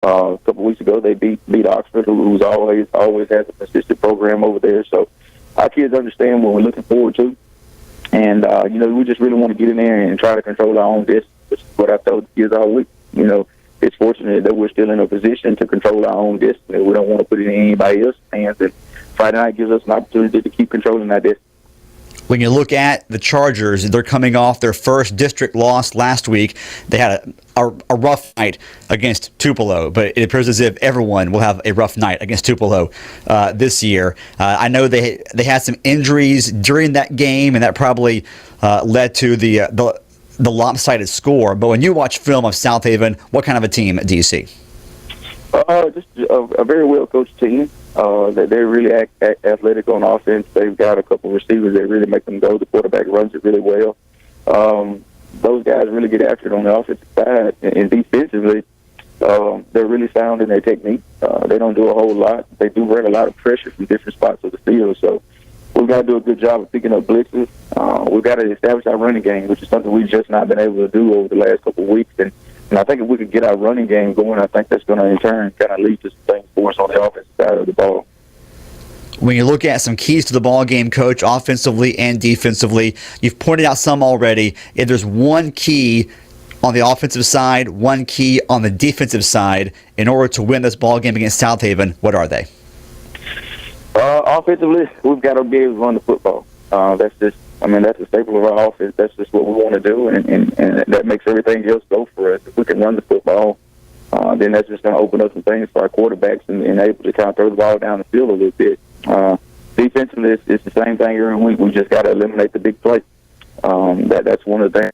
A couple weeks ago, they beat Oxford, who's always has a consistent program over there. So our kids understand what we're looking forward to. And, we just really want to get in there and try to control our own destiny, which is what I told the kids all week. It's fortunate that we're still in a position to control our own destiny. We don't want to put it in anybody else's hands. And Friday night gives us an opportunity to keep controlling our destiny. When you look at the Chargers, they're coming off their first district loss last week. They had a rough night against Tupelo, but it appears as if everyone will have a rough night against Tupelo this year. I know they had some injuries during that game, and that probably led to the lopsided score. But when you watch film of Southaven, what kind of a team do you see? Just a very well-coached team. They're really athletic on offense. They've got a couple of receivers that really make them go. The quarterback runs it really well. Those guys really get after it on the offensive side. And defensively, they're really sound in their technique. They don't do a whole lot. They do bring a lot of pressure from different spots of the field. So we've got to do a good job of picking up blitzes. We've got to establish our running game, which is something we've just not been able to do over the last couple of weeks. And I think if we could get our running game going, I think that's going to, in turn, kind of lead to some things for us on the offensive side of the ball. When you look at some keys to the ball game, Coach, offensively and defensively, you've pointed out some already. If there's one key on the offensive side, one key on the defensive side, in order to win this ball game against Southaven, what are they? Offensively, we've got to be able to run the football. That's a staple of our offense. That's just what we want to do, and that makes everything else go for us. If we can run the football, then that's just going to open up some things for our quarterbacks and able to kind of throw the ball down the field a little bit. Defensively, it's the same thing every week. We just got to eliminate the big play. That's one of the things.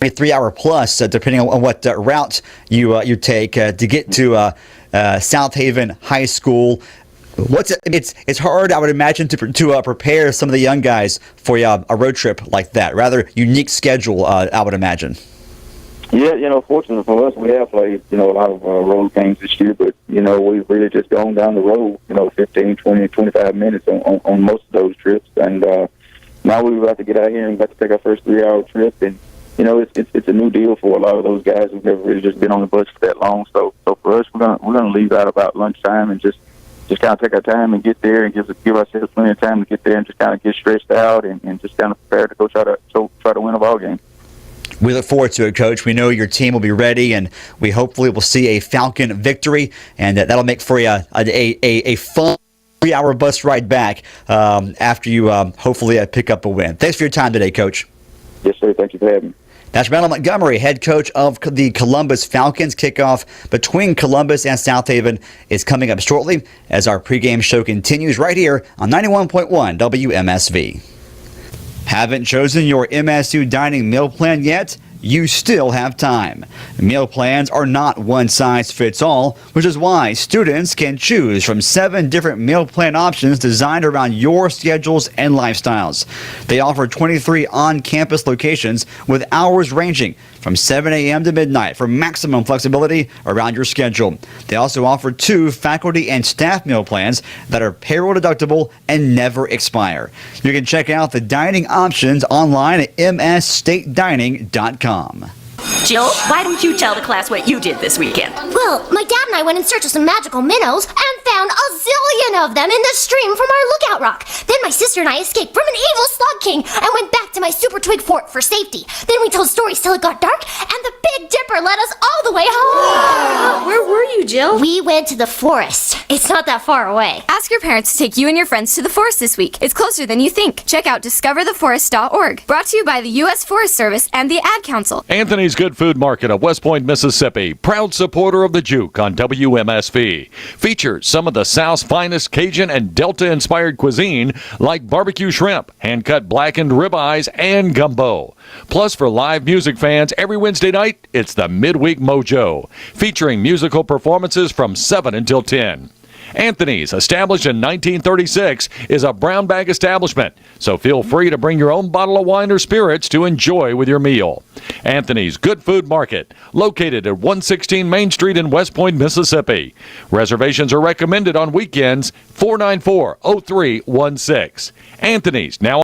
A 3-hour plus, depending on what route you take to get to Southaven High School. It's hard, I would imagine, to prepare some of the young guys for a road trip like that. Rather unique schedule, I would imagine. Yeah, fortunately for us, we have played, a lot of road games this year, but, we've really just gone down the road, 15, 20, 25 minutes on most of those trips. And now we're about to get out here and about to take our first 3-hour trip. And, it's a new deal for a lot of those guys who've never really just been on the bus for that long. So for us, we're gonna leave out about lunchtime and just kind of take our time and get there and give ourselves plenty of time to get there and just kind of get stretched out and just kind of prepare to go try to win a ball game. We look forward to it, Coach. We know your team will be ready, and we hopefully will see a Falcon victory, and that'll make for a fun 3-hour bus ride back after you hopefully pick up a win. Thanks for your time today, Coach. Yes, sir. Thank you for having me. That's Randall Montgomery, head coach of the Columbus Falcons. Kickoff between Columbus and Southaven is coming up shortly as our pregame show continues right here on 91.1 WMSV. Haven't chosen your MSU dining meal plan yet? You still have time. Meal plans are not one size fits all, which is why students can choose from 7 different meal plan options designed around your schedules and lifestyles. They offer 23 on-campus locations with hours ranging from 7 a.m. to midnight for maximum flexibility around your schedule. They also offer 2 faculty and staff meal plans that are payroll deductible and never expire. You can check out the dining options online at msstatedining.com. Jill, why don't you tell the class what you did this weekend? Well, my dad and I went in search of some magical minnows and found a zillion of them in the stream from our lookout rock. Then my sister and I escaped from an evil slug king and went back to my super twig fort for safety. Then we told stories till it got dark, and the Big Dipper led us all the way home. Where were you, Jill? We went to the forest. It's not that far away. Ask your parents to take you and your friends to the forest this week. It's closer than you think. Check out discovertheforest.org. Brought to you by the U.S. Forest Service and the Ad Council. Anthony's Good Good Food Market of West Point, Mississippi, proud supporter of the Juke on WMSV, features some of the South's finest Cajun and Delta-inspired cuisine like barbecue shrimp, hand-cut blackened ribeyes, and gumbo. Plus, for live music fans, every Wednesday night, it's the Midweek Mojo, featuring musical performances from 7 until 10. Anthony's, established in 1936, is a brown bag establishment, so feel free to bring your own bottle of wine or spirits to enjoy with your meal. Anthony's Good Food Market, located at 116 Main Street in West Point, Mississippi. Reservations are recommended on weekends, 494-0316. Anthony's, now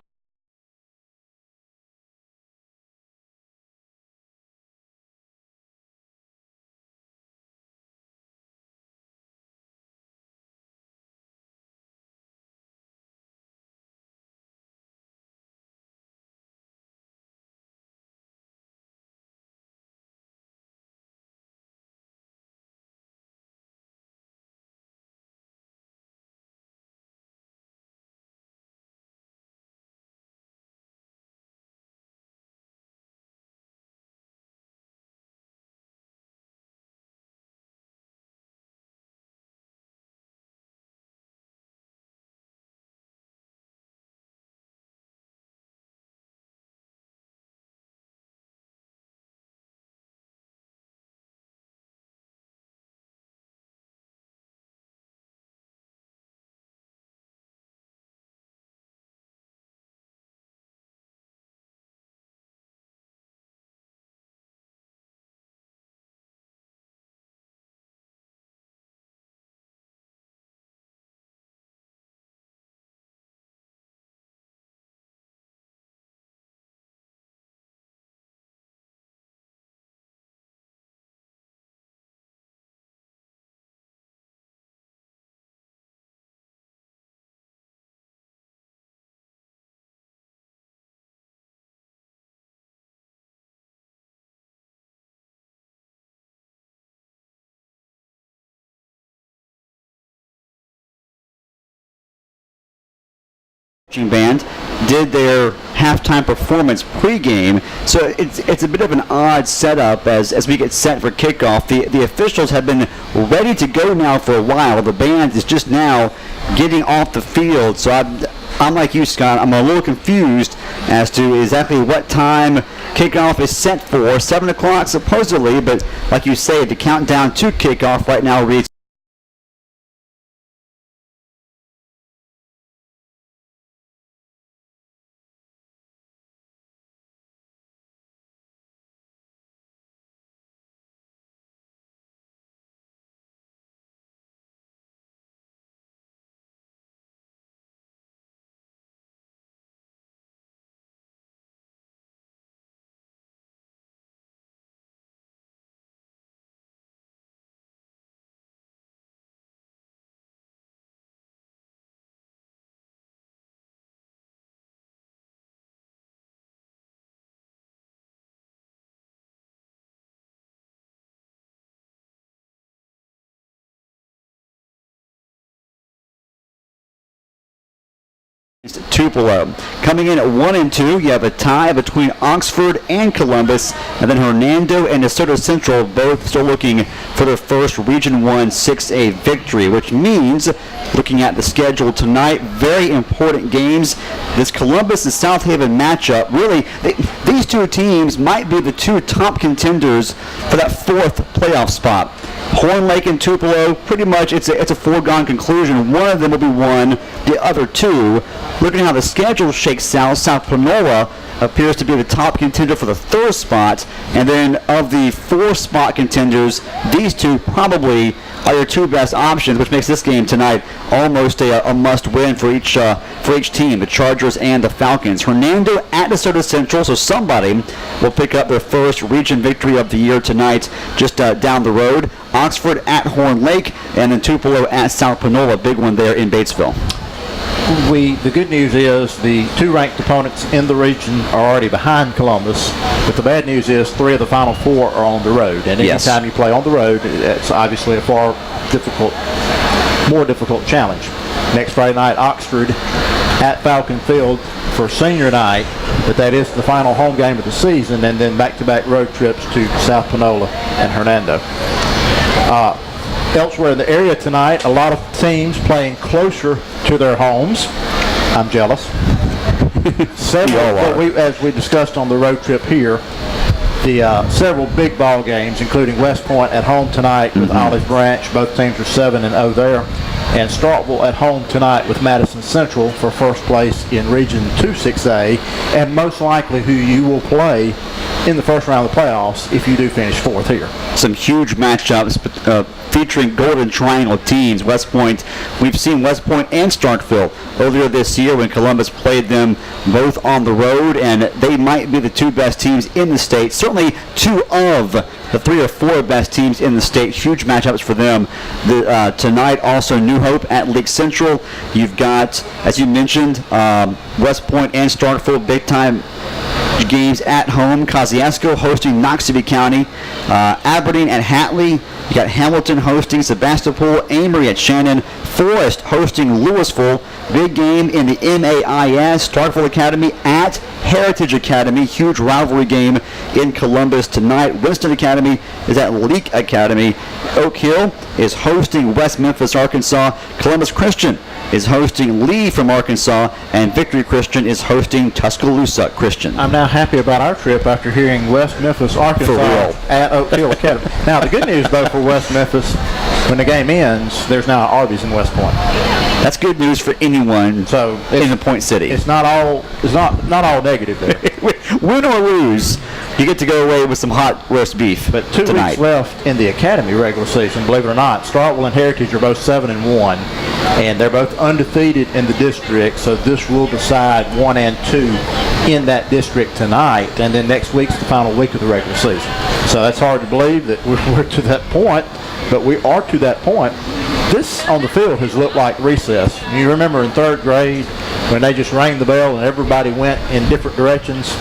band did their halftime performance pregame, so it's a bit of an odd setup as we get set for kickoff. The officials have been ready to go now for a while. The band is just now getting off the field, so I'm like you, Scott. I'm a little confused as to exactly what time kickoff is set for. 7 o'clock supposedly, but like you say, the countdown to kickoff right now reads Tupelo. Coming in at 1 and 2, you have a tie between Oxford and Columbus, and then Hernando and DeSoto Central both still looking for their first Region 1 6A victory, which means, looking at the schedule tonight, very important games. This Columbus and Southaven matchup, really, these two teams might be the two top contenders for that fourth playoff spot. Horn Lake and Tupelo, pretty much it's a foregone conclusion. One of them will be one, the other two. Looking at how the schedule shakes out, South Panola appears to be the top contender for the third spot, and then of the 4 spot contenders, these two probably are your two best options, which makes this game tonight almost a must-win for each team, the Chargers and the Falcons. Hernando at DeSoto Central, so somebody will pick up their first region victory of the year tonight, just down the road. Oxford at Horn Lake, and then Tupelo at South Panola, big one there in Batesville. The good news is the 2 ranked opponents in the region are already behind Columbus, but the bad news is 3 of the final 4 are on the road, and anytime you play on the road, it's obviously a more difficult challenge. Next Friday night, Oxford at Falcon Field for senior night, but that is the final home game of the season, and then back-to-back road trips to South Panola and Hernando. Elsewhere in the area tonight, a lot of teams playing closer to their homes. I'm jealous. As we discussed on the road trip here, several big ball games, including West Point at home tonight with Olive Branch. Both teams are 7-0 there. And Starkville at home tonight with Madison Central for first place in Region 2-6A, and most likely who you will play in the first round of the playoffs if you do finish fourth here. Some huge matchups featuring Golden Triangle teams. West Point, we've seen West Point and Starkville earlier this year when Columbus played them both on the road, and they might be the two best teams in the state. Certainly two of the 3 or 4 best teams in the state. Huge matchups for them. Tonight also New Hope at Lake Central. You've got, as you mentioned, West Point and Starkville big time games at home. Kosciuszko hosting Knox City County. Aberdeen at Hatley. You got Hamilton hosting Sebastopol. Amory at Shannon. Forest hosting Louisville. Big game in the MAIS. Starkville Academy at Heritage Academy. Huge rivalry game in Columbus tonight. Winston Academy is at Leake Academy. Oak Hill is hosting West Memphis, Arkansas. Columbus Christian is hosting Lee from Arkansas, and Victory Christian is hosting Tuscaloosa Christian. I'm now happy about our trip after hearing West Memphis, Arkansas at Oak Hill Academy. Now, the good news, though, for West Memphis, when the game ends, there's now Arby's in West Point. That's good news for anyone in the Point City. It's not all negative there. Win or lose, you get to go away with some hot roast beef. But 2 tonight. weeks left in the Academy regular season, believe it or not. Starkville and Heritage are both 7-1, and they're both undefeated in the district, so this will decide 1 and 2 in that district tonight, and then next week's the final week of the regular season. So that's hard to believe that we're to that point, but we are to that point. This on the field has looked like recess. You remember in 3rd grade when they just rang the bell and everybody went in different directions?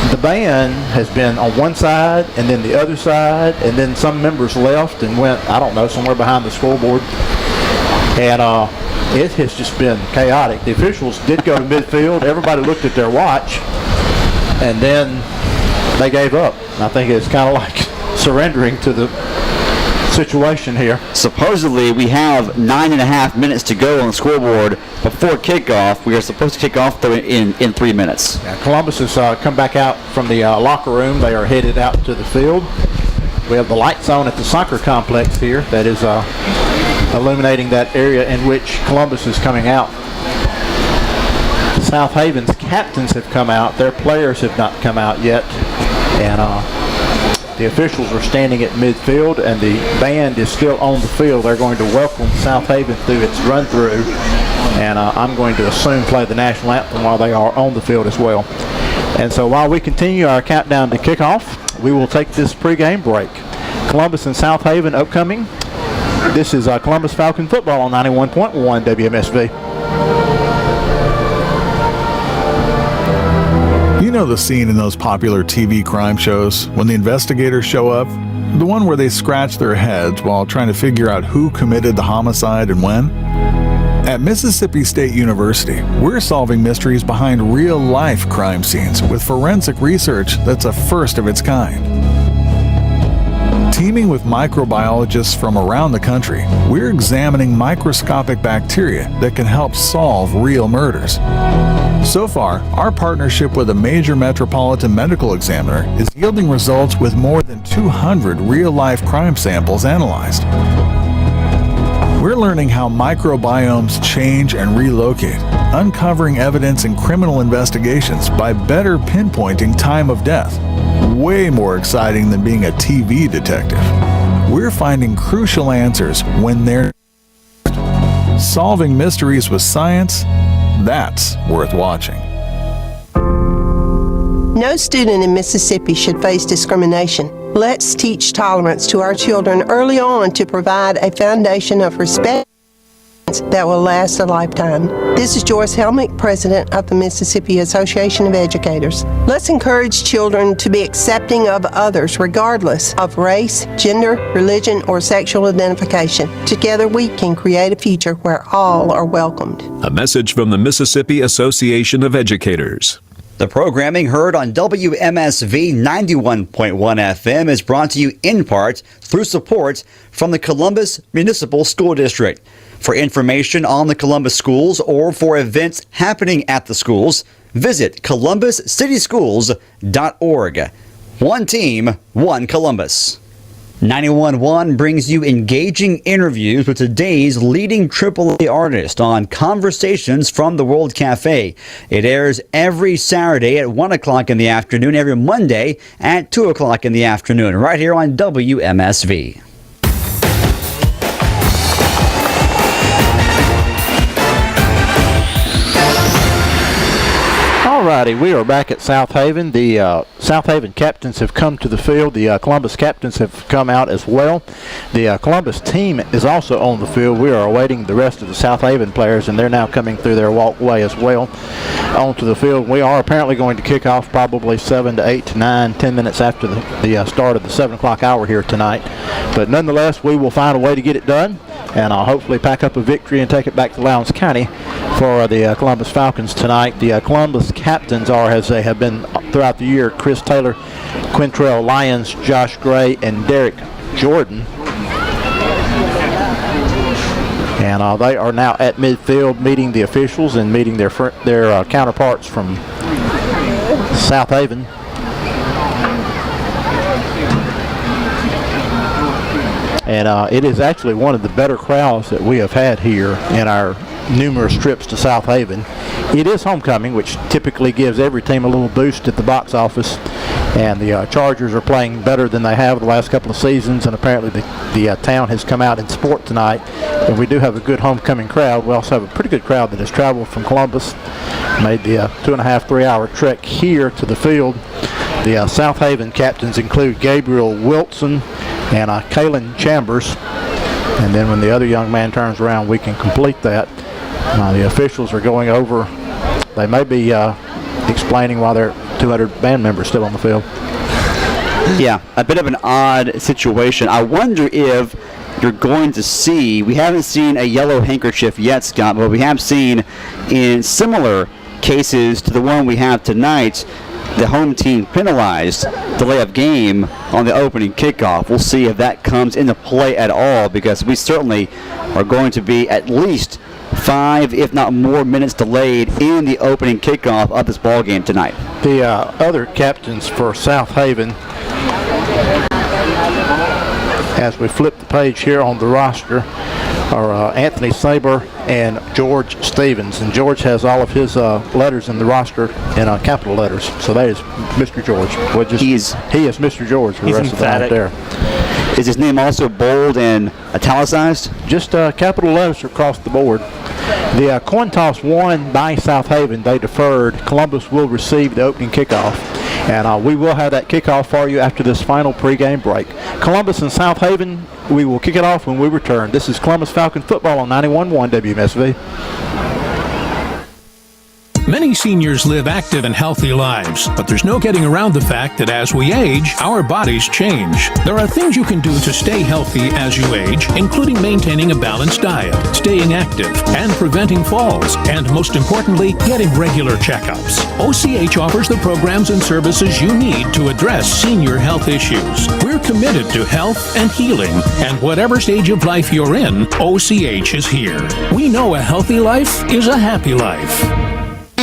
The band has been on one side and then the other side, and then some members left and went, I don't know, somewhere behind the scoreboard. And it has just been chaotic. The officials did go to midfield. Everybody looked at their watch, and then they gave up. I think it's kind of like surrendering to the situation here. Supposedly, we have 9.5 minutes to go on the scoreboard before kickoff. We are supposed to kick off though in 3 minutes. Now, Columbus has come back out from the locker room. They are headed out to the field. We have the lights on at the soccer complex here that is illuminating that area in which Columbus is coming out. Southaven's captains have come out. Their players have not come out yet. And the officials are standing at midfield, and the band is still on the field. They're going to welcome Southaven through its run-through, and I'm going to assume play the national anthem while they are on the field as well. And so while we continue our countdown to kickoff, we will take this pregame break. Columbus and Southaven upcoming. This is Columbus Falcon football on 91.1 WMSV. You know the scene in those popular TV crime shows when the investigators show up? The one where they scratch their heads while trying to figure out who committed the homicide and when? At Mississippi State University, we're solving mysteries behind real-life crime scenes with forensic research that's a first of its kind. Teaming with microbiologists from around the country, we're examining microscopic bacteria that can help solve real murders. So far, our partnership with a major metropolitan medical examiner is yielding results with more than 200 real-life crime samples analyzed. We're learning how microbiomes change and relocate, uncovering evidence in criminal investigations by better pinpointing time of death. Way more exciting than being a TV detective. We're finding crucial answers when they're solving mysteries with science. That's worth watching. No student in Mississippi should face discrimination. Let's teach tolerance to our children early on to provide a foundation of respect that will last a lifetime. This is Joyce Helmick, President of the Mississippi Association of Educators. Let's encourage children to be accepting of others regardless of race, gender, religion, or sexual identification. Together we can create a future where all are welcomed. A message from the Mississippi Association of Educators. The programming heard on WMSV 91.1 FM is brought to you in part through support from the Columbus Municipal School District. For information on the Columbus schools or for events happening at the schools, visit columbuscityschools.org. One team, one Columbus. 91.1 brings you engaging interviews with today's leading AAA artist on Conversations from the World Cafe. It airs every Saturday at 1 o'clock in the afternoon, every Monday at 2 o'clock in the afternoon, right here on WMSV. Alrighty, we are back at Southaven. The Southaven captains have come to the field. The Columbus captains have come out as well. The Columbus team is also on the field. We are awaiting the rest of the Southaven players, and they're now coming through their walkway as well onto the field. We are apparently going to kick off probably 7 to 8 to 9, 10 minutes after the start of the 7 o'clock hour here tonight. But nonetheless, we will find a way to get it done, and I'll hopefully pack up a victory and take it back to Lowndes County for the Columbus Falcons tonight. The Columbus captains are, as they have been throughout the year, Chris Taylor, Quintrell Lyons, Josh Gray, and Derek Jordan. And they are now at midfield meeting the officials and meeting their counterparts from Southaven. And it is actually one of the better crowds that we have had here in our numerous trips to Southaven. It is homecoming, which typically gives every team a little boost at the box office, and the Chargers are playing better than they have the last couple of seasons, and apparently the town has come out in sport tonight, and we do have a good homecoming crowd. We also have a pretty good crowd that has traveled from Columbus, made the 2.5, 3-hour trek here to the field. The Southaven captains include Gabriel Wilson and Kalen Chambers, and then when the other young man turns around, we can complete that. The officials are going over. They may be explaining why there are 200 band members still on the field. Yeah, a bit of an odd situation. I wonder if you're going to see, we haven't seen a yellow handkerchief yet, Scott, but we have seen in similar cases to the one we have tonight, the home team penalized delay of game on the opening kickoff. We'll see if that comes into play at all, because we certainly are going to be at least 5, if not more, minutes delayed in the opening kickoff of this ball game tonight. The other captains for Southaven, as we flip the page here on the roster, are Anthony Saber and George Stevens. And George has all of his letters in the roster in capital letters. So that is Mr. George. He is Mr. George for the rest of the night there. Is his name also bold and italicized? Just capital letters across the board. The coin toss won by Southaven. They deferred. Columbus will receive the opening kickoff. And we will have that kickoff for you after this final pregame break. Columbus and Southaven, we will kick it off when we return. This is Columbus Falcon football on 91.1 WMSV. Many seniors live active and healthy lives, but there's no getting around the fact that as we age, our bodies change. There are things you can do to stay healthy as you age, including maintaining a balanced diet, staying active, and preventing falls, and most importantly, getting regular checkups. OCH offers the programs and services you need to address senior health issues. We're committed to health and healing, and whatever stage of life you're in, OCH is here. We know a healthy life is a happy life.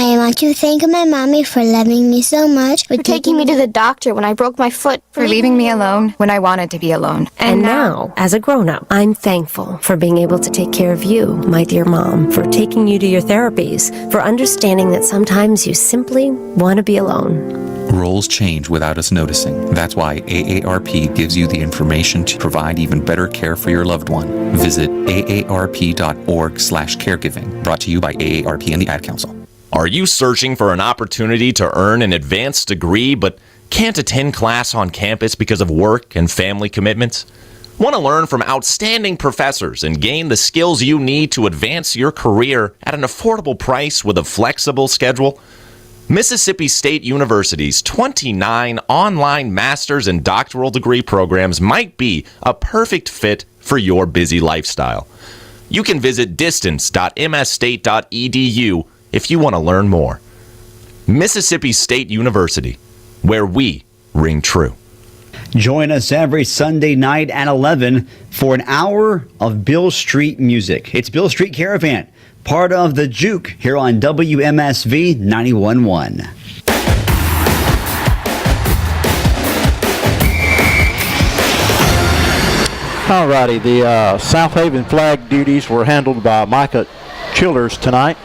I want to thank my mommy for loving me so much, For taking me to the doctor when I broke my foot. For leaving me alone when I wanted to be alone. And now, as a grown-up, I'm thankful for being able to take care of you, my dear mom, for taking you to your therapies, for understanding that sometimes you simply want to be alone. Roles change without us noticing. That's why AARP gives you the information to provide even better care for your loved one. Visit aarp.org/caregiving. Brought to you by AARP and the Ad Council. Are you searching for an opportunity to earn an advanced degree but can't attend class on campus because of work and family commitments? Want to learn from outstanding professors and gain the skills you need to advance your career at an affordable price with a flexible schedule? Mississippi State University's 29 online master's and doctoral degree programs might be a perfect fit for your busy lifestyle. You can visit distance.msstate.edu if you want to learn more. Mississippi State University, where we ring true. Join us every Sunday night at 11 for an hour of Bill Street music. It's Bill Street Caravan, part of the Juke here on WMSV 91.1. Alrighty, the Southaven flag duties were handled by Micah Childers tonight.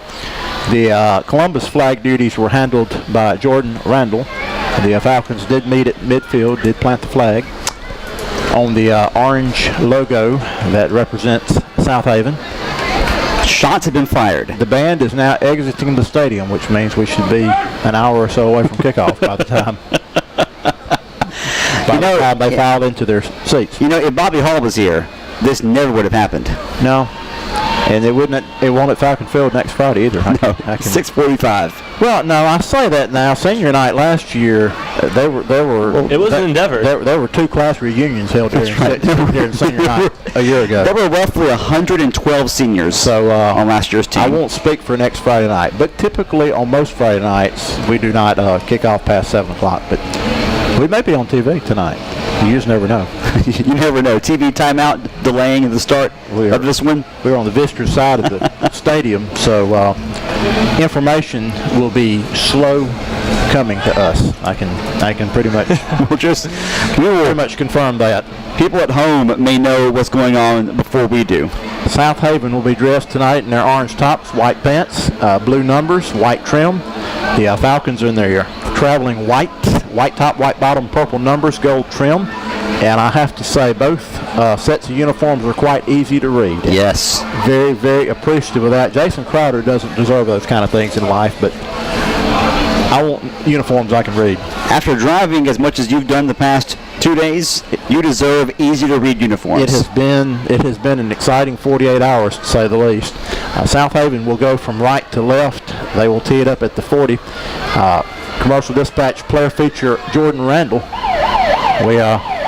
The Columbus flag duties were handled by Jordan Randall. The Falcons did meet at midfield, did plant the flag on the orange logo that represents Southaven. Shots have been fired. The band is now exiting the stadium, which means we should be an hour or so away from kickoff by the time. They filed into their seats. You know, if Bobby Hall was here, this never would have happened. No. And it won't at Falcon Field next Friday either. 6:45. Well, no, I say that now. Senior night last year, there were. It was an endeavor. There were 2 class reunions held here in senior night a year ago. There were roughly 112 seniors on last year's team. I won't speak for next Friday night, but typically on most Friday nights, we do not kick off past 7 o'clock. But we may be on TV tonight. You just never know. You never know. TV timeout delaying the start of this one. We're on the visitor side of the stadium, so information will be slow coming to us. I can pretty much pretty much confirm that. People at home may know what's going on before we do. Southaven will be dressed tonight in their orange tops, white pants, blue numbers, white trim. The Falcons are in their traveling white top, white bottom, purple numbers, gold trim. And I have to say, both sets of uniforms are quite easy to read. Yes. Very, very appreciative of that. Jason Crowder doesn't deserve those kind of things in life, but I want uniforms I can read. After driving as much as you've done the past 2 days, you deserve easy-to-read uniforms. It has been an exciting 48 hours, to say the least. Southaven will go from right to left. They will tee it up at the 40. Commercial Dispatch player feature Jordan Randall.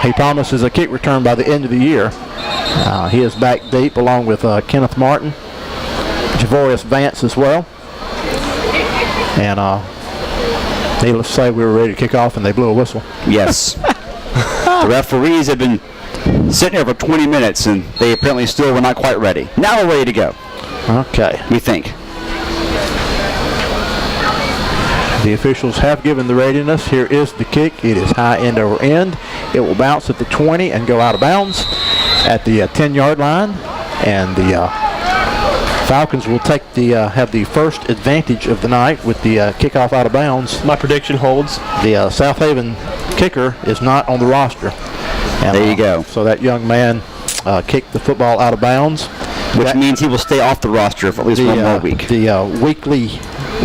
He promises a kick return by the end of the year. He is back deep along with Kenneth Martin, Javorius Vance as well. And needless to say, we were ready to kick off and they blew a whistle. Yes. The referees have been sitting here for 20 minutes and they apparently still were not quite ready. Now we're ready to go. Okay. We think. The officials have given the readiness. Here is the kick. It is high end over end. It will bounce at the 20 and go out of bounds at the 10-yard line. And the Falcons will have the first advantage of the night with the kickoff out of bounds. My prediction holds. The Southaven kicker is not on the roster. And, there you go. So that young man kicked the football out of bounds. Which means he will stay off the roster for at least one more week. The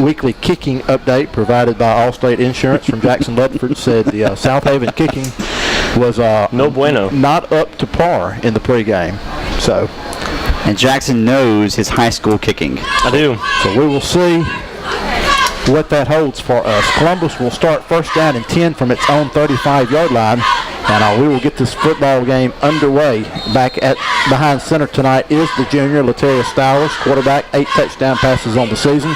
weekly kicking update provided by Allstate Insurance from Jackson Ledford said the Southaven kicking was no bueno, not up to par in the pregame. So, and Jackson knows his high school kicking. I do. So we will see what that holds for us. Columbus will start first down and 10 from its own 35-yard line. And we will get this football game underway. Behind center tonight is the junior, Latarius Stowers, quarterback, 8 touchdown passes on the season.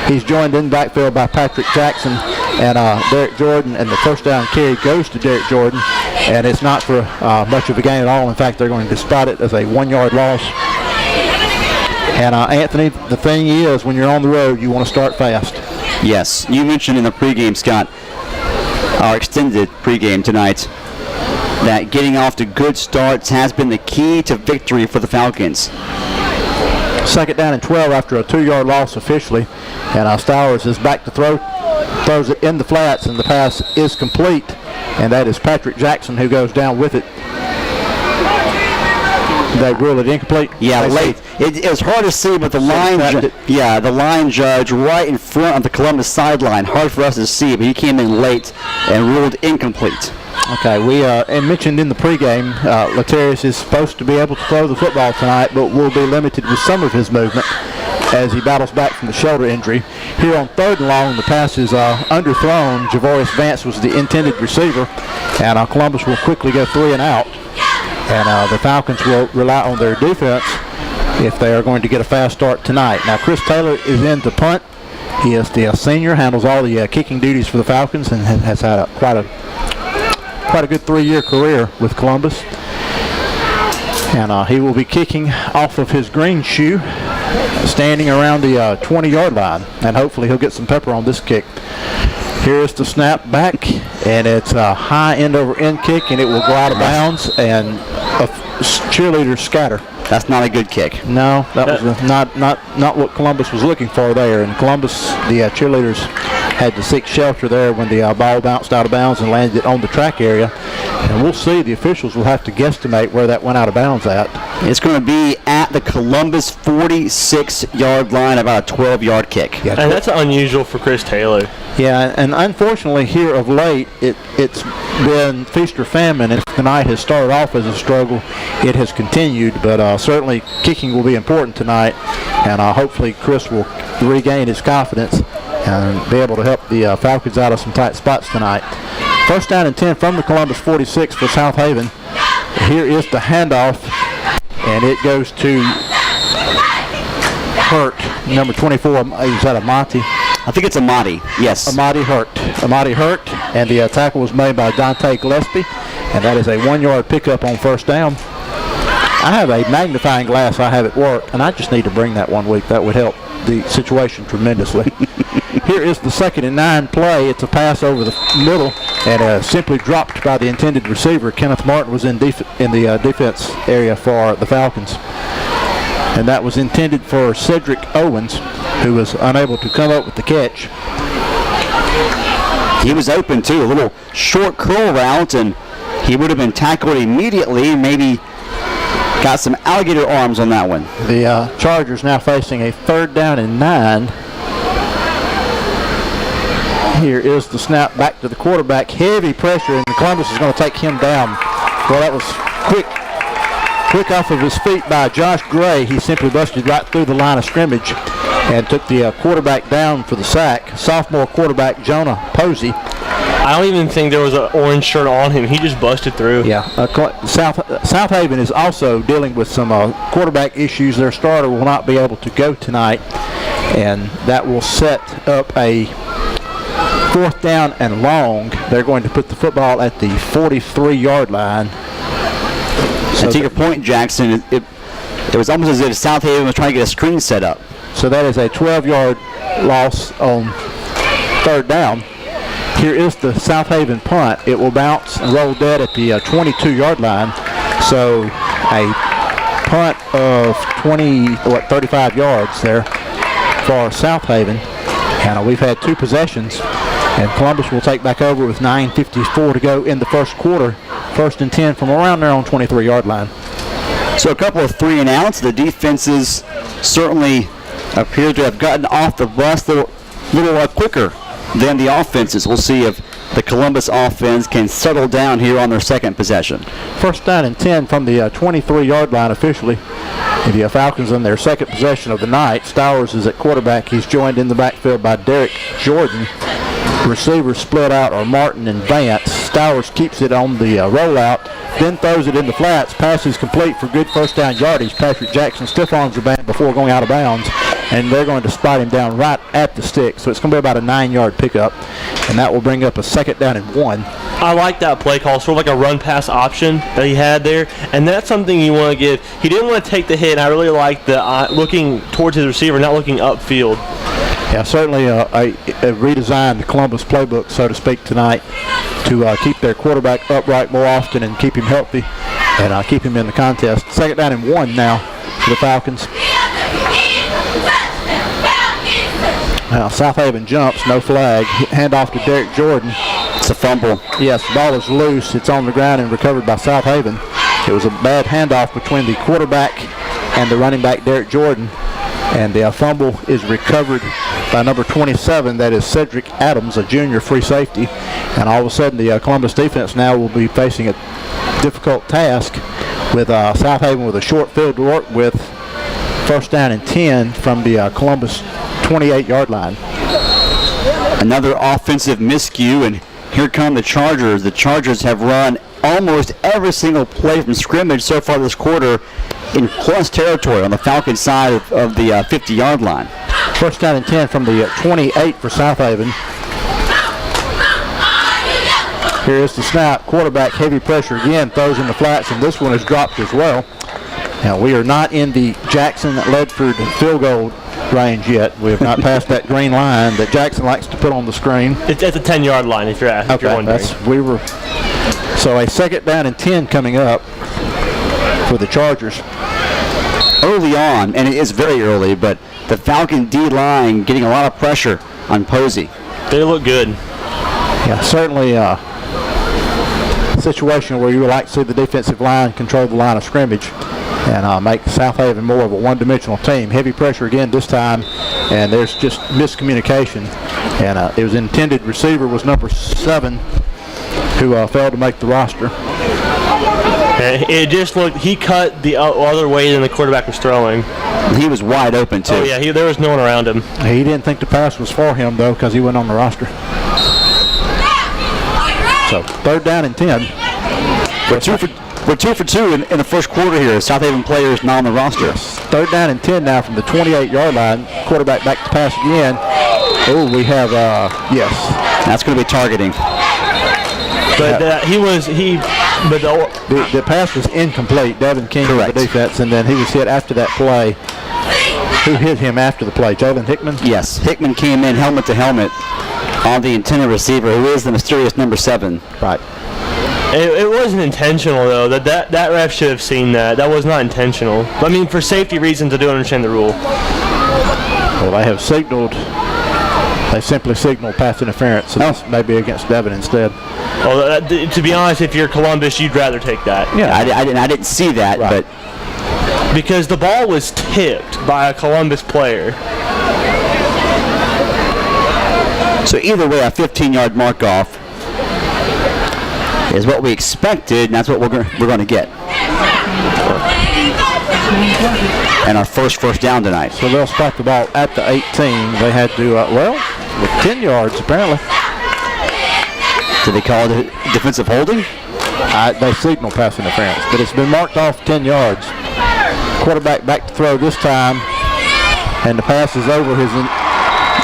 He's joined in backfield by Patrick Jackson and Derek Jordan, and the first down carry goes to Derek Jordan, and it's not for much of a gain at all. In fact, they're going to spot it as a 1-yard loss. And Anthony, the thing is, when you're on the road, you want to start fast. Yes, you mentioned in the pregame, Scott, our extended pregame tonight, that getting off to good starts has been the key to victory for the Falcons. Second down and 12 after a 2-yard loss officially, and Stowers is back to throw, throws it in the flats, and the pass is complete, and that is Patrick Jackson who goes down with it. They rule it incomplete. Yeah, late. It was hard to see, but the line judge right in front of the Columbus sideline, hard for us to see, but he came in late and ruled incomplete. Okay, we mentioned in the pregame, Latarius is supposed to be able to throw the football tonight, but will be limited with some of his movement as he battles back from the shoulder injury. Here on 3rd and long, the pass is underthrown. Javorius Vance was the intended receiver, and Columbus will quickly go 3 and out. And the Falcons will rely on their defense if they are going to get a fast start tonight. Now, Chris Taylor is in to punt. He is the senior, handles all the kicking duties for the Falcons, and has had quite a good 3-year career with Columbus. And he will be kicking off of his green shoe, standing around the 20-yard line, and hopefully he'll get some pepper on this kick. Here's the snap back, and it's a high end-over-end kick, and it will go out of bounds, and a cheerleader scatter. That's not a good kick. No, that was not what Columbus was looking for there. And Columbus, the cheerleaders had to seek shelter there when the ball bounced out of bounds and landed on the track area. And we'll see. The officials will have to guesstimate where that went out of bounds at. It's going to be at the Columbus 46-yard line, about a 12-yard kick. Yeah, and that's unusual for Chris Taylor. Yeah, and unfortunately here of late, it's been feast or famine. If the night has started off as a struggle, it has continued. But certainly kicking will be important tonight, and hopefully Chris will regain his confidence and be able to help the Falcons out of some tight spots tonight. 1st down and 10 from the Columbus 46 for Southaven. Here is the handoff, and it goes to Hurt, number 24. Is that Amati? I think it's Amati, yes. Amati Hurt, and the tackle was made by Dante Gillespie, and that is a 1-yard pickup on 1st down. I have a magnifying glass I have at work, and I just need to bring that one week. That would help the situation tremendously. Here is the 2nd and 9 play. It's a pass over the middle, and simply dropped by the intended receiver. Kenneth Martin was in the defense area for the Falcons, and that was intended for Cedric Owens, who was unable to come up with the catch. He was open too, a little short curl route, and he would have been tackled immediately. Maybe got some alligator arms on that one. The Chargers now facing a 3rd down and 9. Here is the snap back to the quarterback. Heavy pressure, and Columbus is going to take him down. Well, that was quick off of his feet by Josh Gray. He simply busted right through the line of scrimmage and took the quarterback down for the sack. Sophomore quarterback Jonah Posey. I don't even think there was an orange shirt on him. He just busted through. Yeah. Southaven is also dealing with some quarterback issues. Their starter will not be able to go tonight, and that will set up a 4th down and long. They're going to put the football at the 43-yard line. So to your point, Jackson, it was almost as if Southaven was trying to get a screen set up. So that is a 12-yard loss on 3rd down. Here is the Southaven punt. It will bounce and roll dead at the 22-yard line. So a punt of 35 yards there for Southaven. And we've had 2 possessions. And Columbus will take back over with 9:54 to go in the 1st quarter. 1st and 10 from around there on 23-yard line. So a couple of 3 and outs. The defenses certainly appear to have gotten off the bus a little quicker than the offenses. We'll see if the Columbus offense can settle down here on their 2nd possession. 1st down and 10 from the 23-yard line officially. The Falcons in their 2nd possession of the night. Stowers is at quarterback. He's joined in the backfield by Derek Jordan. Receivers split out are Martin and Vance. Stowers keeps it on the rollout, then throws it in the flats. Pass is complete for good 1st down yardage. Patrick Jackson stiff arms the band before going out of bounds, and they're going to spot him down right at the stick. So it's going to be about a 9-yard pickup, and that will bring up a 2nd down and 1. I like that play call, sort of like a run-pass option that he had there, and that's something you want to give. He didn't want to take the hit, and I really like the looking towards his receiver, not looking upfield. Yeah, certainly a redesigned Columbus playbook, so to speak, tonight to keep their quarterback upright more often and keep him healthy and keep him in the contest. 2nd down and 1 now for the Falcons. Now Southaven jumps, no flag. Hand off to Derek Jordan. It's a fumble. Yes, the ball is loose. It's on the ground and recovered by Southaven. It was a bad handoff between the quarterback and the running back, Derek Jordan. And the fumble is recovered by number 27. That is Cedric Adams, a junior free safety. And all of a sudden, the Columbus defense now will be facing a difficult task with Southaven with a short field to work with. First down and 10 from the Columbus 28-yard line. Another offensive miscue, and here come the Chargers. The Chargers have run almost every single play from scrimmage so far this quarter in plus territory on the Falcon side of the 50-yard line. First down and 10 from the 28 for Southaven. Here is the snap. Quarterback heavy pressure again, throws in the flats, and this one is dropped as well. Now, we are not in the Jackson-Ledford field goal range yet. We have not passed that green line that Jackson likes to put on the screen. It's at the 10-yard line if you're wondering. So a second down and 10 coming up for the Chargers. Early on, and it is very early, but the Falcon D-line getting a lot of pressure on Posey. They look good. Yeah, certainly a situation where you would like to see the defensive line control the line of scrimmage and make Southaven more of a one-dimensional team. Heavy pressure again this time, and there's just miscommunication. And it was intended receiver was number 7 who failed to make the roster. It just looked, he cut the other way than the quarterback was throwing. He was wide open, too. Oh, yeah, there was no one around him. He didn't think the pass was for him, though, because he wasn't on the roster. So, third down and 10. We're 2 for 2 in the first quarter here. Southaven players not on the roster. Yes. Third down and 10 now from the 28-yard line. Quarterback back to pass again. Oh, we have, yes. That's going to be targeting. But the pass was incomplete. Devin King Correct. The defense, and then he was hit after that play. Who hit him after the play? Jalen Hickman? Yes. Hickman came in helmet to helmet on the intended receiver, who is the mysterious number 7. Right. It wasn't intentional, though. That ref should have seen that. That was not intentional. I mean, for safety reasons, I do understand the rule. Well, they have signaled. They simply signaled pass interference, so this may be against Devin instead. Well, to be honest, if you're Columbus, you'd rather take that. Yeah, I didn't see that, right. But because the ball was tipped by a Columbus player. So either way, a 15-yard mark off is what we expected, and that's what we're going to get. And our first down tonight. So they'll spot the ball at the 18. They had to, with 10 yards apparently. Did they call it defensive holding? They signal pass interference, but it's been marked off 10 yards. Quarterback back to throw this time, and the pass is over his.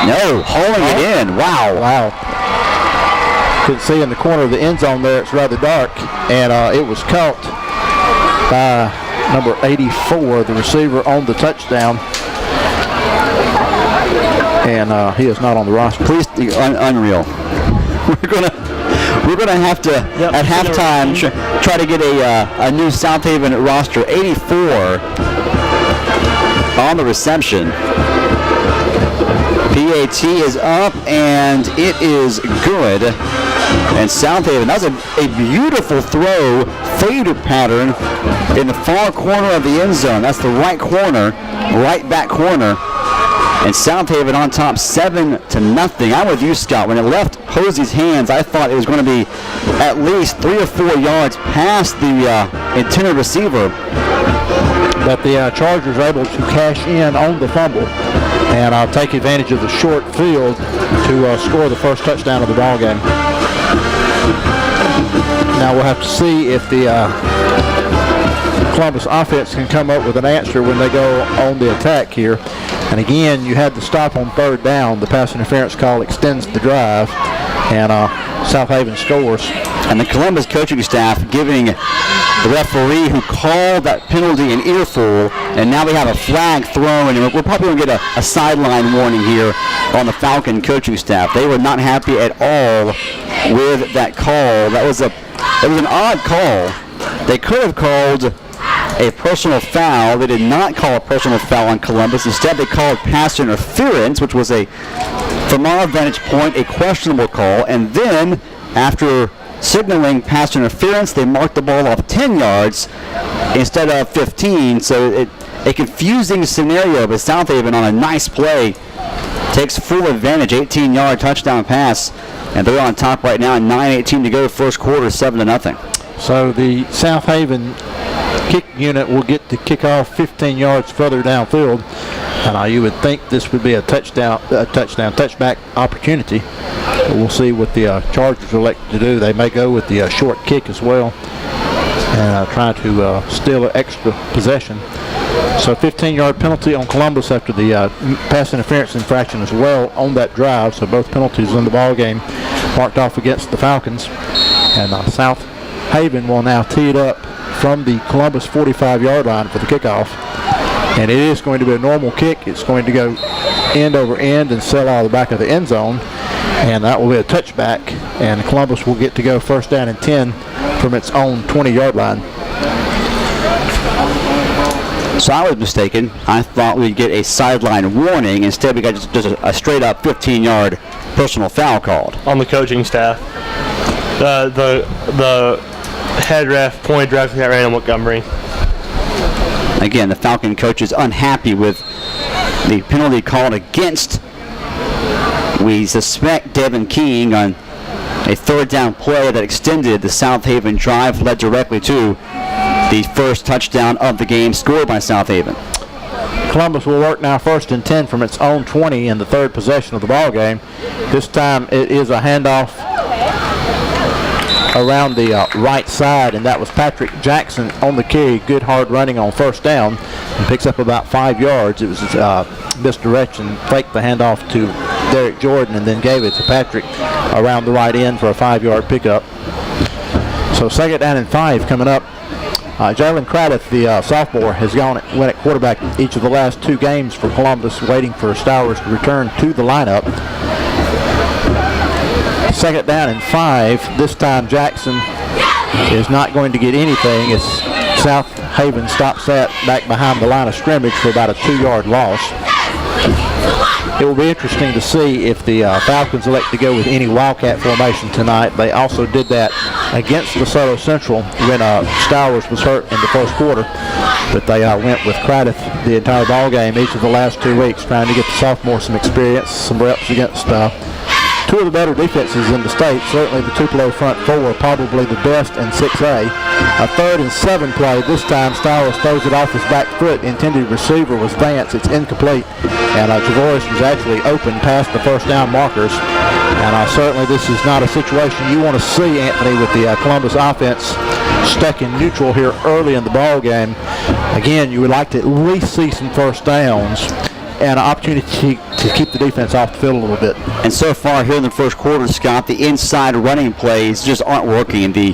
Hauling it in. Wow. Couldn't see in the corner of the end zone there. It's rather dark, and it was caught by number 84, the receiver on the touchdown, and he is not on the roster. Please, unreal. We're gonna have to at halftime try to get a new Southaven roster. 84 on the reception. PAT is up, and it is good. And Southaven, that's a beautiful throw, fader pattern in the far corner of the end zone. That's the right corner, right back corner. And Southaven on top 7-0. I'm with you, Scott. When it left Posey's hands, I thought it was going to be at least 3 or 4 yards past the intended receiver. But the Chargers are able to cash in on the fumble and take advantage of the short field to score the first touchdown of the ball game. Now we'll have to see if the Columbus offense can come up with an answer when they go on the attack here. And again, you had the stop on third down. The pass interference call extends the drive, and Southaven scores. And the Columbus coaching staff giving the referee who called that penalty an earful, and now we have a flag thrown, and we're probably going to get a sideline warning here on the Falcon coaching staff. They were not happy at all with that call. It was an odd call. They could have called a personal foul. They did not call a personal foul on Columbus. Instead, they called pass interference, which was from our vantage point, a questionable call. And then, after signaling pass interference, they marked the ball off 10 yards instead of 15. So a confusing scenario, but Southaven on a nice play takes full advantage, 18-yard touchdown pass, and they're on top right now, 9:18 to go, first quarter, 7-0. So the Southaven kick unit will get to kick off 15 yards further downfield, and you would think this would be a touchback opportunity. But we'll see what the Chargers elect to do. They may go with the short kick as well and try to steal an extra possession. So 15-yard penalty on Columbus after the pass interference infraction as well on that drive. So both penalties in the ball game marked off against the Falcons. And Southaven will now tee it up from the Columbus 45-yard line for the kickoff. And it is going to be a normal kick. It's going to go end over end and sail out of the back of the end zone. And that will be a touchback. And Columbus will get to go first down and 10 from its own 20-yard line. So I was mistaken. I thought we'd get a sideline warning. Instead, we got just a straight-up 15-yard personal foul called. On the coaching staff. The head ref pointed directly at Randall Montgomery. Again, the Falcon coach is unhappy with the penalty called against, we suspect, Devin King on a third down play that extended the Southaven drive, led directly to the first touchdown of the game scored by Southaven. Columbus will work now first and 10 from its own 20 in the third possession of the ball game. This time it is a handoff around the right side, and that was Patrick Jackson on the carry. Good hard running on first down and picks up about 5 yards. It was misdirection, faked the handoff to Derek Jordan and then gave it to Patrick around the right end for a 5-yard pickup. So second down and 5 coming up. Jalen Craddock, the sophomore, has went at quarterback each of the last 2 games for Columbus, waiting for Stowers to return to the lineup. Second down and 5. This time Jackson is not going to get anything as Southaven stops that back behind the line of scrimmage for about a 2-yard loss. It will be interesting to see if the Falcons elect to go with any Wildcat formation tonight. They also did that against DeSoto Central when Stowers was hurt in the first quarter. But they went with Craddock the entire ball game each of the last 2 weeks, trying to get the sophomore some experience, some reps against 2 of the better defenses in the state. Certainly the Tupelo front 4, probably the best in 6A. A 3rd and 7 play. This time Stowers throws it off his back foot. Intended receiver was Vance. It's incomplete. And Javorius was actually open past the first down markers. And certainly this is not a situation you want to see, Anthony, with the Columbus offense stuck in neutral here early in the ball game. Again, you would like to at least see some first downs and an opportunity to keep the defense off the field a little bit. And so far here in the first quarter, Scott, the inside running plays just aren't working. The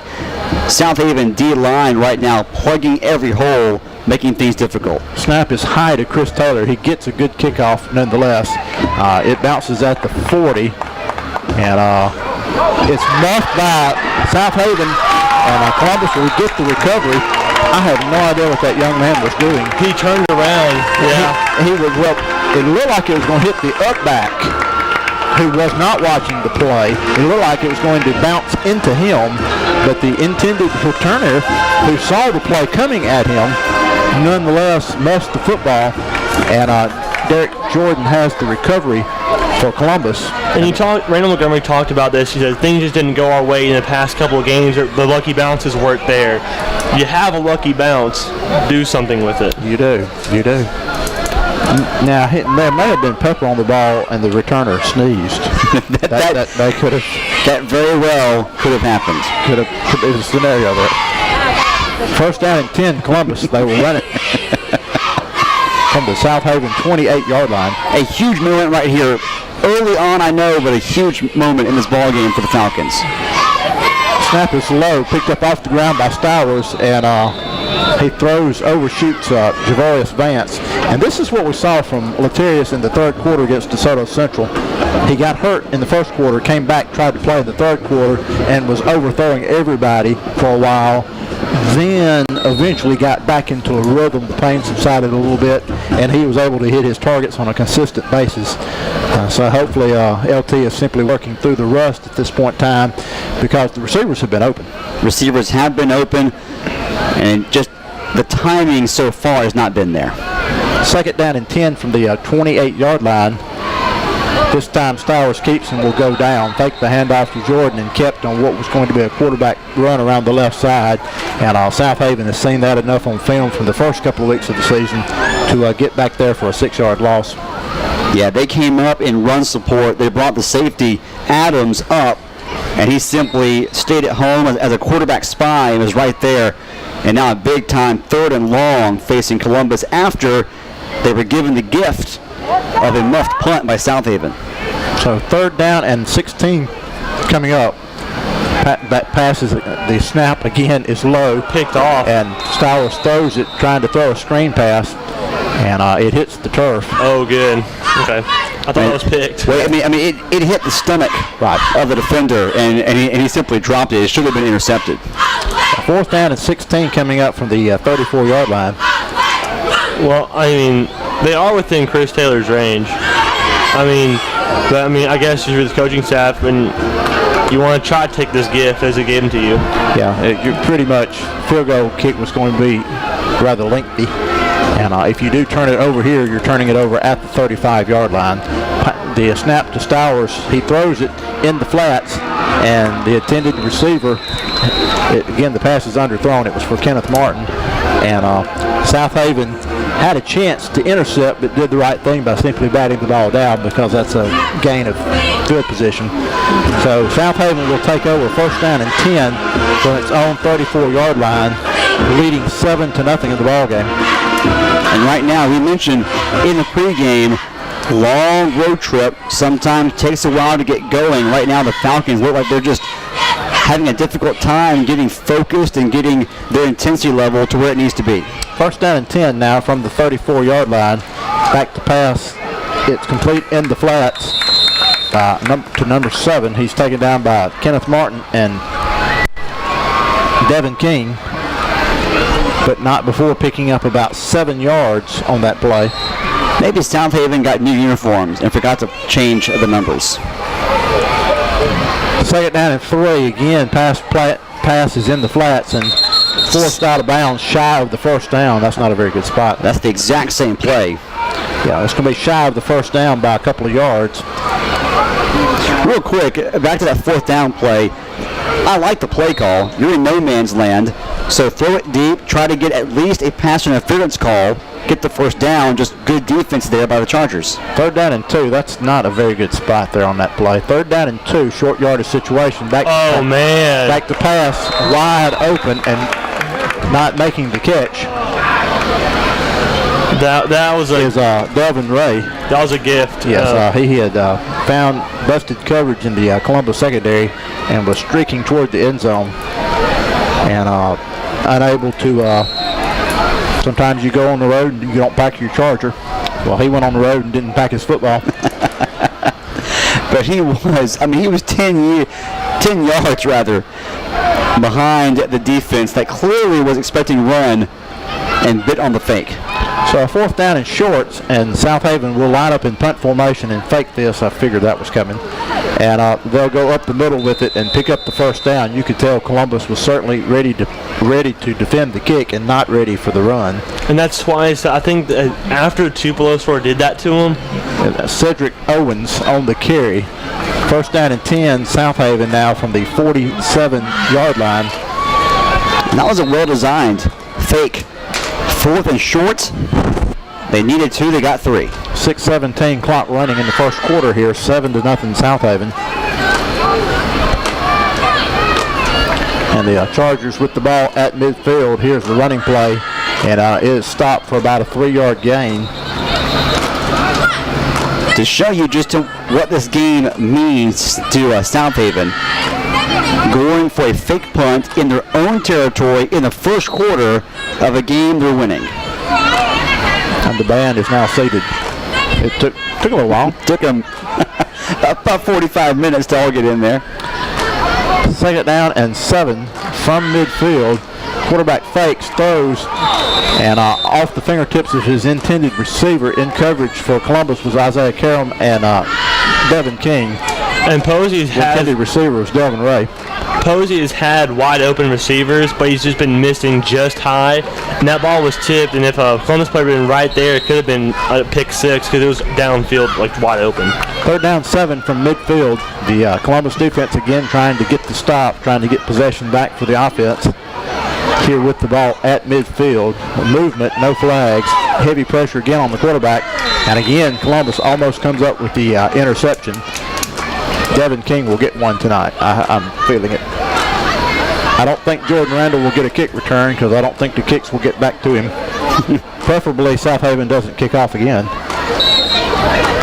Southaven D-line right now plugging every hole, making things difficult. Snap is high to Chris Taylor. He gets a good kickoff nonetheless. It bounces at the 40, and it's muffed by Southaven, and Columbus will get the recovery. I have no idea what that young man was doing. He turned around. Yeah. He was, well, it looked like it was going to hit the up back, who was not watching the play. It looked like it was going to bounce into him, but the intended returner, who saw the play coming at him, nonetheless muffed the football, and Derek Jordan has the recovery for Columbus. And Randall Montgomery talked about this. He said things just didn't go our way in the past couple of games. The lucky bounces weren't there. You have a lucky bounce, do something with it. You do. Now, there may have been pepper on the ball and the returner sneezed. that could have. That very well could have happened. Could be a scenario there. First down and 10, Columbus. They will run it from the Southaven 28-yard line. A huge moment right here. Early on, I know, but a huge moment in this ball game for the Falcons. Snap is low, picked up off the ground by Stowers, and he overshoots Javorius Vance. And this is what we saw from Letarius in the third quarter against DeSoto Central. He got hurt in the first quarter, came back, tried to play in the third quarter, and was overthrowing everybody for a while. Then eventually got back into a rhythm. The pain subsided a little bit, and he was able to hit his targets on a consistent basis. So hopefully LT is simply working through the rust at this point in time, because the receivers have been open. Receivers have been open, and just the timing so far has not been there. Second down and 10 from the 28-yard line. This time Stowers keeps and will go down. Faked the handoff to Jordan and kept on what was going to be a quarterback run around the left side. And Southaven has seen that enough on film from the first couple of weeks of the season to get back there for a 6-yard loss. Yeah, they came up in run support. They brought the safety Adams up, and he simply stayed at home as a quarterback spy and was right there. And now a big-time 3rd and long facing Columbus after they were given the gift of a muffed punt by Southaven. So 3rd down and 16 coming up. That passes, the snap again is low. Picked off. And Stowers throws it, trying to throw a screen pass, and it hits the turf. Oh, good. Okay. I thought it was picked. Well, I mean, it hit the stomach of the defender, and he simply dropped it. It should have been intercepted. 4th down and 16 coming up from the 34-yard line. Well, I mean, they are within Chris Taylor's range. I guess you're the coaching staff, and you want to try to take this gift as it gave to you. Yeah, you're pretty much, field goal kick was going to be rather lengthy. And if you do turn it over here, you're turning it over at the 35-yard line. The snap to Stowers, he throws it in the flats, and the intended receiver, again, the pass is underthrown. It was for Kenneth Martin. And Southaven had a chance to intercept, but did the right thing by simply batting the ball down, because that's a gain of field position. So Southaven will take over 1st down and 10 from its own 34-yard line, leading 7-0 in the ball game. And right now, we mentioned in the pregame, long road trip sometimes takes a while to get going. Right now, the Falcons look like they're just having a difficult time getting focused and getting their intensity level to where it needs to be. 1st down and 10 now from the 34-yard line. Back to pass. It's complete in the flats to number 7. He's taken down by Kenneth Martin and Devin King, but not before picking up about 7 yards on that play. Maybe Southaven got new uniforms and forgot to change the numbers. 2nd down and 3. Again, pass is in the flats and forced out of bounds shy of the 1st down. That's not a very good spot. That's the exact same play. Yeah, it's going to be shy of the 1st down by a couple of yards. Real quick, back to that 4th down play. I like the play call. You're in no man's land, so throw it deep. Try to get at least a pass interference call. Get the 1st down. Just good defense there by the Chargers. 3rd down and 2. That's not a very good spot there on that play. 3rd down and 2. Short yardage situation. Man. Back to pass. Wide open and not making the catch. That was Delvin Ray. That was a gift. Yes, he had found busted coverage in the Columbus secondary and was streaking toward the end zone and unable to. Sometimes you go on the road and you don't pack your charger. Well, he went on the road and didn't pack his football. But he was 10 yards rather behind the defense that clearly was expecting run and bit on the fake. So a 4th down and shorts, and Southaven will line up in punt formation and fake this. I figured that was coming. And they'll go up the middle with it and pick up the 1st down. You could tell Columbus was certainly ready to defend the kick and not ready for the run. And that's why I think after Tupelo did that to him. Cedric Owens on the carry. 1st down and 10, Southaven now from the 47-yard line. And that was a well-designed fake. 4th and short. They needed 2. They got 3. 6:17 clock running in the first quarter here. 7-0 Southaven. And the Chargers with the ball at midfield. Here's the running play, and it is stopped for about a 3-yard gain. To show you just what this game means to Southaven, going for a fake punt in their own territory in the first quarter of a game they're winning. And the band is now seated. It took a little while. Took them about 45 minutes to all get in there. 2nd down and 7 from midfield. Quarterback fakes, throws, and off the fingertips of his intended receiver in coverage for Columbus was Isaiah Karam and Devin King. And Posey's intended receiver was Delvin Ray. Posey has had wide open receivers, but he's just been missing just high. And that ball was tipped, and if a Columbus player had been right there, it could have been a pick six because it was downfield, like wide open. 3rd down 7 from midfield. The Columbus defense again trying to get the stop, trying to get possession back for the offense. Here with the ball at midfield. Movement, no flags. Heavy pressure again on the quarterback. And again, Columbus almost comes up with the interception. Devin King will get one tonight. I'm feeling it. I don't think Jordan Randall will get a kick return because I don't think the kicks will get back to him. Preferably Southaven doesn't kick off again.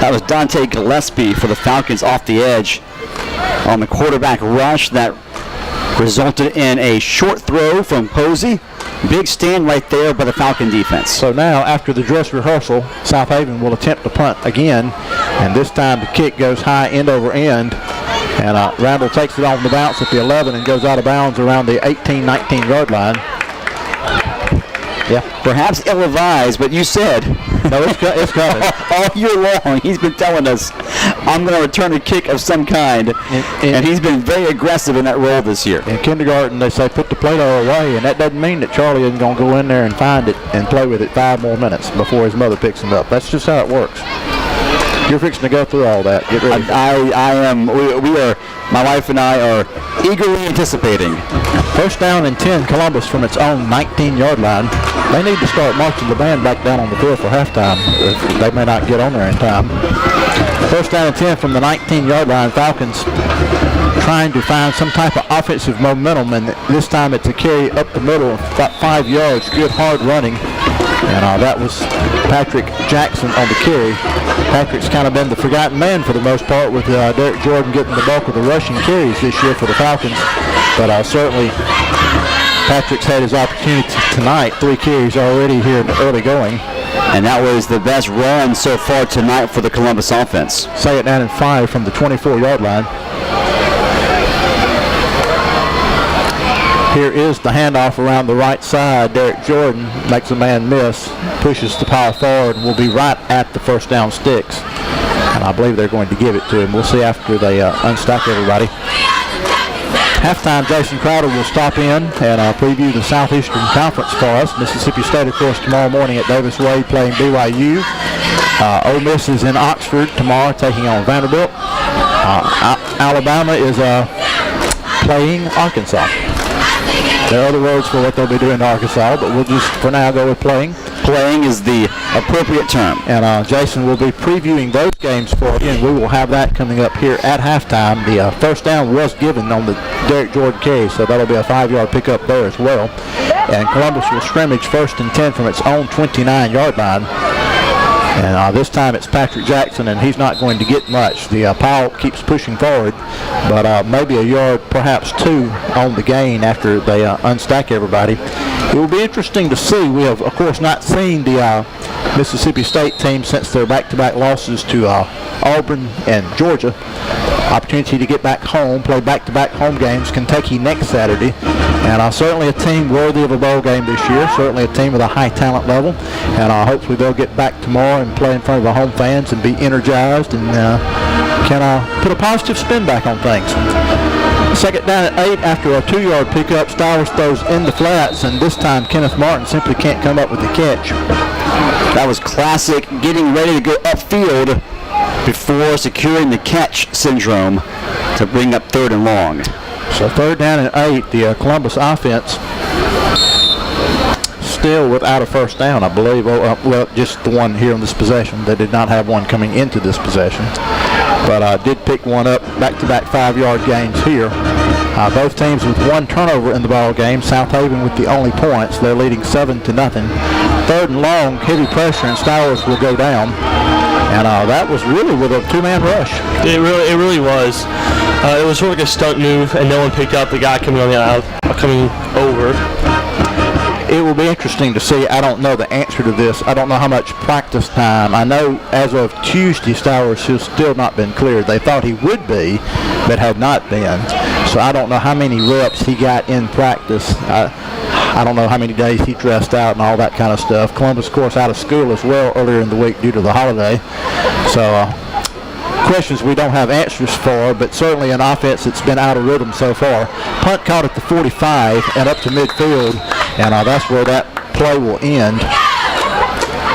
That was Dante Gillespie for the Falcons off the edge on the quarterback rush that resulted in a short throw from Posey. Big stand right there by the Falcon defense. So now, after the dress rehearsal, Southaven will attempt to punt again, and this time the kick goes high end over end, and Randall takes it on the bounce at the 11 and goes out of bounds around the 18-19 yard line. Yeah, perhaps ill-advised, but you said. No, it's coming. All year long, he's been telling us, I'm going to return a kick of some kind, and he's been very aggressive in that role this year. In kindergarten, they say put the Play-Doh away, and that doesn't mean that Charlie isn't going to go in there and find it and play with it 5 more minutes before his mother picks him up. That's just how it works. You're fixing to go through all that. Get ready. I am. We are. My wife and I are eagerly anticipating. 1st down and 10, Columbus from its own 19-yard line. They need to start marching the band back down on the field for halftime. They may not get on there in time. 1st down and 10 from the 19-yard line. Falcons trying to find some type of offensive momentum, and this time it's a carry up the middle, about 5 yards. Good hard running. And that was Patrick Jackson on the carry. Patrick's kind of been the forgotten man for the most part, with Derek Jordan getting the bulk of the rushing carries this year for the Falcons. But certainly Patrick's had his opportunity tonight. 3 carries already here in the early going. And that was the best run so far tonight for the Columbus offense. 2nd down and 5 from the 24-yard line. Here is the handoff around the right side. Derek Jordan makes a man miss, pushes the power forward, and will be right at the 1st down sticks. And I believe they're going to give it to him. We'll see after they unstack everybody. Halftime, Jason Crowder will stop in and preview the Southeastern Conference for us. Mississippi State, of course, tomorrow morning at Davis Wade playing BYU. Ole Miss is in Oxford tomorrow taking on Vanderbilt. Alabama is playing Arkansas. There are other words for what they'll be doing to Arkansas, but we'll just, for now, go with playing. Playing is the appropriate term. And Jason will be previewing those games for us. Again, we will have that coming up here at halftime. The 1st down was given on the Derek Jordan carry, so that'll be a 5-yard pickup there as well. And Columbus will scrimmage 1st and 10 from its own 29-yard line. And this time it's Patrick Jackson, and he's not going to get much. The pile keeps pushing forward, but maybe a yard, perhaps 2 on the gain after they unstack everybody. It will be interesting to see. We have, of course, not seen the Mississippi State team since their back-to-back losses to Auburn and Georgia. Opportunity to get back home, play back-to-back home games. Kentucky next Saturday. And certainly a team worthy of a bowl game this year. Certainly a team with a high talent level. And hopefully they'll get back tomorrow and play in front of the home fans and be energized and can put a positive spin back on things. 2nd down at 8 after a 2-yard pickup. Stowers throws in the flats, and this time Kenneth Martin simply can't come up with the catch. That was classic getting ready to go upfield before securing the catch syndrome to bring up 3rd and long. So 3rd down and 8, the Columbus offense still without a 1st down, I believe. Well, just the one here in this possession. They did not have one coming into this possession. But did pick one up, back-to-back 5-yard gains here. Both teams with 1 turnover in the ball game. Southaven with the only points. They're leading 7-0. 3rd and long, heavy pressure, and Stowers will go down. And that was really with a 2-man rush. It really was. It was sort of like a stunt move, and no one picked up the guy coming over. It will be interesting to see. I don't know the answer to this. I don't know how much practice time. I know as of Tuesday, Stowers has still not been cleared. They thought he would be, but had not been. So I don't know how many reps he got in practice. I don't know how many days he dressed out and all that kind of stuff. Columbus, of course, out of school as well earlier in the week due to the holiday. So questions we don't have answers for, but certainly an offense that's been out of rhythm so far. Punt caught at the 45 and up to midfield, and that's where that play will end.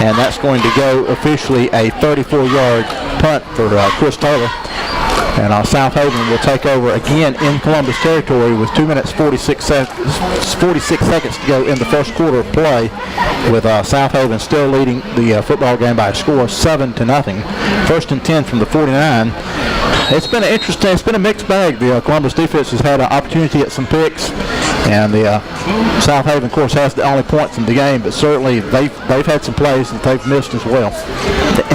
And that's going to go officially a 34-yard punt for Chris Taylor. And Southaven will take over again in Columbus territory with 2 minutes 46 seconds to go in the first quarter of play, with Southaven still leading the football game by a score of 7-0. 1st and 10 from the 49. It's been interesting. It's been a mixed bag. The Columbus defense has had an opportunity at some picks, and the Southaven, of course, has the only points in the game. But certainly they've had some plays that they've missed as well.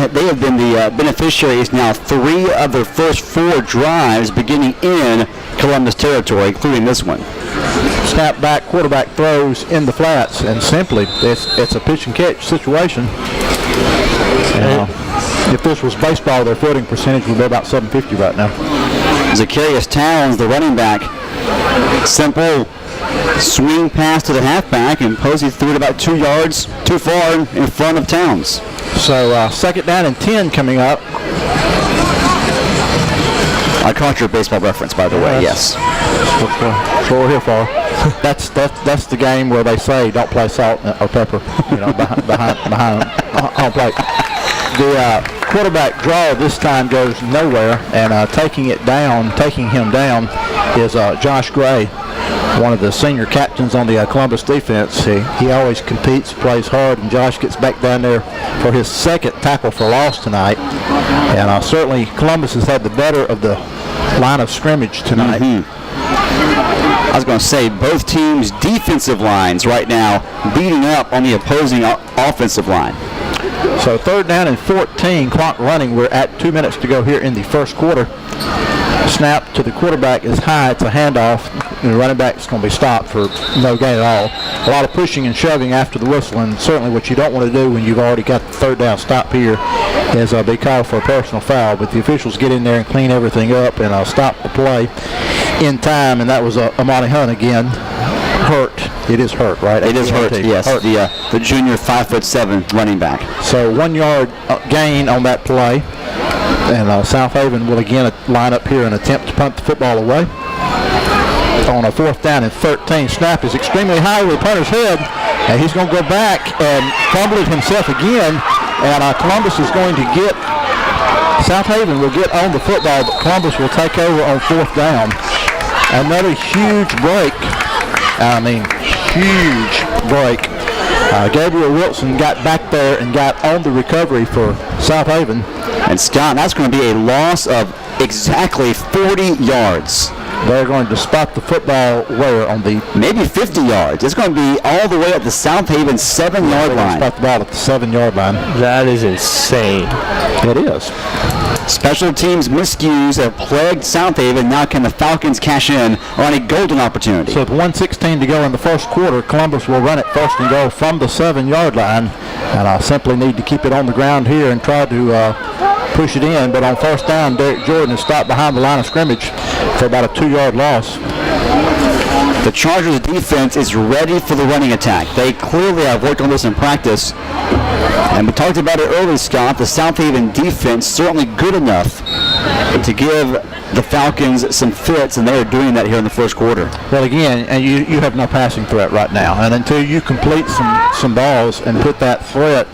They have been the beneficiaries now 3 of their first 4 drives beginning in Columbus territory, including this one. Snap back, quarterback throws in the flats, and simply it's a pitch and catch situation. If this was baseball, their fielding percentage would be about 750 right now. Zacharias Towns, the running back, simple swing pass to the halfback, and Posey threw it about 2 yards too far in front of Towns. So 2nd down and 10 coming up. I caught your baseball reference, by the way. Yes. That's what we're here for. That's the game where they say don't play salt or pepper, behind home plate. The quarterback draw this time goes nowhere, and taking him down is Josh Gray, one of the senior captains on the Columbus defense. He always competes, plays hard, and Josh gets back down there for his 2nd tackle for loss tonight. And certainly Columbus has had the better of the line of scrimmage tonight. I was going to say, both teams' defensive lines right now beating up on the opposing offensive line. So 3rd down and 14, clock running. We're at 2 minutes to go here in the first quarter. Snap to the quarterback is high. It's a handoff. And the running back is going to be stopped for no gain at all. A lot of pushing and shoving after the whistle, and certainly what you don't want to do when you've already got the 3rd down stop here is be called for a personal foul. But the officials get in there and clean everything up and stop the play in time, and that was Amani Hunt again. Hurt. It is Hurt, right? It is Hurt, yes. Hurt. The junior 5'7" running back. So 1 yard gain on that play. And Southaven will again line up here and attempt to punt the football away. On a 4th down and 13, snap is extremely high over the punter's head, and he's going to go back and fumble it himself again. And Columbus is going to Southaven will get on the football, but Columbus will take over on 4th down. Another huge break. Huge break. Gabriel Wilson got back there and got on the recovery for Southaven. And Scott, that's going to be a loss of exactly 40 yards. They're going to spot the football where on the... Maybe 50 yards. It's going to be all the way at the Southaven 7-yard line. Spot the ball at the 7-yard line. That is insane. It is. Special teams miscues have plagued Southaven. Now can the Falcons cash in on a golden opportunity? So with 1:16 to go in the first quarter, Columbus will run it 1st and goal from the 7-yard line. And I'll simply need to keep it on the ground here and try to push it in. But on 1st down, Derek Jordan is stopped behind the line of scrimmage for about a 2-yard loss. The Chargers defense is ready for the running attack. They clearly have worked on this in practice. And we talked about it earlier, Scott. The Southaven defense certainly good enough to give the Falcons some fits, and they are doing that here in the first quarter. Well, again, and you have no passing threat right now. And until you complete some balls and put that threat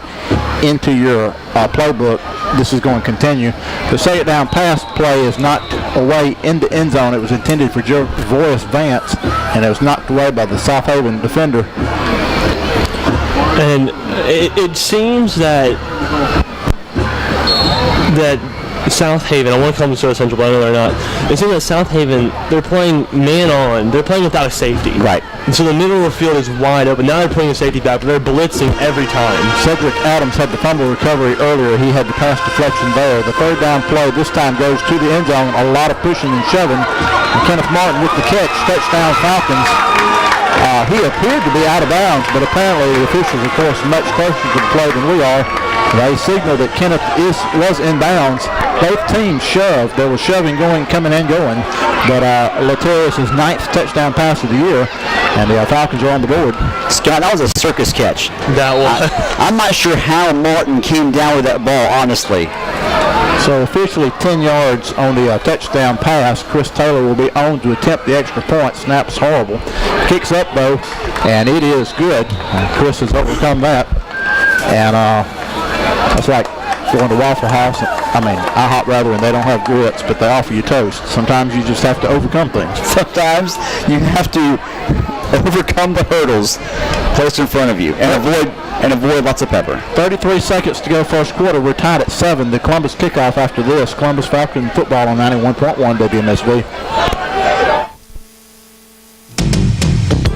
into your playbook, this is going to continue. The second down pass play is knocked away in the end zone. It was intended for Voice Vance, and it was knocked away by the Southaven defender. And it seems that Southaven, I want to call them South Central, but I know they're not. It seems that Southaven, they're playing man on. They're playing without a safety. Right. And so the middle of the field is wide open. Now they're putting a safety back, but they're blitzing every time. Cedric Adams had the fumble recovery earlier. He had the pass deflection there. The 3rd down play this time goes to the end zone. A lot of pushing and shoving. And Kenneth Martin with the catch. Touchdown Falcons. He appeared to be out of bounds, but apparently the officials, of course, much closer to the play than we are. They signaled that Kenneth was in bounds. Both teams shoved. There was shoving coming and going. But Latarius' 9th touchdown pass of the year, and the Falcons are on the board. Scott, that was a circus catch. That was. I'm not sure how Martin came down with that ball, honestly. So officially 10 yards on the touchdown pass. Chris Taylor will be on to attempt the extra point. Snap's horrible. Kicks up, though, and it is good. Chris has overcome that. And it's like going to Waffle House. IHOP rather, and they don't have grits, but they offer you toast. Sometimes you just have to overcome things. Sometimes you have to overcome the hurdles placed in front of you and avoid lots of pepper. 33 seconds to go first quarter. We're tied at 7. The Columbus kickoff after this. Columbus Falcon football on 91.1 WMSV.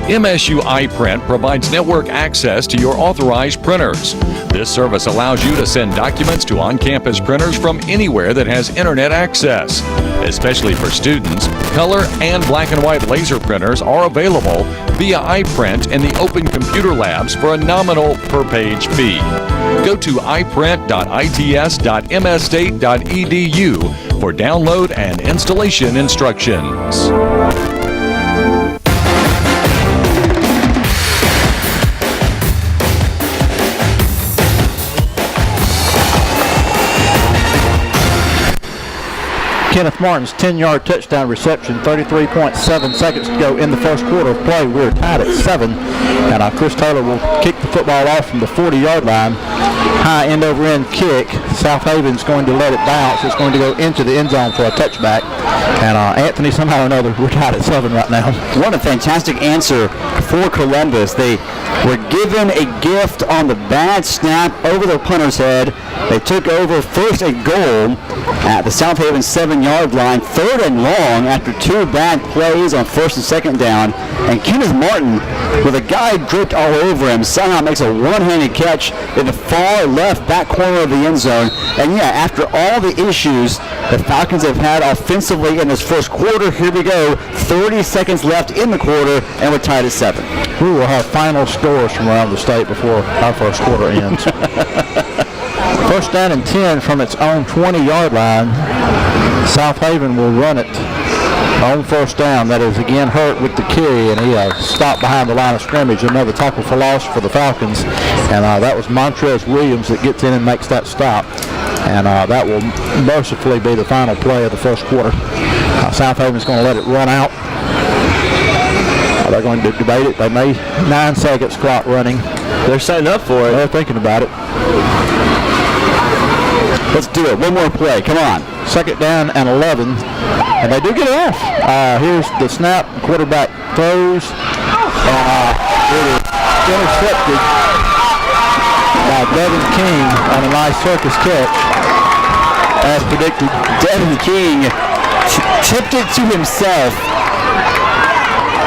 MSU iPrint provides network access to your authorized printers. This service allows you to send documents to on-campus printers from anywhere that has internet access. Especially for students, color and black and white laser printers are available via iPrint in the open computer labs for a nominal per-page fee. Go to iprint.its.msstate.edu for download and installation instructions. Kenneth Martin's 10-yard touchdown reception, 33.7 seconds to go in the first quarter of play. We're tied at 7, and Chris Taylor will kick the football off from the 40-yard line. High end-over-end kick. Southaven's going to let it bounce. It's going to go into the end zone for a touchback. And Anthony, somehow or another, we're tied at 7 right now. What a fantastic answer for Columbus. They were given a gift on the bad snap over the punter's head. They took over first and goal at the Southaven 7-yard line, 3rd and long after 2 bad plays on 1st and 2nd down. And Kenneth Martin, with a guy draped all over him, somehow makes a one-handed catch in the far left back corner of the end zone. And yeah, after all the issues the Falcons have had offensively in this first quarter, here we go, 30 seconds left in the quarter, and we're tied at 7. We will have final scores from around the state before our first quarter ends. First down and 10 from its own 20-yard line. Southaven will run it on first down. That is again Hurt with the carry, and he stopped behind the line of scrimmage. Another tackle for loss for the Falcons, and that was Montrez Williams that gets in and makes that stop. And that will mercifully be the final play of the first quarter. Southaven's going to let it run out. They're going to debate it. They may 9 seconds clock running. They're setting up for it. They're thinking about it. Let's do it. One more play. Come on. Second down and 11. And they do get it off. Here's the snap. Quarterback throws. It is intercepted by Devin King on a nice circus catch. As predicted, Devin King tipped it to himself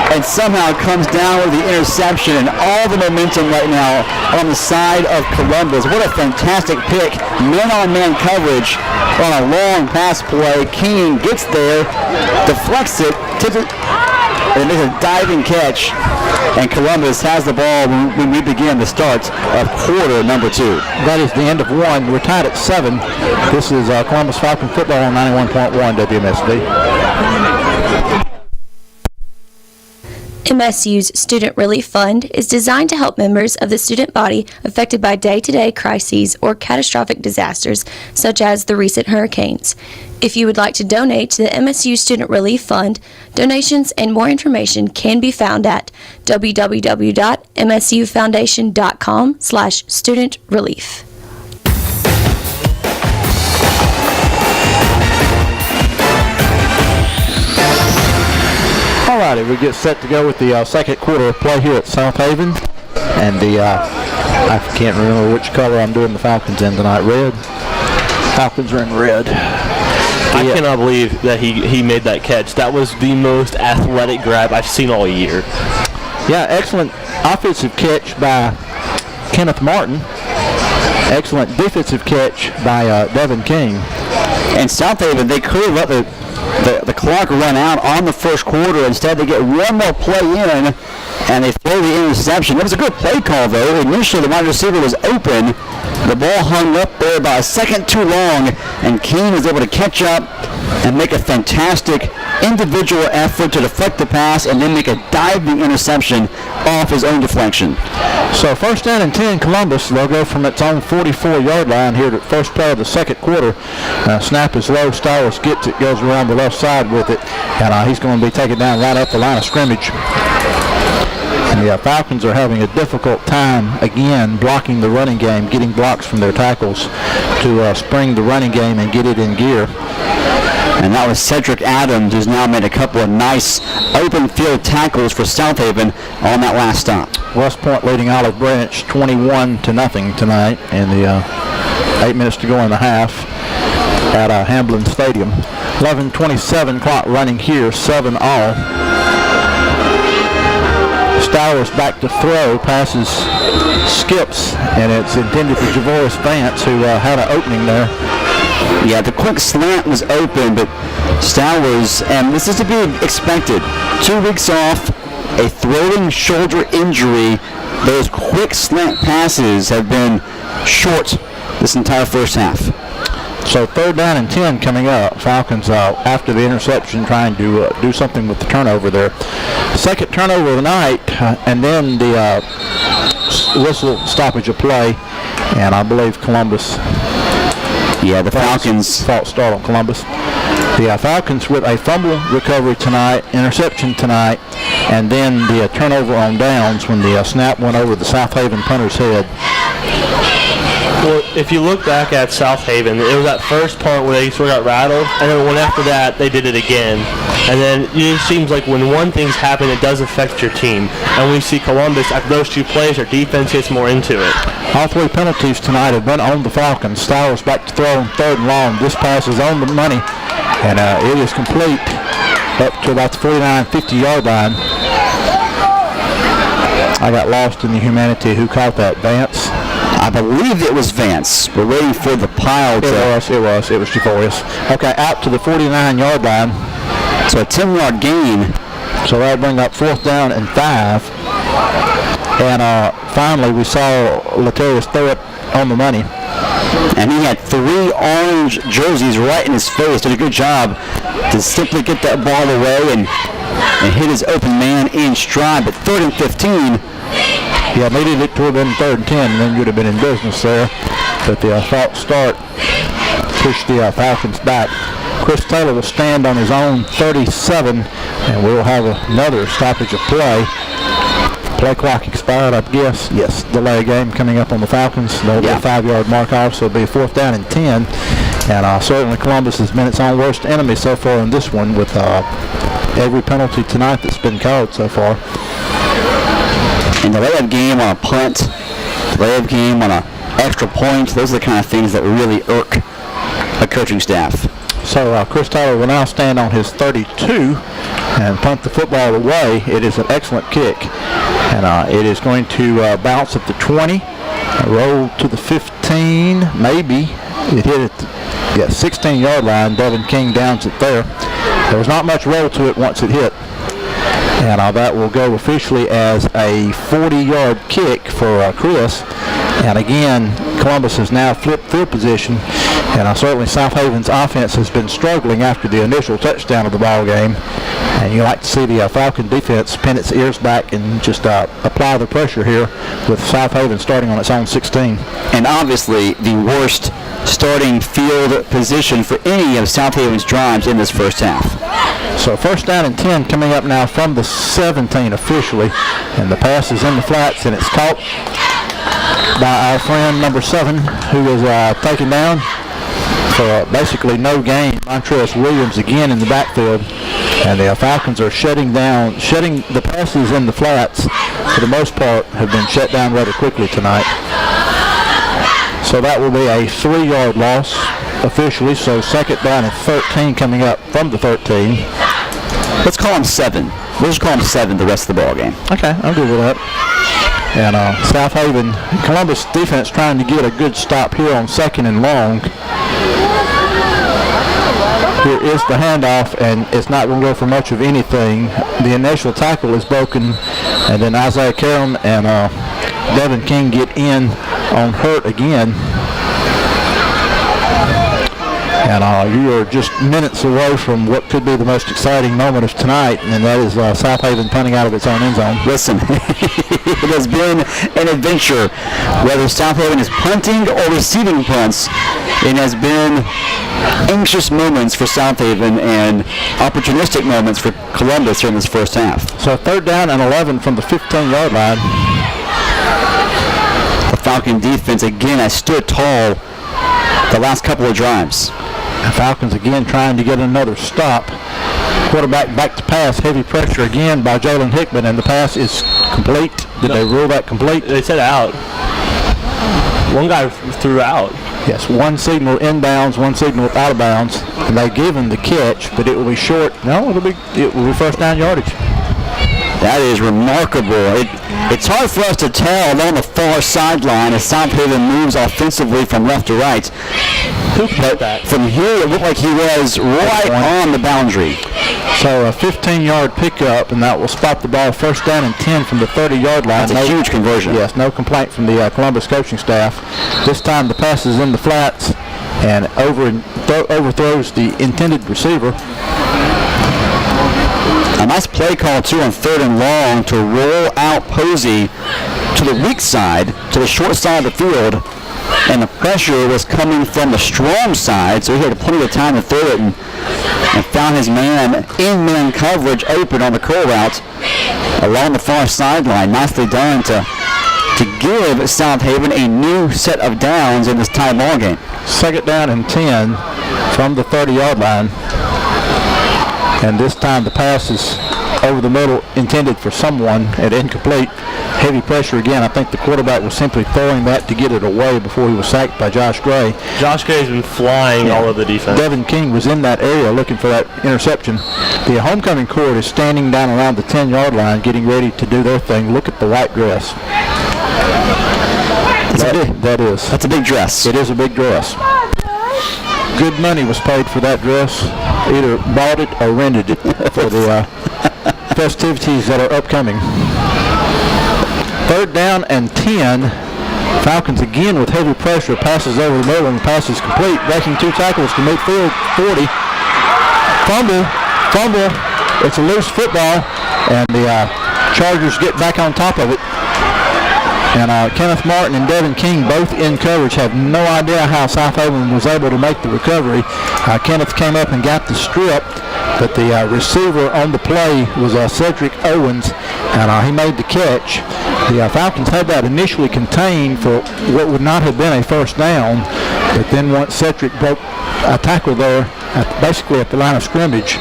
and somehow comes down with the interception, and all the momentum right now on the side of Columbus. What a fantastic pick. Man-on-man coverage on a long pass play. King gets there, deflects it, tips it, and makes a diving catch. And Columbus has the ball when we begin the start of quarter number 2. That is the end of 1. We're tied at 7. This is Columbus Falcon football on 91.1 WMSV. MSU's Student Relief Fund is designed to help members of the student body affected by day-to-day crises or catastrophic disasters, such as the recent hurricanes. If you would like to donate to the MSU Student Relief Fund, donations and more information can be found at www.msufoundation.com/studentrelief. Alrighty, we get set to go with the second quarter of play here at Southaven. And I can't remember which color I'm doing the Falcons in tonight. Red? Falcons are in red. I cannot believe that he made that catch. That was the most athletic grab I've seen all year. Yeah, excellent offensive catch by Kenneth Martin. Excellent defensive catch by Devin King. And Southaven, they could have let the clock run out on the first quarter. Instead, they get one more play in, and they throw the interception. It was a good play call, though. Initially, the wide receiver was open. The ball hung up there by a second too long, and King was able to catch up and make a fantastic individual effort to deflect the pass and then make a diving interception off his own deflection. So 1st down and 10, Columbus. They'll go from its own 44-yard line here to first play of the second quarter. Snap is low. Stowers gets it, goes around the left side with it, and he's going to be taken down right up the line of scrimmage. And the Falcons are having a difficult time, again, blocking the running game, getting blocks from their tackles to spring the running game and get it in gear. And that was Cedric Adams, who's now made a couple of nice open field tackles for Southaven on that last stop. West Point leading Olive Branch 21-0 tonight in the 8 minutes to go in the half at Hamblin Stadium. 11:27 clock running here, 7 all. Stowers back to throw, passes, skips, and it's intended for Javoris Vance, who had an opening there. Yeah, the quick slant was open, but Stowers, and this is to be expected, 2 weeks off, a throwing shoulder injury. Those quick slant passes have been short this entire first half. So 3rd down and 10 coming up. Falcons, after the interception, trying to do something with the turnover there. Second turnover of the night, and then the whistle stoppage of play, and I believe Columbus. Yeah, the Falcons. False start on Columbus. The Falcons with a fumble recovery tonight, interception tonight, and then the turnover on downs when the snap went over the Southaven punter's head. Well, if you look back at Southaven, it was that first punt where they sort of got rattled, and then one after that, they did it again. And then it seems like when one thing's happened, it does affect your team. And we see Columbus, after those 2 plays, their defense gets more into it. All 3 penalties tonight have been on the Falcons. Stowers back to throw on 3rd and long. This pass is on the money, and it is complete up to about the 49-50-yard line. I got lost in the humanity. Who caught that? Vance? I believe it was Vance. We're waiting for the pile. It was Javoris. Okay, out to the 49-yard line. So a 10-yard gain. So that'll bring up 4th down and 5. And finally, we saw Latarius throw it on the money. And he had 3 orange jerseys right in his face. Did a good job to simply get that ball away and hit his open man in stride. But 3rd and 15. Yeah, needed it to have been 3rd and 10, and then you'd have been in business there. But the false start pushed the Falcons back. Chris Taylor will stand on his own 37, and we'll have another stoppage of play. Play clock expired, I guess. Yes, delay game coming up on the Falcons. They'll be a 5-yard mark off, so it'll be 4th down and 10. And certainly Columbus has been its own worst enemy so far in this one with every penalty tonight that's been called so far. And the layup game on a punt, the layup game on an extra point, those are the kind of things that really irk a coaching staff. So Chris Taylor will now stand on his 32 and punt the football away. It is an excellent kick. And it is going to bounce at the 20, roll to the 15, maybe. It hit at the 16-yard line. Devin King downs it there. There was not much roll to it once it hit. And that will go officially as a 40-yard kick for Chris. And again, Columbus has now flipped field position. And certainly Southaven's offense has been struggling after the initial touchdown of the ball game. And you like to see the Falcon defense pin its ears back and just apply the pressure here with Southaven starting on its own 16. And obviously the worst starting field position for any of Southaven's drives in this first half. So 1st down and 10 coming up now from the 17 officially. And the pass is in the flats, and it's caught by our friend number 7, who is taken down for basically no gain. Montrez Williams again in the backfield. And the Falcons are shutting the passes in the flats, for the most part, have been shut down rather quickly tonight. So that will be a 3-yard loss officially. So 2nd down and 13 coming up from the 13. Let's call him 7. We'll just call him 7 the rest of the ball game. Okay, I'm good with that. And Southaven, Columbus defense trying to get a good stop here on 2nd and long. Here is the handoff, and it's not going to go for much of anything. The initial tackle is broken, and then Isaiah Caron and Devin King get in on Hurt again. And you are just minutes away from what could be the most exciting moment of tonight, and that is Southaven punting out of its own end zone. Listen, it has been an adventure. Whether Southaven is punting or receiving punts, it has been anxious moments for Southaven and opportunistic moments for Columbus here in this first half. So 3rd down and 11 from the 15-yard line. The Falcon defense again has stood tall the last couple of drives. The Falcons again trying to get another stop. Quarterback back to pass, heavy pressure again by Jalen Hickman, and the pass is complete. Did they rule that complete? They said out. One guy threw out. Yes, one signal inbounds, one signal out of bounds, and they give him the catch, but it will be short. No, it will be first down yardage. That is remarkable. It's hard for us to tell along the far sideline as Southaven moves offensively from left to right. But from here, it looked like he was right on the boundary. So a 15-yard pickup, and that will spot the ball first down and 10 from the 30-yard line. That's a huge conversion. Yes, no complaint from the Columbus coaching staff. This time the pass is in the flats and overthrows the intended receiver. A nice play call, too, on 3rd and long to roll out Posey to the weak side, to the short side of the field. And the pressure was coming from the strong side, so he had plenty of time to throw it and found his man in man coverage open on the curl route along the far sideline. Nicely done to give Southaven a new set of downs in this tie ball game. 2nd down and 10 from the 30-yard line. And this time the pass is over the middle, intended for someone, and incomplete. Heavy pressure again. I think the quarterback was simply throwing that to get it away before he was sacked by Josh Gray. Josh Gray's been flying all over the defense. Devin King was in that area looking for that interception. The homecoming court is standing down around the 10-yard line getting ready to do their thing. Look at the white dress. That's a big dress. It is a big dress. Good money was paid for that dress. Either bought it or rented it for the festivities that are upcoming. 3rd down and 10. Falcons again with heavy pressure. Passes over the middle and the pass is complete. Breaking 2 tackles to midfield. 40. Fumble. It's a loose football, and the Chargers get back on top of it. And Kenneth Martin and Devin King both in coverage. Have no idea how Southaven was able to make the recovery. Kenneth came up and got the strip, but the receiver on the play was Cedric Owens, and he made the catch. The Falcons had that initially contained for what would not have been a first down, but then once Cedric broke a tackle there, basically at the line of scrimmage,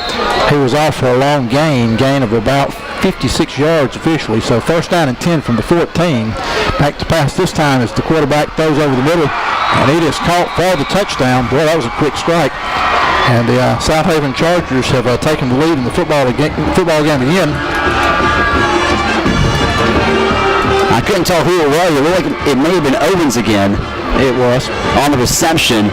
he was off for a long gain of about 56 yards officially. So first down and 10 from the 14. Back to pass this time as the quarterback throws over the middle, and it is caught for the touchdown. Boy, that was a quick strike. And the Southaven Chargers have taken the lead in the football game again. I couldn't tell who it was. It looked like it may have been Owens again. It was. On the reception.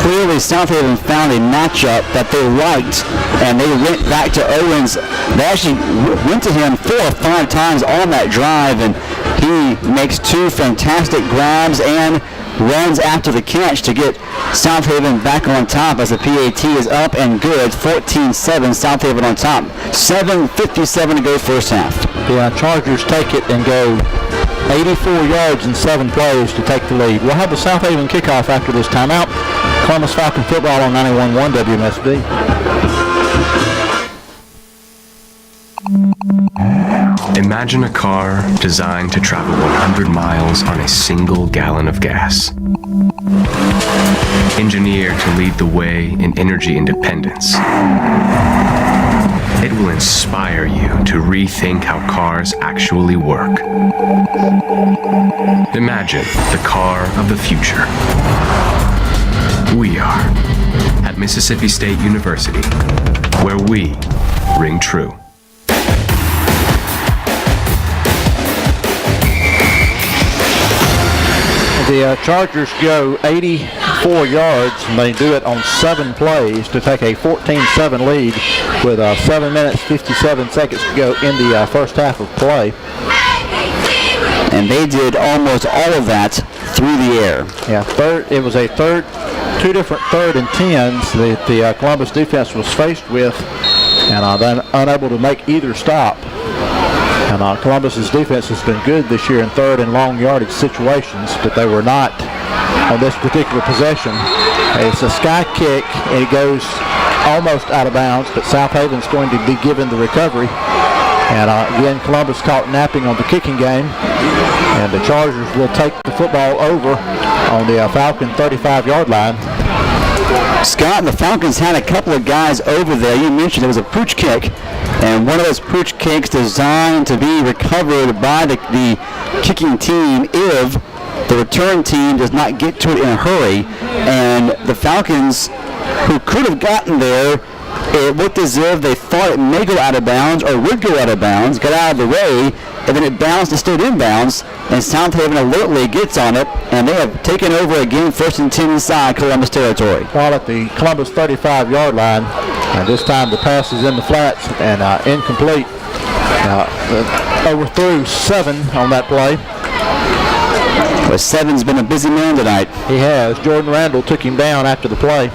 Clearly, Southaven found a matchup that they liked, and they went back to Owens. They actually went to him 4 or 5 times on that drive, and he makes 2 fantastic grabs and runs after the catch to get Southaven back on top as the PAT is up and good. 14-7, Southaven on top. 7:57 to go first half. The Chargers take it and go 84 yards in 7 plays to take the lead. We'll have the Southaven kickoff after this timeout. Columbus Falcon football on 91.1 WMSB. Imagine a car designed to travel 100 miles on a single gallon of gas. Engineered to lead the way in energy independence. It will inspire you to rethink how cars actually work. Imagine the car of the future. We are at Mississippi State University, where we ring true. The Chargers go 84 yards, and they do it on 7 plays to take a 14-7 lead with 7 minutes, 57 seconds to go in the first half of play. And they did almost all of that through the air. Yeah, it was a third two different 3rd and 10s that the Columbus defense was faced with, and then unable to make either stop. And Columbus's defense has been good this year in 3rd and long yardage situations, but they were not on this particular possession. It's a sky kick, and it goes almost out of bounds, but Southaven's going to be given the recovery. And again, Columbus caught napping on the kicking game, and the Chargers will take the football over on the Falcon 35-yard line. Scott, the Falcons had a couple of guys over there. You mentioned it was a pooch kick, and one of those pooch kicks designed to be recovered by the kicking team if the return team does not get to it in a hurry. And the Falcons, who could have gotten there, it looked as if they thought it may go out of bounds or would go out of bounds, got out of the way, and then it bounced and stayed inbounds, and Southaven alertly gets on it, and they have taken over again, 1st and 10 inside Columbus territory. While at the Columbus 35-yard line, and this time the pass is in the flats and incomplete. Overthrew 7 on that play. Well, 7's been a busy man tonight. He has. Jordan Randall took him down after the play,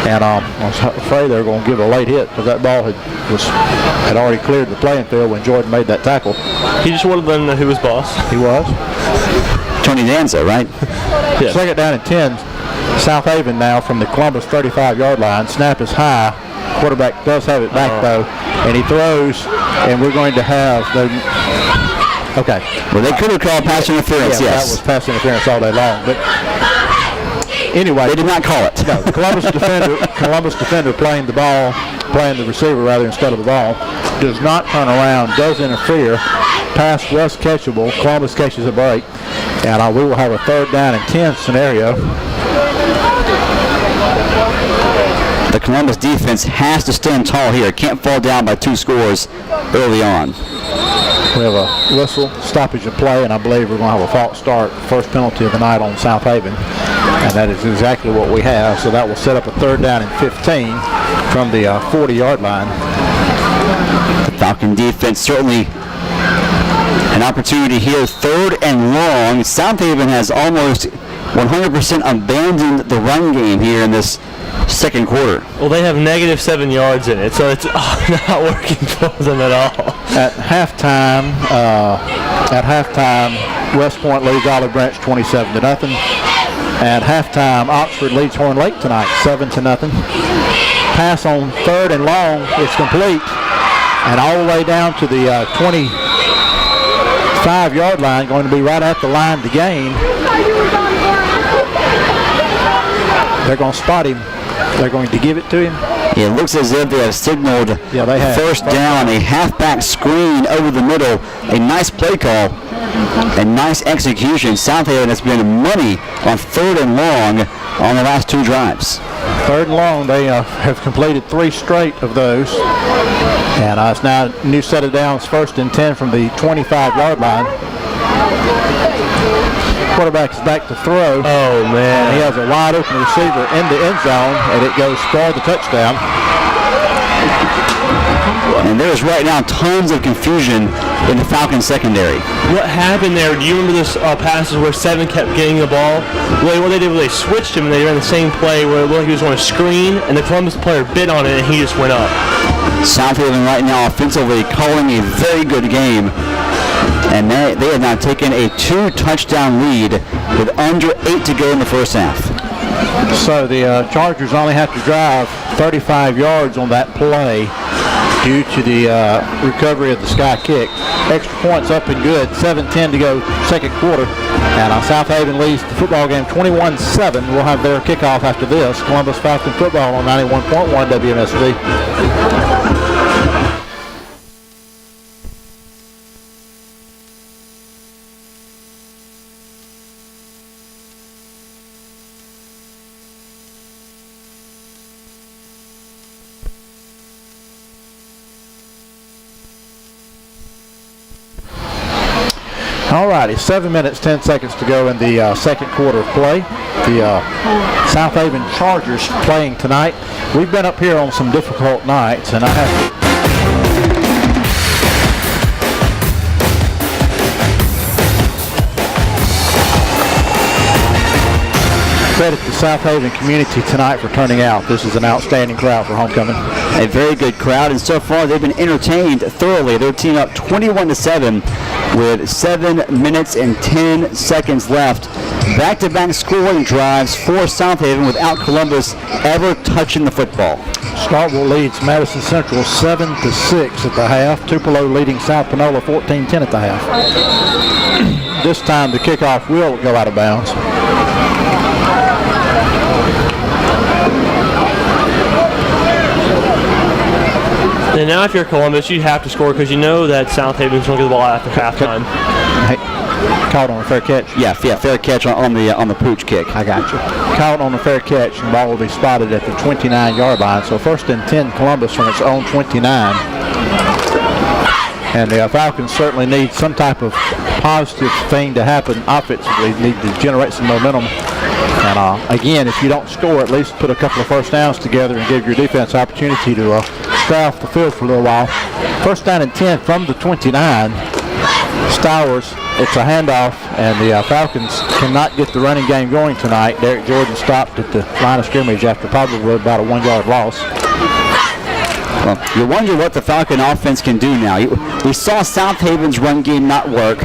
and I was afraid they were going to give a late hit because that ball had already cleared the playing field when Jordan made that tackle. He just wanted them to know who was boss. He was. Tony Danza, right? Yeah. 2nd down and 10. Southaven now from the Columbus 35-yard line. Snap is high. Quarterback does have it back though, and he throws, and we're going to have the. Okay. Well, they could have called pass interference, yes. That was pass interference all day long. But anyway, they did not call it. No, the Columbus defender playing the receiver rather instead of the ball, does not turn around, does interfere. Pass was catchable. Columbus catches a break, and we will have a 3rd down and 10 scenario. The Columbus defense has to stand tall here. Can't fall down by 2 scores early on. We have a whistle, stoppage of play, and I believe we're going to have a false start, first penalty of the night on Southaven. And that is exactly what we have. So that will set up a 3rd down and 15 from the 40-yard line. The Falcon defense certainly an opportunity here. 3rd and long. Southaven has almost 100% abandoned the run game here in this 2nd quarter. Well, they have -7 yards in it, so it's not working for them at all. At halftime, West Point leads Olive Branch 27-0. At halftime, Oxford leads Horn Lake tonight 7-0. Pass on 3rd and long is complete, and all the way down to the 25-yard line, going to be right at the line to gain. They're going to spot him. They're going to give it to him. It looks as if they have signaled they have. 1st down, a halfback screen over the middle, a nice play call, and nice execution. Southaven has been money on 3rd and long on the last 2 drives. 3rd and long, they have completed 3 straight of those. And it's now a new set of downs, 1st and 10 from the 25-yard line. Quarterback is back to throw. Oh, man. And he has a wide open receiver in the end zone, and it goes for the touchdown. And there's right now tons of confusion in the Falcons secondary. What happened there? Do you remember this passes where 7 kept getting the ball? What they did was they switched him and they ran the same play where it looked like he was on a screen, and the Columbus player bit on it and he just went up. Southaven right now offensively calling a very good game. And they have now taken a 2-touchdown lead with under 8 to go in the first half. So the Chargers only have to drive 35 yards on that play due to the recovery of the sky kick. Extra points up and good. 7:10 to go, 2nd quarter. And Southaven leads the football game 21-7. We'll have their kickoff after this. Columbus Falcon football on 91.1 WMSV. All righty, 7 minutes, 10 seconds to go in the 2nd quarter of play. The Southaven Chargers playing tonight. We've been up here on some difficult nights, and I have to... credit the Southaven community tonight for turning out. This is an outstanding crowd for homecoming. A very good crowd, and so far they've been entertained thoroughly. Their team up 21-7 with 7 minutes and 10 seconds left. Back-to-back scoring drives for Southaven without Columbus ever touching the football. Starkville leads Madison Central 7-6 at the half. Tupelo leading South Panola 14-10 at the half. This time the kickoff will go out of bounds. And now if you're Columbus, you have to score because you know that Southaven's going to get the ball after halftime. Caught on a fair catch. Yeah, fair catch on the pooch kick. I got you. Caught on a fair catch, and the ball will be spotted at the 29-yard line. So 1st and 10 Columbus from its own 29. And the Falcons certainly need some type of positive thing to happen offensively. Need to generate some momentum. And again, if you don't score, at least put a couple of first downs together and give your defense opportunity to stay off the field for a little while. 1st down and 10 from the 29. Stowers, it's a handoff, and the Falcons cannot get the running game going tonight. Derek Jordan stopped at the line of scrimmage after probably about a 1-yard loss. Well, you wonder what the Falcon offense can do now. We saw Southaven's run game not work.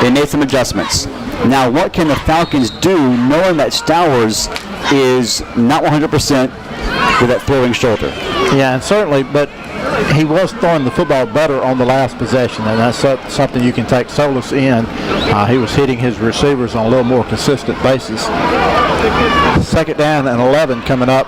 They made some adjustments. Now, what can the Falcons do knowing that Stowers is not 100% with that throwing shoulder? Yeah, and certainly, but he was throwing the football better on the last possession, and that's something you can take solace in. He was hitting his receivers on a little more consistent basis. 2nd down and 11 coming up.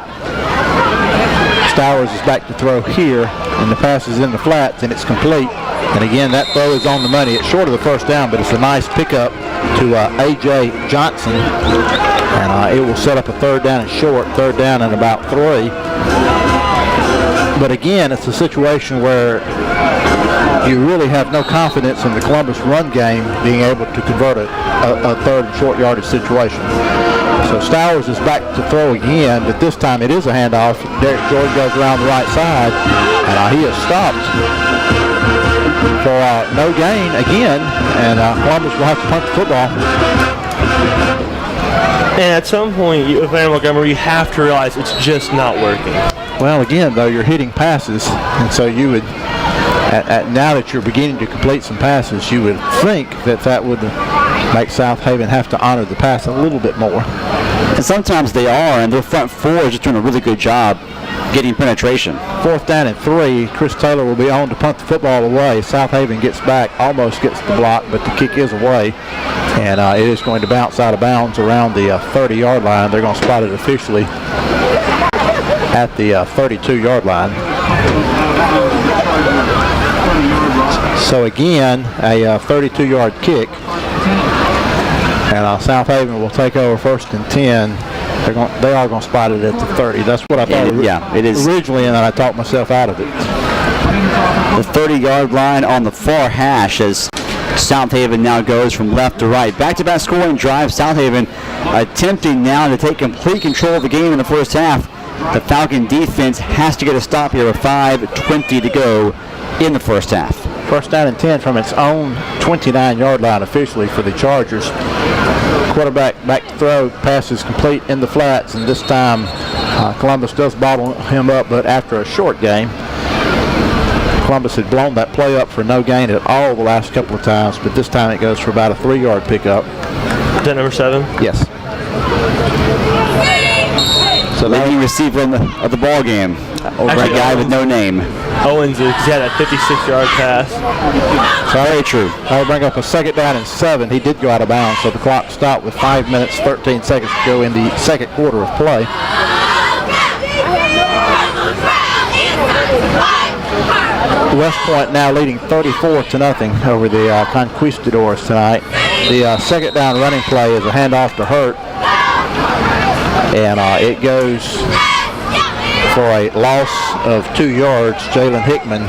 Stowers is back to throw here, and the pass is in the flats, and it's complete. And again, that throw is on the money. It's short of the 1st down, but it's a nice pickup to A.J. Johnson. And it will set up a 3rd down and short, 3rd down and about 3. But again, it's a situation where you really have no confidence in the Columbus run game being able to convert a 3rd and short yardage situation. So Stowers is back to throw again, but this time it is a handoff. Derek Jordan goes around the right side, and he is stopped for no gain again, and Columbus will have to punt the football. And at some point, if Van Montgomery, you have to realize it's just not working. Well, again, though, you're hitting passes, and so you would, now that you're beginning to complete some passes, you would think that would make Southaven have to honor the pass a little bit more. And sometimes they are, and their front four is just doing a really good job getting penetration. 4th down and 3. Chris Taylor will be on to punt the football away. Southaven gets back, almost gets the block, but the kick is away. And it is going to bounce out of bounds around the 30-yard line. They're going to spot it officially at the 32-yard line. So again, a 32-yard kick. And Southaven will take over 1st and 10. They are going to spot it at the 30. That's what I thought it is originally, and then I talked myself out of it. The 30-yard line on the far hash as Southaven now goes from left to right. Back-to-back scoring drive. Southaven attempting now to take complete control of the game in the first half. The Falcon defense has to get a stop here with 5:20 to go in the first half. 1st down and 10 from its own 29-yard line officially for the Chargers. Quarterback back to throw, pass is complete in the flats, and this time Columbus does bottle him up, but after a short game. Columbus had blown that play up for no gain at all the last couple of times, but this time it goes for about a 3-yard pickup. Is that number 7? Yes. So leading receiver of the ball game over a guy with no name. Owens, he had a 56-yard pass. Very true. That'll bring up a 2nd down and 7. He did go out of bounds, so the clock stopped with 5 minutes, 13 seconds to go in the 2nd quarter of play. West Point now leading 34-0 over the Conquistadors tonight. The 2nd down running play is a handoff to Hurt, and it goes for a loss of 2 yards. Jalen Hickman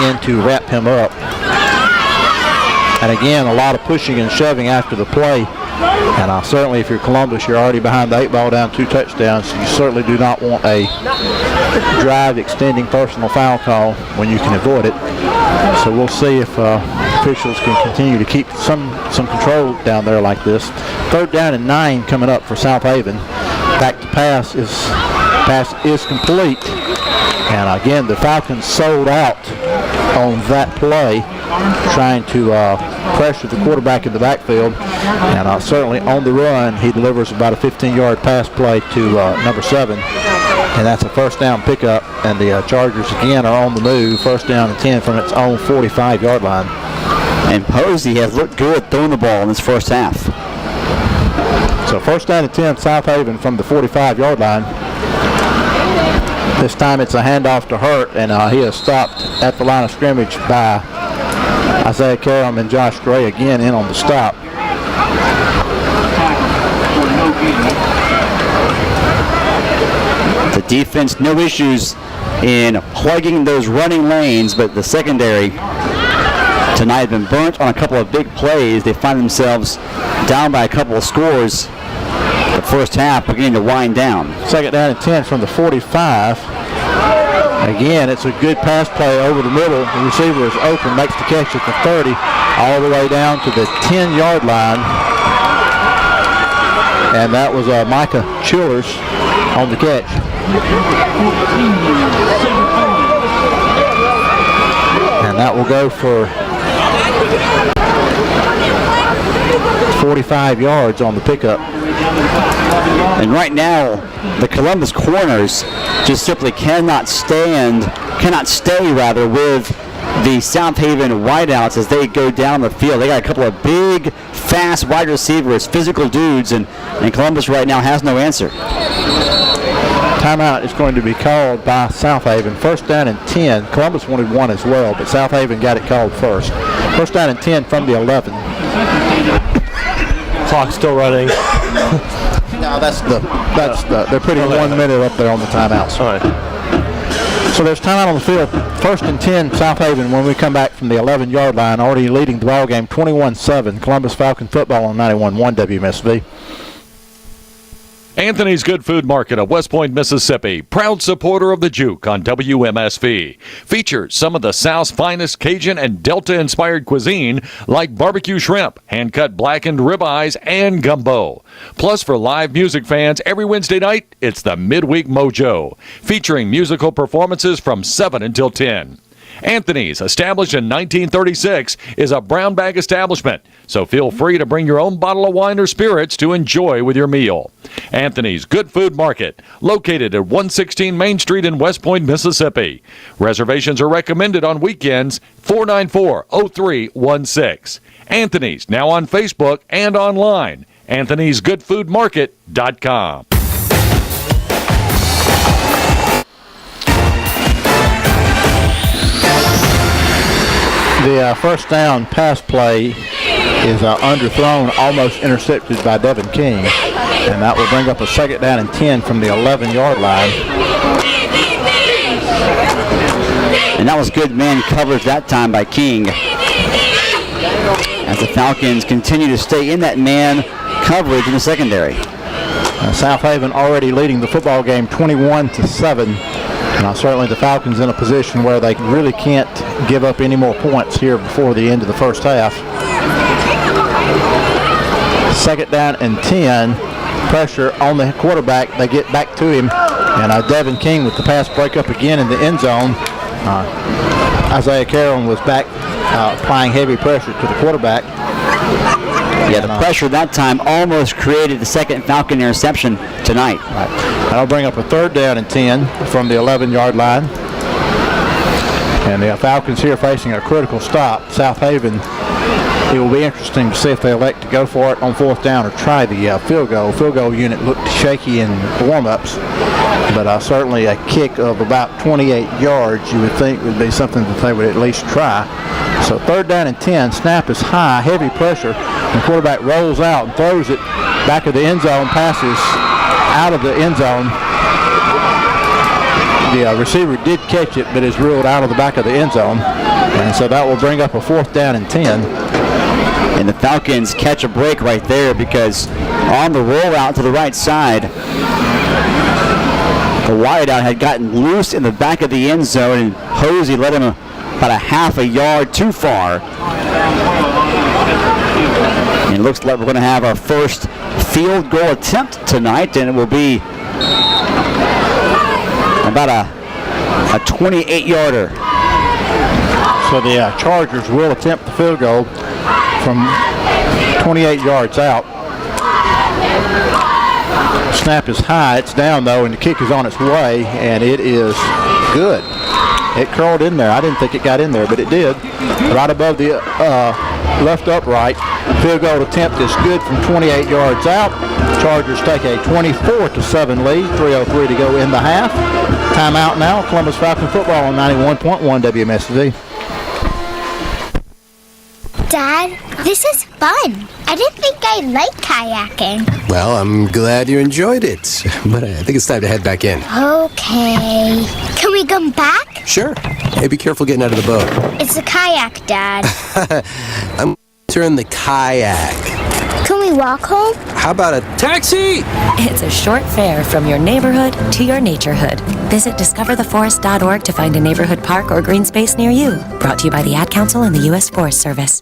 in to wrap him up. And again, a lot of pushing and shoving after the play. And certainly if you're Columbus, you're already behind the 8 ball down 2 touchdowns. So you certainly do not want a drive extending personal foul call when you can avoid it. So we'll see if officials can continue to keep some control down there like this. 3rd down and 9 coming up for Southaven. Back to pass is complete. And again, the Falcons sold out on that play, trying to pressure the quarterback in the backfield. And certainly on the run, he delivers about a 15-yard pass play to number 7. And that's a first down pickup. And the Chargers again are on the move. First down and 10 from its own 45-yard line. And Posey has looked good throwing the ball in this first half. So first down and 10, Southaven from the 45-yard line. This time it's a handoff to Hurt, and he is stopped at the line of scrimmage by Isaiah Karam and Josh Gray again in on the stop. The defense, no issues in plugging those running lanes, but the secondary tonight has been burnt on a couple of big plays. They find themselves down by a couple of scores. The first half beginning to wind down. Second down and 10 from the 45. Again, it's a good pass play over the middle. The receiver is open, makes the catch at the 30, all the way down to the 10-yard line. And that was Micah Chillers on the catch. And that will go for 45 yards on the pickup. And right now, the Columbus corners just simply cannot stay with the Southaven wideouts as they go down the field. They got a couple of big, fast wide receivers, physical dudes, and Columbus right now has no answer. Timeout is going to be called by Southaven. First down and 10. Columbus wanted one as well, but Southaven got it called first. First down and 10 from the 11. Clock's still running. No, they're putting 1 minute up there on the timeouts. All right. So there's timeout on the field. First and 10, Southaven when we come back from the 11-yard line, already leading the ball game 21-7. Columbus Falcon football on 91.1 WMSV. Anthony's Good Food Market of West Point, Mississippi, proud supporter of the Juke on WMSV, features some of the South's finest Cajun and Delta-inspired cuisine like barbecue shrimp, hand-cut blackened ribeyes, and gumbo. Plus, for live music fans, every Wednesday night, it's the Midweek Mojo, featuring musical performances from 7 until 10. Anthony's, established in 1936, is a brown bag establishment, so feel free to bring your own bottle of wine or spirits to enjoy with your meal. Anthony's Good Food Market, located at 116 Main Street in West Point, Mississippi. Reservations are recommended on weekends, 494-0316. Anthony's, now on Facebook and online, anthonysgoodfoodmarket.com. The first down pass play is underthrown, almost intercepted by Devin King. And that will bring up a second down and 10 from the 11-yard line. And that was good man coverage that time by King. As the Falcons continue to stay in that man coverage in the secondary. Southaven already leading the football game 21-7. Now certainly the Falcons in a position where they really can't give up any more points here before the end of the first half. Second down and 10. Pressure on the quarterback. They get back to him. And Devin King with the pass break up again in the end zone. Isaiah Carroll was back applying heavy pressure to the quarterback. Yeah, the pressure that time almost created the second Falcon interception tonight. Right. That'll bring up a third down and 10 from the 11-yard line. And the Falcons here facing a critical stop. Southaven, it will be interesting to see if they elect to go for it on fourth down or try the field goal. Field goal unit looked shaky in warm-ups, but certainly a kick of about 28 yards you would think would be something that they would at least try. So third down and 10, snap is high, heavy pressure. The quarterback rolls out and throws it back of the end zone, passes out of the end zone. The receiver did catch it, but is ruled out of the back of the end zone. And so that will bring up a fourth down and 10. And the Falcons catch a break right there because on the rollout to the right side, the wideout had gotten loose in the back of the end zone, and Posey led him about a half a yard too far. And it looks like we're going to have our first field goal attempt tonight, and it will be about a 28-yarder. So the Chargers will attempt the field goal from 28 yards out. Snap is high, it's down though, and the kick is on its way, and it is good. It curled in there. I didn't think it got in there, but it did. Right above the left upright. Field goal attempt is good from 28 yards out. Chargers take a 24-7 lead. 3:03 to go in the half. Timeout now. Columbus Falcon football on 91.1 WMSV. Dad, this is fun. I didn't think I liked kayaking. Well, I'm glad you enjoyed it, but I think it's time to head back in. Okay. Can we come back? Sure. Hey, be careful getting out of the boat. It's a kayak, Dad. I'm turning the kayak. Can we walk home? How about a taxi? It's a short fare from your neighborhood to your naturehood. Visit discovertheforest.org to find a neighborhood park or green space near you. Brought to you by the Ad Council and the U.S. Forest Service.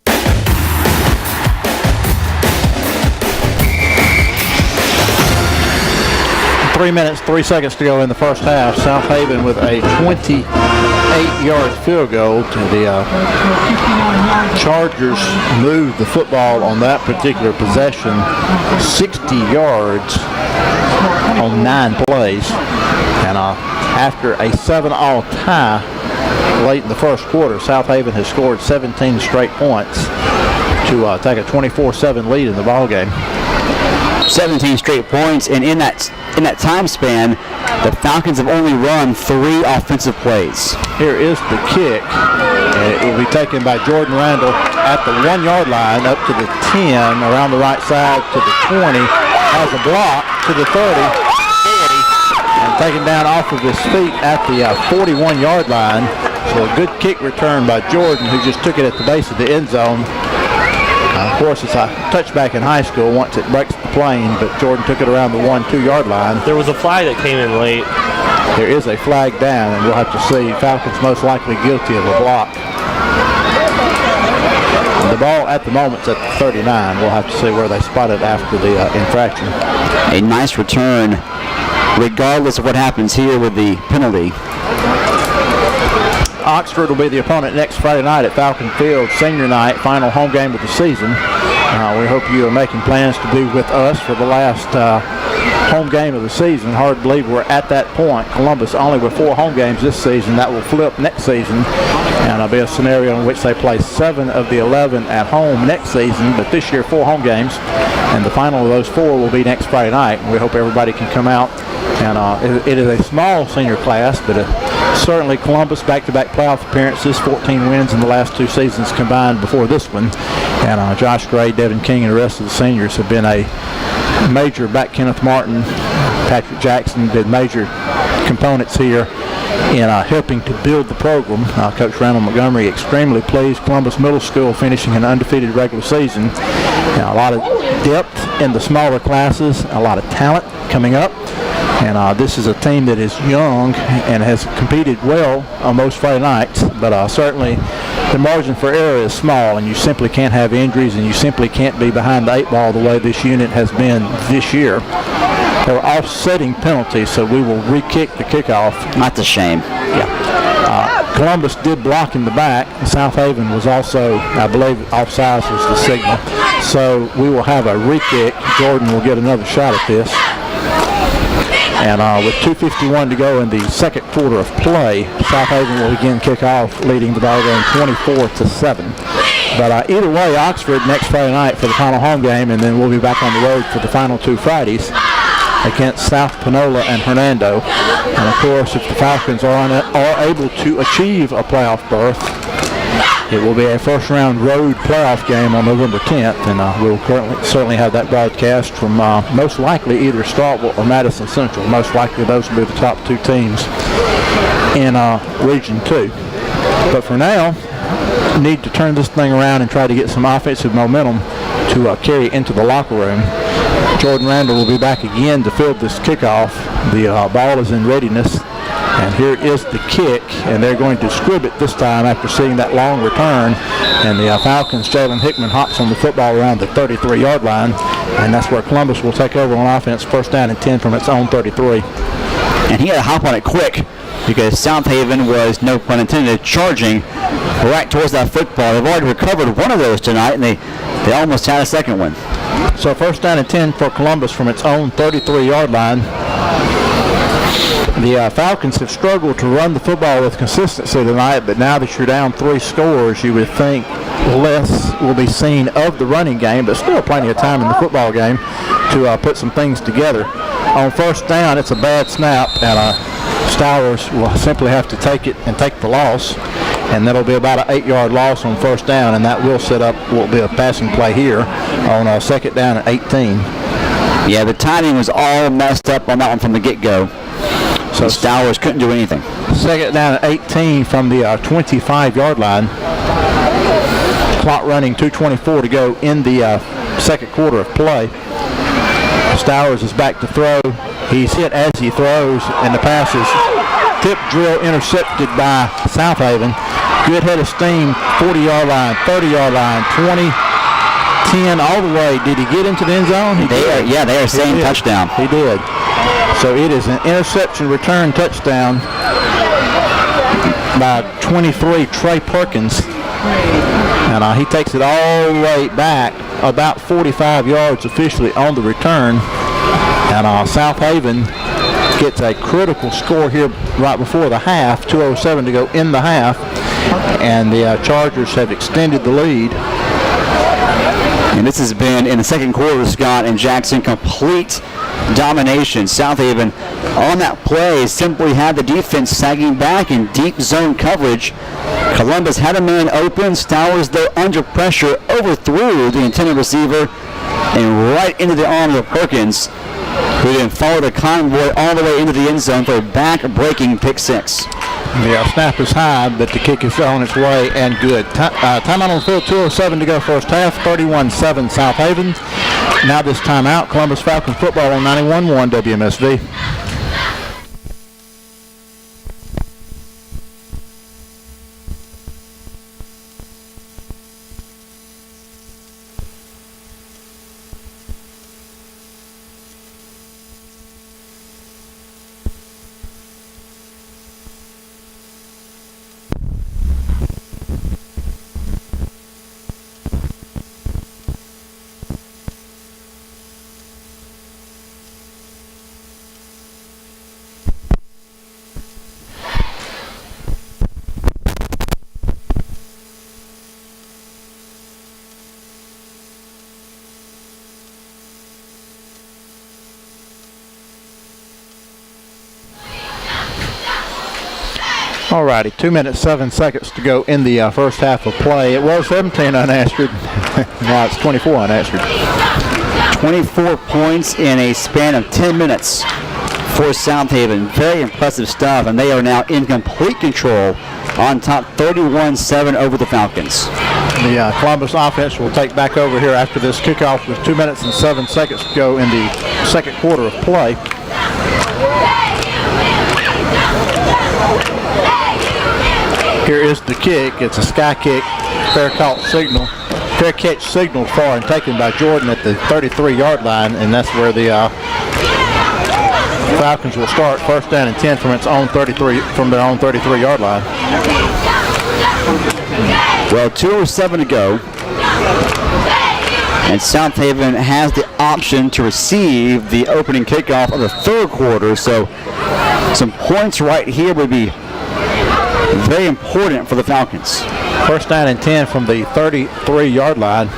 3 minutes, 3 seconds to go in the first half. Southaven with a 28-yard field goal. The Chargers moved the football on that particular possession 60 yards on 9 plays. And after a 7-all tie late in the first quarter, Southaven has scored 17 straight points to take a 24-7 lead in the ballgame. 17 straight points, and in that time span, the Falcons have only run 3 offensive plays. Here is the kick, and it will be taken by Jordan Randall at the 1-yard line, up to the 10, around the right side to the 20, has a block to the 30, 40, and taken down off of his feet at the 41-yard line. So a good kick return by Jordan, who just took it at the base of the end zone. Of course, it's a touchback in high school once it breaks the plane, but Jordan took it around the 1-2-yard line. There was a flag that came in late. There is a flag down, and we'll have to see. Falcons most likely guilty of a block. And the ball at the moment's at the 39. We'll have to see where they spot it after the infraction. A nice return, regardless of what happens here with the penalty. Oxford will be the opponent next Friday night at Falcon Field, senior night, final home game of the season. We hope you are making plans to be with us for the last home game of the season. Hard to believe we're at that point. Columbus only with 4 home games this season. That will flip next season, and it'll be a scenario in which they play 7 of the 11 at home next season, but this year 4 home games, and the final of those 4 will be next Friday night. We hope everybody can come out. And it is a small senior class, but certainly Columbus back-to-back playoff appearances, 14 wins in the last 2 seasons combined before this one. And Josh Gray, Devin King, and the rest of the seniors have been a major back. Kenneth Martin, Patrick Jackson did major components here in helping to build the program. Coach Randall Montgomery extremely pleased. Columbus Middle School finishing an undefeated regular season. A lot of depth in the smaller classes, a lot of talent coming up. And this is a team that is young and has competed well on most Friday nights, but certainly the margin for error is small, and you simply can't have injuries, and you simply can't be behind the 8 ball the way this unit has been this year. There are offsetting penalties, so we will re-kick the kickoff. That's a shame. Yeah. Columbus did block in the back. Southaven was also, I believe, offsides was the signal. So we will have a re-kick. Jordan will get another shot at this. And with 2:51 to go in the second quarter of play, Southaven will again kick off, leading the ball game 24-7. But either way, Oxford next Friday night for the final home game, and then we'll be back on the road for the final 2 Fridays against South Panola and Hernando. And of course, if the Falcons are able to achieve a playoff berth, it will be a first-round road playoff game on November 10th, and we'll certainly have that broadcast from most likely either Starkville or Madison Central. Most likely those will be the top 2 teams in Region 2. But for now, need to turn this thing around and try to get some offensive momentum to carry into the locker room. Jordan Randall will be back again to field this kickoff. The ball is in readiness. And here is the kick, and they're going to scrib it this time after seeing that long return. And the Falcons, Jalen Hickman hops on the football around the 33-yard line, and that's where Columbus will take over on offense, first down and 10 from its own 33. And he had to hop on it quick because Southaven was, no pun intended, charging right towards that football. They've already recovered one of those tonight, and they almost had a second one. So first down and 10 for Columbus from its own 33-yard line. The Falcons have struggled to run the football with consistency tonight, but now that you're down 3 scores, you would think less will be seen of the running game, but still plenty of time in the football game to put some things together. On first down, it's a bad snap, and Stowers will simply have to take it and take the loss, and that'll be about an 8-yard loss on first down, and that will set up what will be a passing play here on second down at 18. Yeah, the timing was all messed up on that one from the get-go. So Stowers couldn't do anything. Second down at 18 from the 25-yard line. Clock running, 2:24 to go in the second quarter of play. Stowers is back to throw. He's hit as he throws, and the pass is tip drill intercepted by Southaven. Good head of steam, 40-yard line, 30-yard line, 20, 10, all the way. Did he get into the end zone? They are saying touchdown. He did. So it is an interception return touchdown by 23, Trey Perkins. And he takes it all the way back, about 45 yards officially on the return. And Southaven gets a critical score here right before the half, 2:07 to go in the half. And the Chargers have extended the lead. And this has been, in the second quarter, Scott and Jackson, complete domination. Southaven on that play simply had the defense sagging back in deep zone coverage. Columbus had a man open. Stowers, though, under pressure, overthrew the intended receiver and right into the arms of Perkins, who then followed the convoy all the way into the end zone for a back-breaking pick six. The snap is high, but the kick is on its way and good. Timeout on the field, 2:07 to go first half, 31-7 Southaven. Now this timeout, Columbus Falcon football on 91.1 WMSV. Alrighty, 2 minutes, 7 seconds to go in the first half of play. It was 17 unanswered. Now it's 24 unanswered. 24 points in a span of 10 minutes for Southaven. Very impressive stuff, and they are now in complete control on top, 31-7 over the Falcons. The Columbus offense will take back over here after this kickoff with 2 minutes and 7 seconds to go in the second quarter of play. Here is the kick. It's a sky kick. Fair catch signal far and taken by Jordan at the 33-yard line, and that's where the Falcons will start first down and 10 from their own 33-yard line. Well, 2:07 to go, and Southaven has the option to receive the opening kickoff of the third quarter, so some points right here would be very important for the Falcons. First down and 10 from the 33-yard line.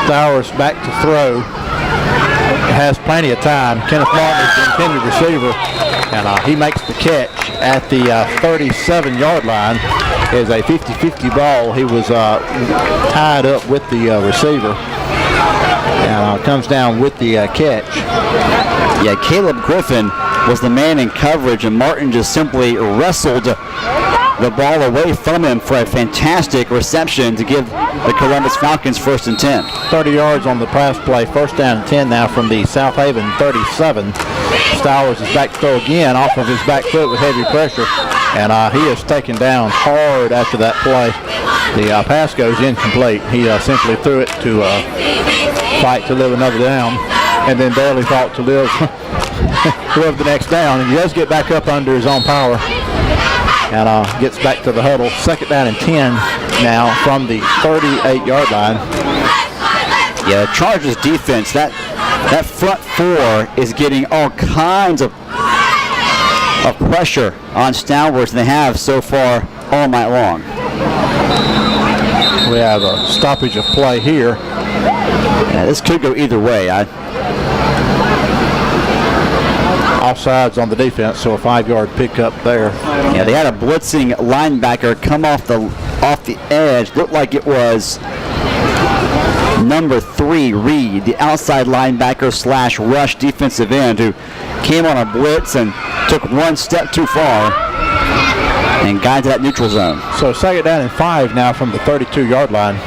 Stowers back to throw. Has plenty of time. Kenneth Martin is the intended receiver, and he makes the catch at the 37-yard line. It is a 50-50 ball. He was tied up with the receiver, and comes down with the catch. Yeah, Caleb Griffin was the man in coverage, and Martin just simply wrestled the ball away from him for a fantastic reception to give the Columbus Falcons 1st and 10. 30 yards on the pass play, 1st down and 10 now from the Southaven 37. Stowers is back to throw again off of his back foot with heavy pressure, and he is taken down hard after that play. The pass goes incomplete. He simply threw it to fight to live another down, and then barely fought to live the next down. And he does get back up under his own power and gets back to the huddle. 2nd down and 10 now from the 38-yard line. Yeah, Chargers defense, that front four is getting all kinds of pressure on Stowers, and they have so far all night long. We have a stoppage of play here. Yeah, this could go either way. Offsides on the defense, so a 5-yard pickup there. Yeah, they had a blitzing linebacker come off the edge. Looked like it was number 3, Reed, the outside linebacker / rush defensive end, who came on a blitz and took one step too far and got into that neutral zone. So 2nd down and 5 now from the 32-yard line.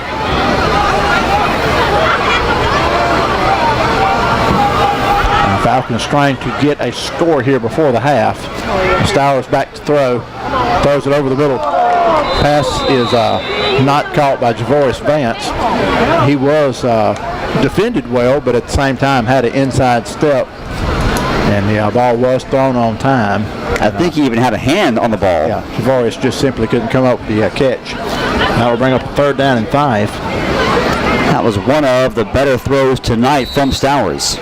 Falcons trying to get a score here before the half. Stowers back to throw. Throws it over the middle. Pass is not caught by Javorius Vance. He was defended well, but at the same time had an inside step. And the ball was thrown on time. I think he even had a hand on the ball. Yeah, Javorius just simply couldn't come up with the catch. That will bring up a 3rd down and 5. That was one of the better throws tonight from Stowers.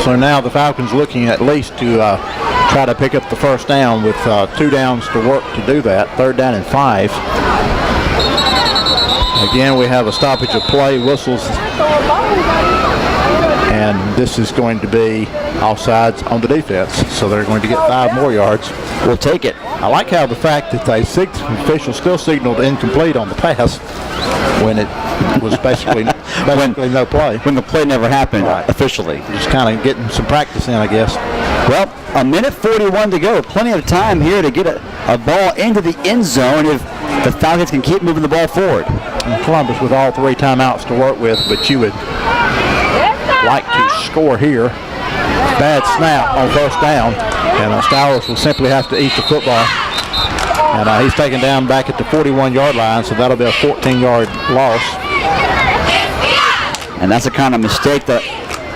So now the Falcons looking at least to try to pick up the 1st down with 2 downs to work to do that. 3rd down and 5. Again, we have a stoppage of play, whistles, and this is going to be offsides on the defense. So they're going to get 5 more yards. We'll take it. I like how the fact that the official still signaled incomplete on the pass when it was basically no play. When the play never happened officially. Just kind of getting some practice in, I guess. Well, 1:41 to go. Plenty of time here to get a ball into the end zone if the Falcons can keep moving the ball forward. And Columbus with all 3 timeouts to work with, but you would like to score here. Bad snap on 1st down, and Stowers will simply have to eat the football. And he's taken down back at the 41-yard line, so that'll be a 14-yard loss. And that's the kind of mistake that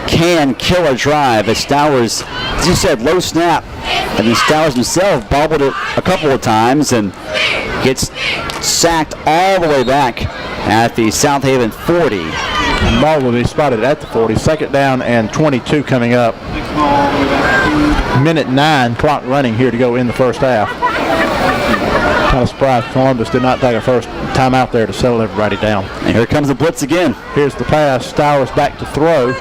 can kill a drive. As Stowers, as you said, low snap, and then Stowers himself bobbled it a couple of times and gets sacked all the way back at the Southaven 40. The ball will be spotted at the 40. 2nd down and 22 coming up. 1:09 clock running here to go in the 1st half. Kind of surprised Columbus did not take a first time out there to settle everybody down. And here comes the blitz again. Here's the pass. Stowers back to throw.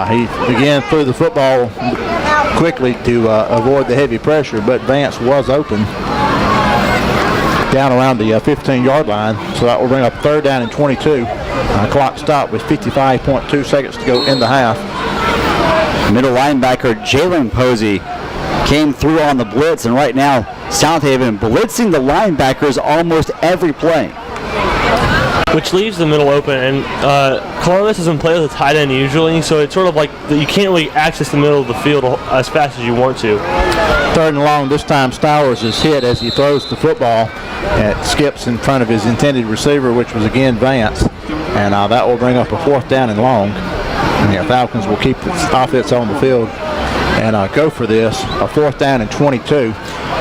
He again threw the football quickly to avoid the heavy pressure, but Vance was open down around the 15-yard line. So that will bring up 3rd down and 22. Clock stopped with 55.2 seconds to go in the half. Middle linebacker Jalen Posey came through on the blitz, and right now Southaven blitzing the linebackers almost every play. Which leaves the middle open, and Columbus doesn't play with a tight end usually, so it's sort of like you can't really access the middle of the field as fast as you want to. 3rd and long. This time Stowers is hit as he throws the football. It skips in front of his intended receiver, which was again Vance, and that will bring up a 4th down and long. And the Falcons will keep the offense on the field and go for this. A 4th down and 22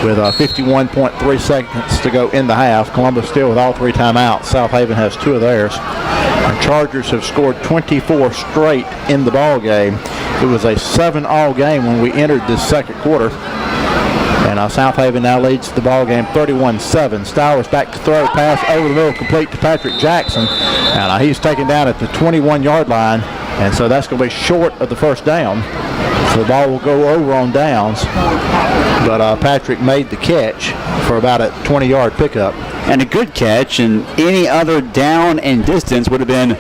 with 51.3 seconds to go in the half. Columbus still with all 3 timeouts. Southaven has 2 of theirs. The Chargers have scored 24 straight in the ball game. It was a 7-all game when we entered this 2nd quarter. And Southaven now leads the ball game 31-7. Stowers back to throw, pass over the middle, complete to Patrick Jackson. And he's taken down at the 21-yard line. And so that's going to be short of the 1st down. So the ball will go over on downs. But Patrick made the catch for about a 20-yard pickup. And a good catch, and any other down and distance would have been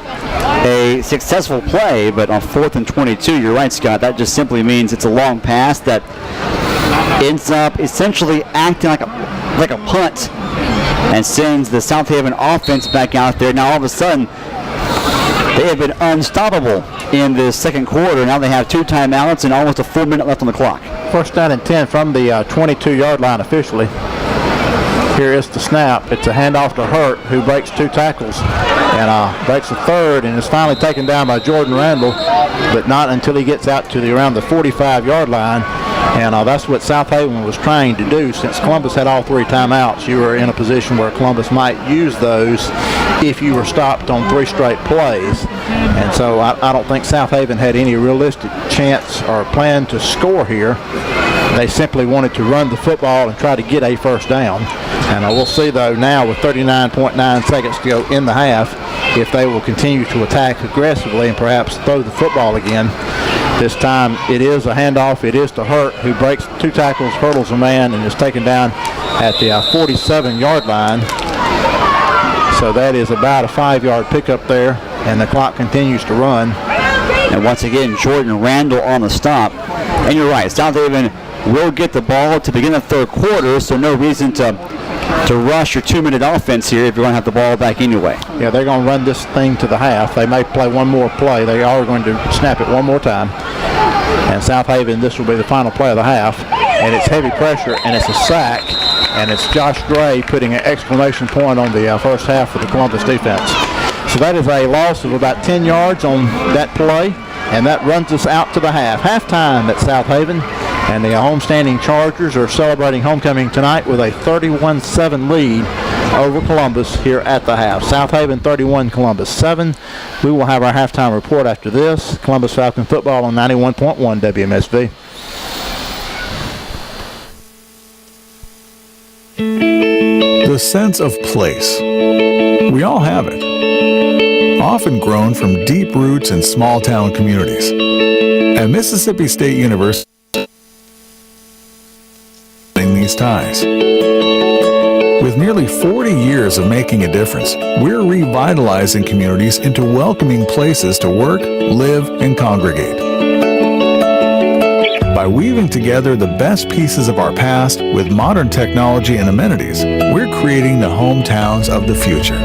a successful play. But on 4th and 22, you're right, Scott, that just simply means it's a long pass that ends up essentially acting like a punt and sends the Southaven offense back out there. Now all of a sudden, they have been unstoppable in the second quarter. Now they have 2 timeouts and almost a 4 minute left on the clock. First down and 10 from the 22-yard line officially. Here is the snap. It's a handoff to Hurt, who breaks 2 tackles and breaks a third, and is finally taken down by Jordan Randall, but not until he gets out to around the 45-yard line. And that's what Southaven was trying to do. Since Columbus had all 3 timeouts, you were in a position where Columbus might use those if you were stopped on 3 straight plays. And so I don't think Southaven had any realistic chance or plan to score here. They simply wanted to run the football and try to get a first down. And we'll see, though, now with 39.9 seconds to go in the half, if they will continue to attack aggressively and perhaps throw the football again. This time it is a handoff. It is to Hurt, who breaks 2 tackles, hurdles a man, and is taken down at the 47-yard line. So that is about a 5-yard pickup there, and the clock continues to run. And once again, Jordan Randall on the stop. And you're right, Southaven will get the ball to begin the third quarter, so no reason to rush your 2-minute offense here if you're going to have the ball back anyway. Yeah, they're going to run this thing to the half. They may play one more play. They are going to snap it one more time. And Southaven, this will be the final play of the half. And it's heavy pressure, and it's a sack. And it's Josh Gray putting an exclamation point on the first half for the Columbus defense. So that is a loss of about 10 yards on that play. And that runs us out to the half. Halftime at Southaven. And the homestanding Chargers are celebrating homecoming tonight with a 31-7 lead over Columbus here at the half. Southaven 31, Columbus 7. We will have our halftime report after this. Columbus Falcon football on 91.1 WMSV. The sense of place. We all have it. Often grown from deep roots in small town communities. At Mississippi State University, these ties. With nearly 40 years of making a difference, we're revitalizing communities into welcoming places to work, live, and congregate. By weaving together the best pieces of our past with modern technology and amenities, we're creating the hometowns of the future.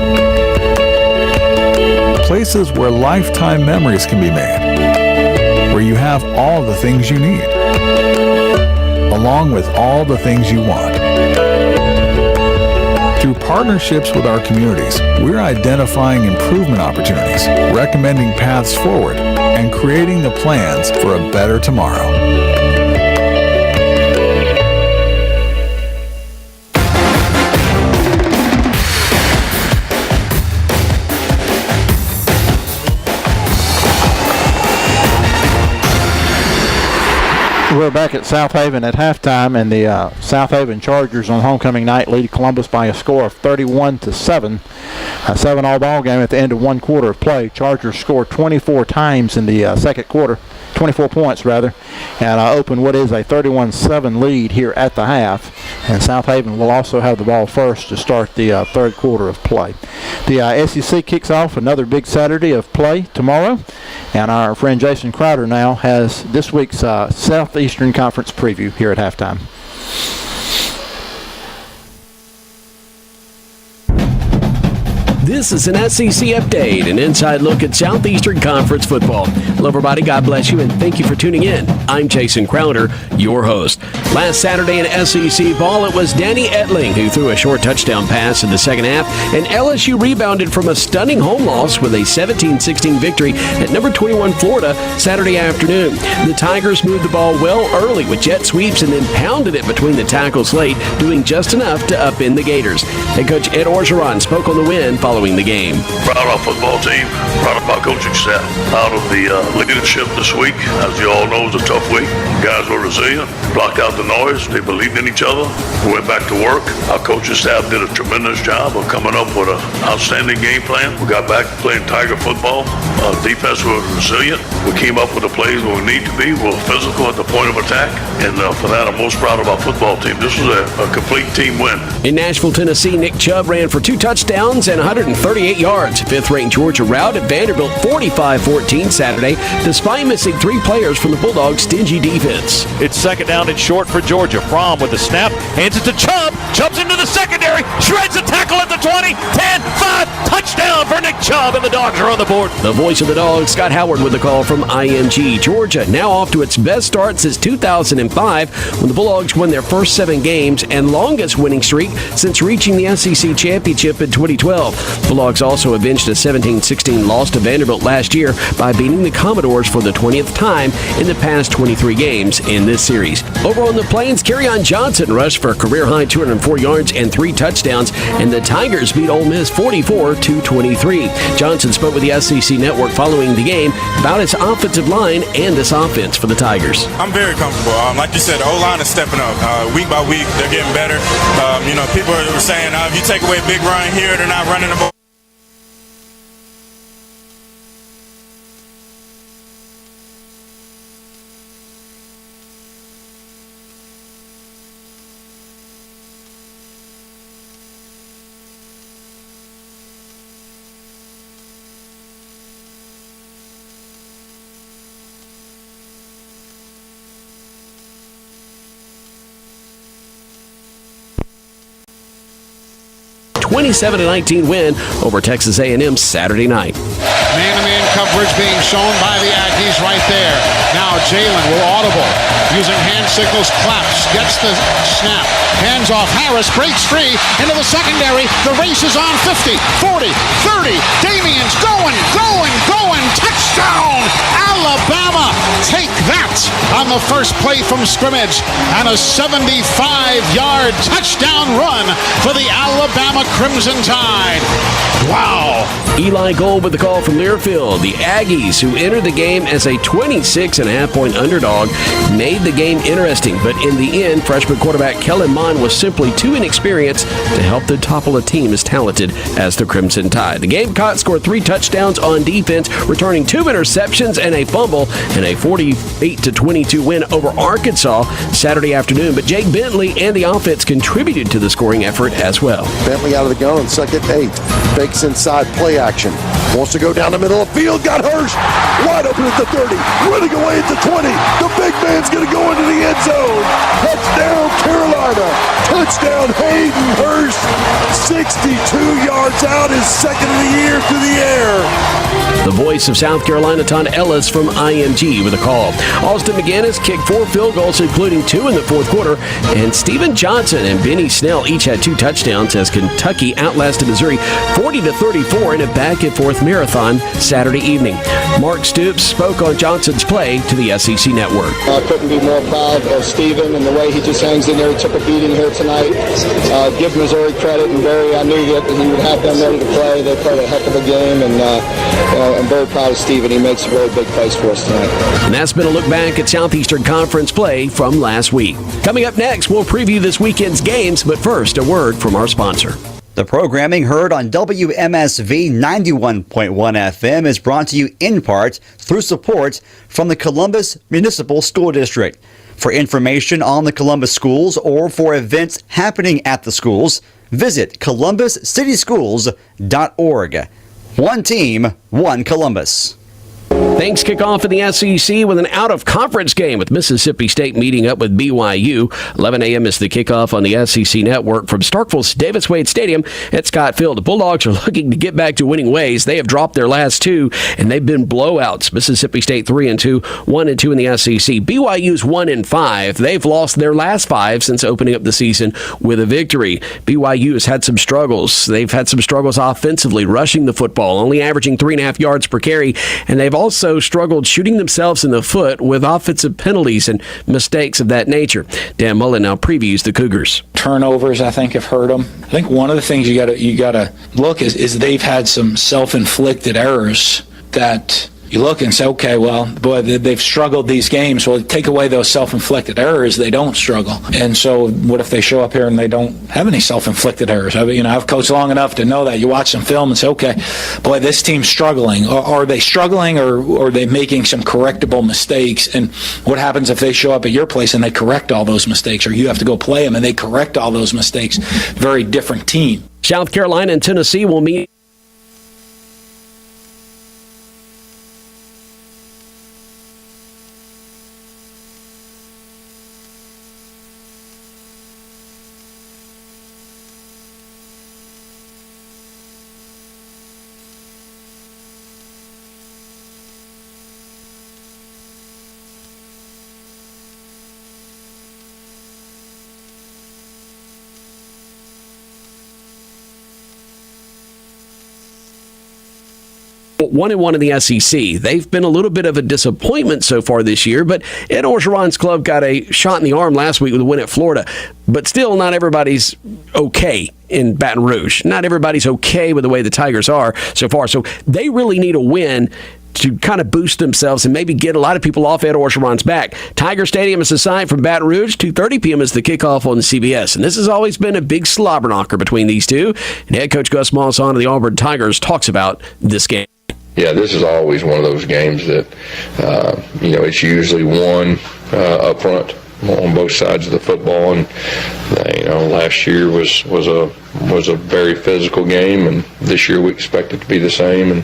Places where lifetime memories can be made, where you have all the things you need, along with all the things you want. Through partnerships with our communities, we're identifying improvement opportunities, recommending paths forward, and creating the plans for a better tomorrow. We're back at Southaven at halftime, and the Southaven Chargers on homecoming night lead Columbus by a score of 31-7. A 7-all ball game at the end of 1 quarter of play. Chargers scored 24 times in the second quarter, 24 points rather, and opened what is a 31-7 lead here at the half. And Southaven will also have the ball first to start the third quarter of play. The SEC kicks off another big Saturday of play tomorrow, and our friend Jason Crowder now has this week's Southeastern Conference preview here at halftime. This is an SEC update, an inside look at Southeastern Conference football. Hello, everybody. God bless you, and thank you for tuning in. I'm Jason Crowder, your host. Last Saturday in SEC ball, it was Danny Etling who threw a short touchdown pass in the second half, and LSU rebounded from a stunning home loss with a 17-16 victory at number 21 Florida Saturday afternoon. The Tigers moved the ball well early with jet sweeps and then pounded it between the tackles late, doing just enough to upend the Gators. Head coach Ed Orgeron spoke on the win following the game. Proud of our football team, proud of our coaching staff, proud of the leadership this week. As you all know, it was a tough week. Guys were resilient, blocked out the noise, they believed in each other, we went back to work. Our coaching staff did a tremendous job of coming up with an outstanding game plan. We got back to playing Tiger football. Our defense was resilient. We came up with the plays where we need to be. We were physical at the point of attack, and for that I'm most proud of our football team. This was a complete team win. In Nashville, Tennessee, Nick Chubb ran for 2 touchdowns and 100 138 yards. Fifth-ranked Georgia routed Vanderbilt 45-14 Saturday, despite missing 3 players from the Bulldogs' stingy defense. It's second down and short for Georgia. Fromm with the snap, hands it to Chubb. Chubb's into the secondary, shreds a tackle at the 20, 10, 5, touchdown for Nick Chubb, and the Dogs are on the board. The voice of the Dogs, Scott Howard, with the call from IMG. Georgia now off to its best start since 2005, when the Bulldogs won their first 7 games and longest winning streak since reaching the SEC championship in 2012. Bulldogs also avenged a 17-16 loss to Vanderbilt last year by beating the Commodores for the 20th time in the past 23 games in this series. Over on the Plains, Kerryon Johnson rushed for a career-high 204 yards and 3 touchdowns, and the Tigers beat Ole Miss 44-23. Johnson spoke with the SEC Network following the game about his offensive line and this offense for the Tigers. I'm very comfortable. Like you said, the O-line is stepping up. Week by week, they're getting better. People are saying, if you take away Big Ryan here, they're not running the ball. A 27-19 win over Texas A&M Saturday night. Man-to-man coverage being shown by the Aggies right there. Now Jalen will audible, using hand signals, claps, gets the snap, hands off Harris, breaks free into the secondary. The race is on. 50, 40, 30. Damian's going, touchdown! Alabama, take that on the first play from scrimmage, and a 75-yard touchdown run for the Alabama Crimson Tide. Wow. Eli Gold with the call from Learfield. The Aggies, who entered the game as a 26.5-point underdog, made the game interesting, but in the end, freshman quarterback Kellen Mond was simply too inexperienced to help them topple a team as talented as the Crimson Tide. The Gamecocks scored 3 touchdowns on defense, returning 2 interceptions and a fumble in a 48-22 win over Arkansas Saturday afternoon. But Jake Bentley and the offense contributed to the scoring effort as well. Bentley out of the gun on 2nd and 8. Fakes inside, play action. Wants to go down the middle of the field. Got Hurst wide open at the 30. Running away at the 20. The big man's going to go into the end zone. Touchdown, Carolina. Touchdown, Hayden Hurst. 62 yards out, his second of the year through the air. The voice of South Carolina, Todd Ellis from IMG with a call. Austin McGinnis kicked 4 field goals, including 2 in the fourth quarter, and Steven Johnson and Benny Snell each had 2 touchdowns as Kentucky outlasted Missouri 40-34 in a back-and-forth marathon Saturday evening. Mark Stoops spoke on Johnson's play to the SEC Network. I couldn't be more proud of Steven and the way he just hangs in there. He took a beating here tonight. Give Missouri credit, and Barry, I knew that he would have them ready to play. They played a heck of a game, and I'm very proud of Steven. He makes a very big plays for us tonight. And that's been a look back at Southeastern Conference play from last week. Coming up next, we'll preview this weekend's games, but first, a word from our sponsor. The programming heard on WMSV 91.1 FM is brought to you in part through support from the Columbus Municipal School District. For information on the Columbus schools or for events happening at the schools, visit columbuscityschools.org. One team, one Columbus. Things kick off in the SEC with an out-of-conference game with Mississippi State meeting up with BYU. 11 a.m. is the kickoff on the SEC Network from Starkville's Davis Wade Stadium at Scott Field. The Bulldogs are looking to get back to winning ways. They have dropped their last 2, and they've been blowouts. Mississippi State 3-2, 1-2 in the SEC. BYU's 1-5. They've lost their last 5 since opening up the season with a victory. BYU has had some struggles. They've had some struggles offensively, rushing the football, only averaging 3.5 yards per carry, and they've also struggled shooting themselves in the foot with offensive penalties and mistakes of that nature. Dan Mullen now previews the Cougars. Turnovers, I think, have hurt them. I think one of the things you gotta look is they've had some self-inflicted errors that you look and say, okay, well, boy, they've struggled these games. Well, take away those self-inflicted errors, they don't struggle. And so what if they show up here and they don't have any self-inflicted errors? I've coached long enough to know that. You watch some film and say, okay, boy, this team's struggling. Are they struggling, or are they making some correctable mistakes? And what happens if they show up at your place and they correct all those mistakes, or you have to go play them and they correct all those mistakes? Very different team. South Carolina and Tennessee will meet 1-1 in the SEC. They've been a little bit of a disappointment so far this year, but Ed Orgeron's club got a shot in the arm last week with a win at Florida. But still, not everybody's okay in Baton Rouge. Not everybody's okay with the way the Tigers are so far. So they really need a win to kind of boost themselves and maybe get a lot of people off Ed Orgeron's back. Tiger Stadium is the site from Baton Rouge. 2:30 p.m. is the kickoff on CBS. And this has always been a big slobber knocker between these two. And head coach Gus Malzahn of the Auburn Tigers talks about this game. Yeah, this is always one of those games that, it's usually won up front on both sides of the football. And, last year was a very physical game, and this year we expect it to be the same. And,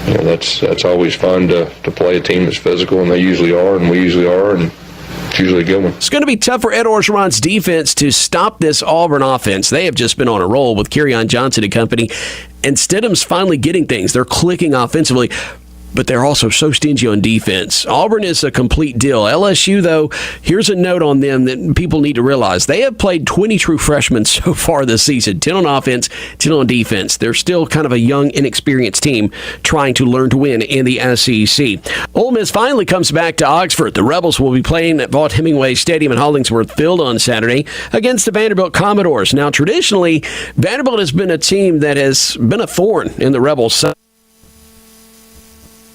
that's always fun to play a team that's physical, and they usually are, and we usually are, and it's usually a good one. It's going to be tough for Ed Orgeron's defense to stop this Auburn offense. They have just been on a roll with Kerryon Johnson and company. And Stidham's finally getting things. They're clicking offensively, but they're also so stingy on defense. Auburn is a complete deal. LSU, though, here's a note on them that people need to realize. They have played 20 true freshmen so far this season, 10 on offense, 10 on defense. They're still kind of a young, inexperienced team trying to learn to win in the SEC. Ole Miss finally comes back to Oxford. The Rebels will be playing at Vaught Hemingway Stadium in Hollingsworth Field on Saturday against the Vanderbilt Commodores. Now, traditionally, Vanderbilt has been a team that has been a thorn in the Rebels' side.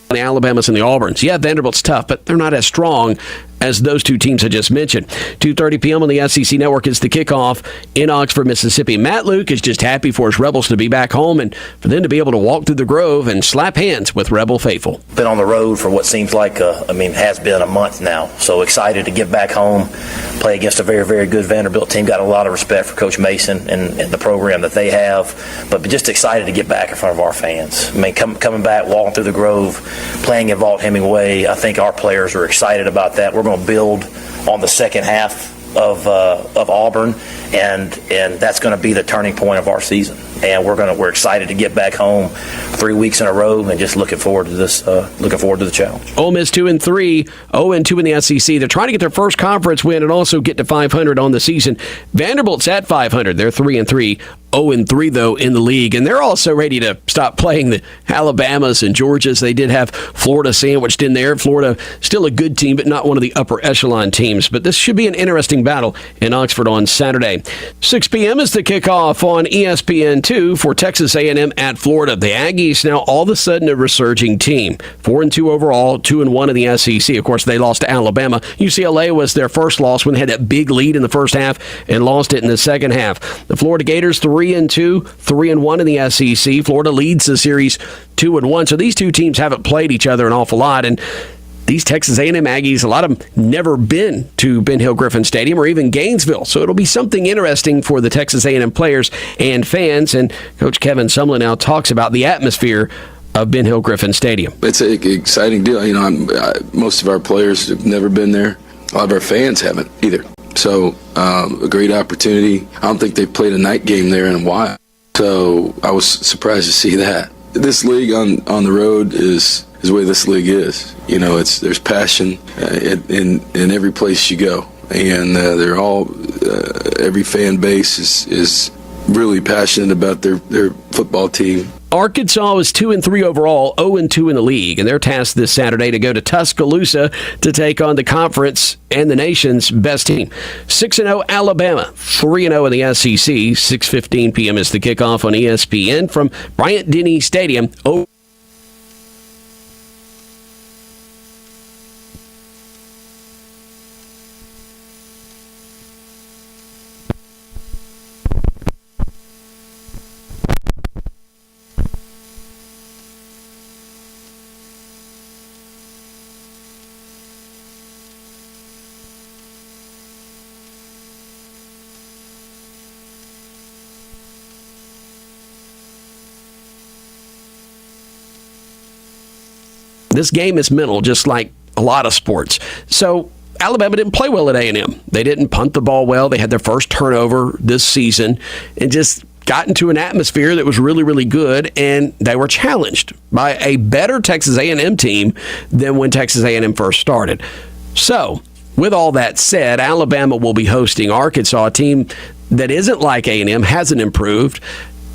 The Alabamas and the Auburns. Yeah, Vanderbilt's tough, but they're not as strong as those two teams I just mentioned. 2:30 p.m. on the SEC Network is the kickoff in Oxford, Mississippi. Matt Luke is just happy for his Rebels to be back home and for them to be able to walk through the Grove and slap hands with Rebel faithful. Been on the road for what seems like, has been a month now. So excited to get back home, play against a very, very good Vanderbilt team. Got a lot of respect for Coach Mason and the program that they have, but just excited to get back in front of our fans. Coming back, walking through the Grove, playing at Vaught Hemingway, I think our players are excited about that. We're going to build on the second half of Auburn, and that's going to be the turning point of our season. And we're excited to get back home 3 weeks in a row, and just looking forward to this. Looking forward to the challenge. Ole Miss 2-3, 0-2 in the SEC. They're trying to get their first conference win and also get to 500 on the season. Vanderbilt's at 500. They're 3-3. 0-3, though, in the league. And they're also ready to stop playing the Alabamas and Georgias. They did have Florida sandwiched in there. Florida, still a good team, but not one of the upper echelon teams. But this should be an interesting battle in Oxford on Saturday. 6 p.m. is the kickoff on ESPN2 for Texas A&M at Florida. The Aggies now all of a sudden a resurging team. 4-2 overall, 2-1 in the SEC. Of course, they lost to Alabama. UCLA was their first loss when they had that big lead in the first half and lost it in the second half. The Florida Gators 3-2, 3-1 in the SEC. Florida leads the series 2-1. So these two teams haven't played each other an awful lot. And these Texas A&M Aggies, a lot of them never been to Ben Hill Griffin Stadium or even Gainesville. So it'll be something interesting for the Texas A&M players and fans. And Coach Kevin Sumlin now talks about the atmosphere of Ben Hill Griffin Stadium. It's an exciting deal. Most of our players have never been there. A lot of our fans haven't either. So a great opportunity. I don't think they've played a night game there in a while. So I was surprised to see that. This league on the road is the way this league is. There's passion in every place you go. And they're all, every fan base is really passionate about their football team. Arkansas is 2-3 overall, 0-2 in the league, and they're tasked this Saturday to go to Tuscaloosa to take on the conference and the nation's best team. 6-0 Alabama, 3-0 in the SEC. 6:15 p.m. is the kickoff on ESPN from Bryant-Denny Stadium. This game is mental, just like a lot of sports. So Alabama didn't play well at A&M. They didn't punt the ball well. They had their first turnover this season and just got into an atmosphere that was really, really good, and they were challenged by a better Texas A&M team than when Texas A&M first started. So, with all that said, Alabama will be hosting Arkansas, a team that isn't like A&M, hasn't improved.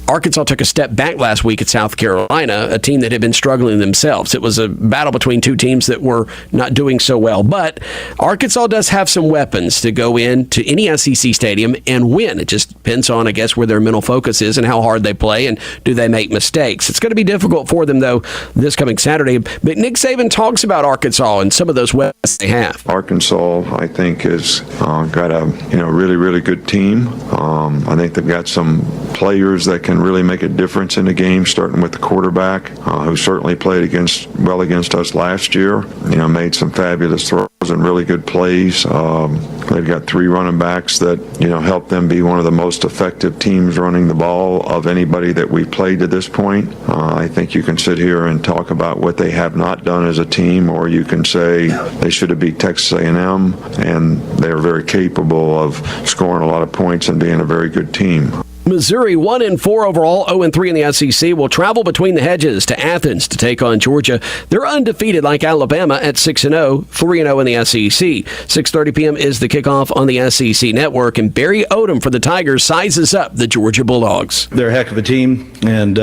Arkansas took a step back last week at South Carolina, a team that had been struggling themselves. It was a battle between two teams that were not doing so well. But Arkansas does have some weapons to go into any SEC stadium and win. It just depends on, I guess, where their mental focus is and how hard they play and do they make mistakes. It's going to be difficult for them, though, this coming Saturday. But Nick Saban talks about Arkansas and some of those weapons they have. Arkansas, I think, has got a really, really good team. I think they've got some players that can really make a difference in the game, starting with the quarterback, who certainly played against us last year. Made some fabulous throws and really good plays. They've got 3 running backs that help them be one of the most effective teams running the ball of anybody that we've played to this point. I think you can sit here and talk about what they have not done as a team, or you can say they should have beat Texas A&M, and they're very capable of scoring a lot of points and being a very good team. Missouri 1-4 overall, 0-3 in the SEC, will travel between the hedges to Athens to take on Georgia. They're undefeated like Alabama at 6-0, 3-0 in the SEC. 6:30 p.m. is the kickoff on the SEC network, and Barry Odom for the Tigers sizes up the Georgia Bulldogs. They're a heck of a team, and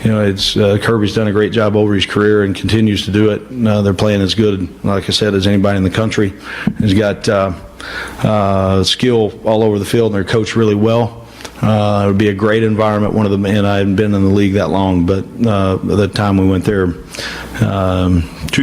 it's Kirby's done a great job over his career and continues to do it. They're playing as good, like I said, as anybody in the country. He's got skill all over the field, and they're coached really well. It would be a great environment. And I hadn't been in the league that long, but the time we went there 2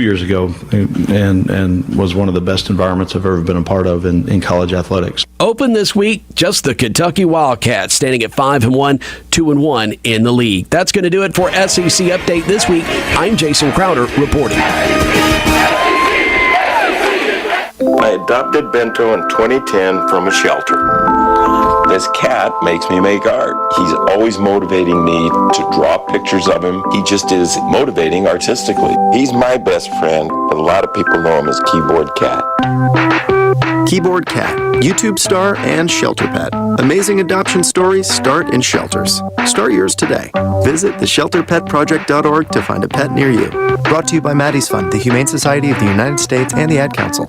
years ago, and was one of the best environments I've ever been a part of in college athletics. Open this week, just the Kentucky Wildcats standing at 5-1, 2-1 in the league. That's going to do it for SEC Update this week. I'm Jason Crowder reporting. I adopted Bento in 2010 from a shelter. This cat makes me make art. He's always motivating me to draw pictures of him. He just is motivating artistically. He's my best friend, but a lot of people know him as Keyboard Cat. Keyboard Cat, YouTube star and shelter pet. Amazing adoption stories start in shelters. Start yours today. Visit theshelterpetproject.org to find a pet near you. Brought to you by Maddie's Fund, the Humane Society of the United States, and the Ad Council.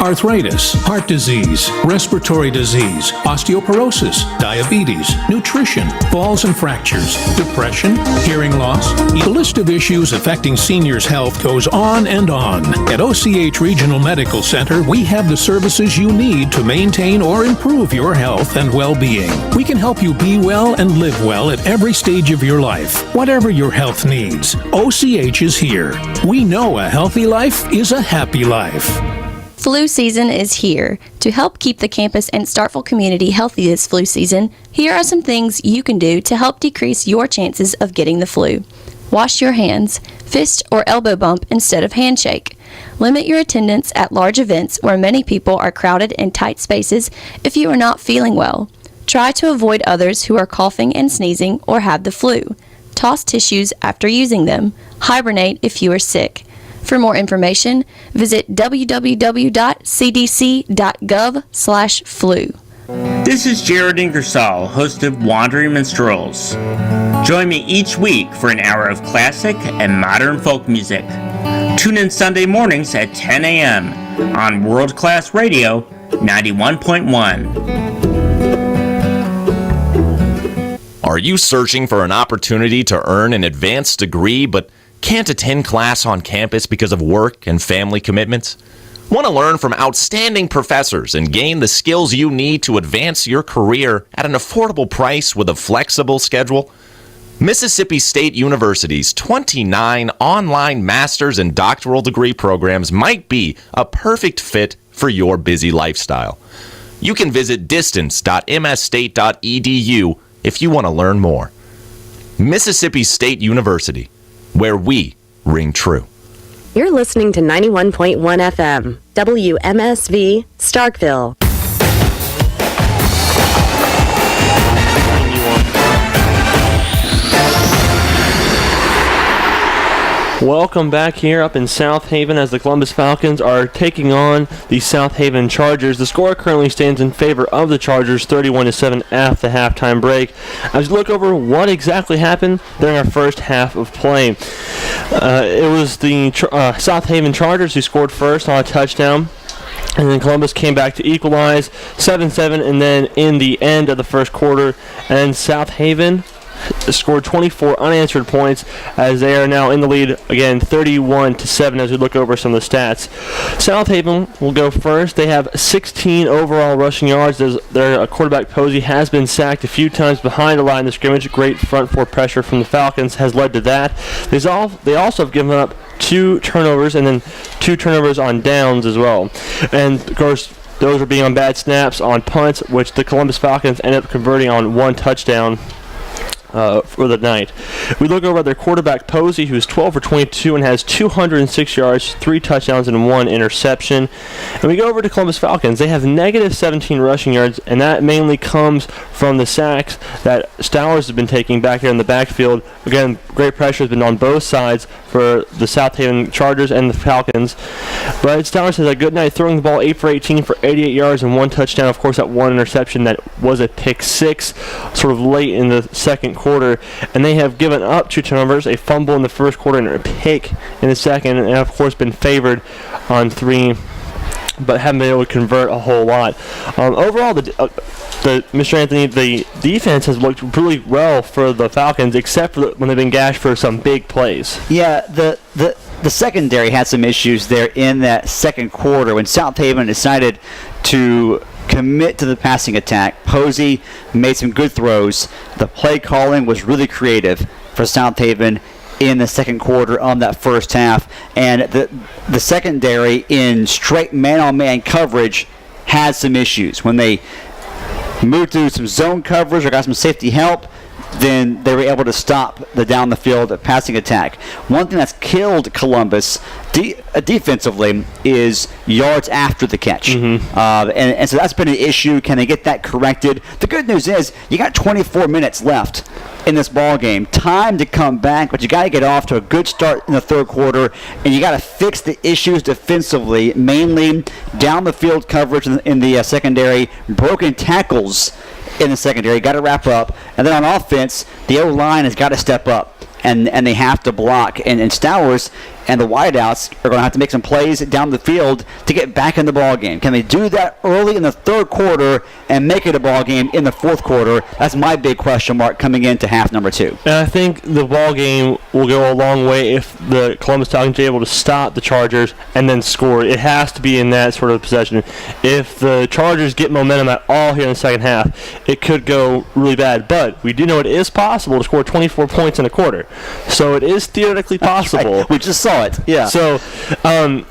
Arthritis, heart disease, respiratory disease, osteoporosis, diabetes, nutrition, falls and fractures, depression, hearing loss. The list of issues affecting seniors' health goes on and on. At OCH Regional Medical Center, we have the services you need to maintain or improve your health and well-being. We can help you be well and live well at every stage of your life. Whatever your health needs, OCH is here. We know a healthy life is a happy life. Flu season is here. To help keep the campus and Starkville community healthy this flu season, here are some things you can do to help decrease your chances of getting the flu. Wash your hands, fist or elbow bump instead of handshake. Limit your attendance at large events where many people are crowded in tight spaces if you are not feeling well. Try to avoid others who are coughing and sneezing or have the flu. Toss tissues after using them. Hibernate if you are sick. For more information, visit www.cdc.gov/flu. This is Jared Ingersoll, host of Wandering Minstrels. Join me each week for an hour of classic and modern folk music. Tune in Sunday mornings at 10 a.m. on World Class Radio 91.1. Are you searching for an opportunity to earn an advanced degree but can't attend class on campus because of work and family commitments? Want to learn from outstanding professors and gain the skills you need to advance your career at an affordable price with a flexible schedule? Mississippi State University's 29 online master's and doctoral degree programs might be a perfect fit for your busy lifestyle. You can visit distance.msstate.edu if you want to learn more. Mississippi State University, where we ring true. You're listening to 91.1 FM, WMSV, Starkville. Welcome back here up in Southaven as the Columbus Falcons are taking on the Southaven Chargers. The score currently stands in favor of the Chargers, 31-7 at the halftime break. As we look over what exactly happened during our first half of play, it was the Southaven Chargers who scored first on a touchdown And then Columbus came back to equalize 7-7, and then in the end of the first quarter, and Southaven scored 24 unanswered points as they are now in the lead again 31-7 as we look over some of the stats. Southaven will go first. They have 16 overall rushing yards as their quarterback Posey has been sacked a few times behind the line of scrimmage. Great front four pressure from the Falcons has led to that. They also have given up 2 turnovers and then 2 turnovers on downs as well. And of course those are being on bad snaps on punts, which the Columbus Falcons ended up converting on 1 touchdown for the night. We look over at their quarterback Posey, who's 12 for 22 and has 206 yards, 3 touchdowns, and 1 interception. And we go over to Columbus Falcons. They have negative 17 rushing yards, and that mainly comes from the sacks that Stowers has been taking back here in the backfield. Again, great pressure has been on both sides for the Southaven Chargers and the Falcons. But Stowers has a good night, throwing the ball 8 for 18 for 88 yards and 1 touchdown. Of course, that 1 interception that was a pick 6 sort of late in the second quarter, and they have given up 2 turnovers, a fumble in the first quarter and a pick in the second, and of course been favored on 3, but haven't been able to convert a whole lot. Overall, Mr. Anthony, the defense has looked really well for the Falcons, except for when they've been gashed for some big plays. Yeah, the secondary had some issues there in that second quarter when Southaven decided to commit to the passing attack. Posey made some good throws. The play calling was really creative for Southaven in the second quarter of that first half. And the secondary in straight man-on-man coverage had some issues. When they moved through some zone coverage or got some safety help, then they were able to stop the down-the-field passing attack. One thing that's killed Columbus defensively is yards after the catch. And so that's been an issue. Can they get that corrected? The good news is you got 24 minutes left in this ball game. Time to come back, but you got to get off to a good start in the third quarter, and you got to fix the issues defensively, mainly down-the-field coverage in the secondary, broken tackles in the secondary, got to wrap up. And then on offense, the O-line has got to step up, and they have to block. And Stowers and the wideouts are going to have to make some plays down the field to get back in the ball game. Can they do that early in the third quarter and make it a ball game in the fourth quarter? That's my big question mark coming into half number 2. And I think the ball game will go a long way if the Columbus Falcons are able to stop the Chargers and then score. It has to be in that sort of possession. If the Chargers get momentum at all here in the second half, it could go really bad. But we do know it is possible to score 24 points in a quarter. So it is theoretically possible. Right. We just saw it. Yeah. So, and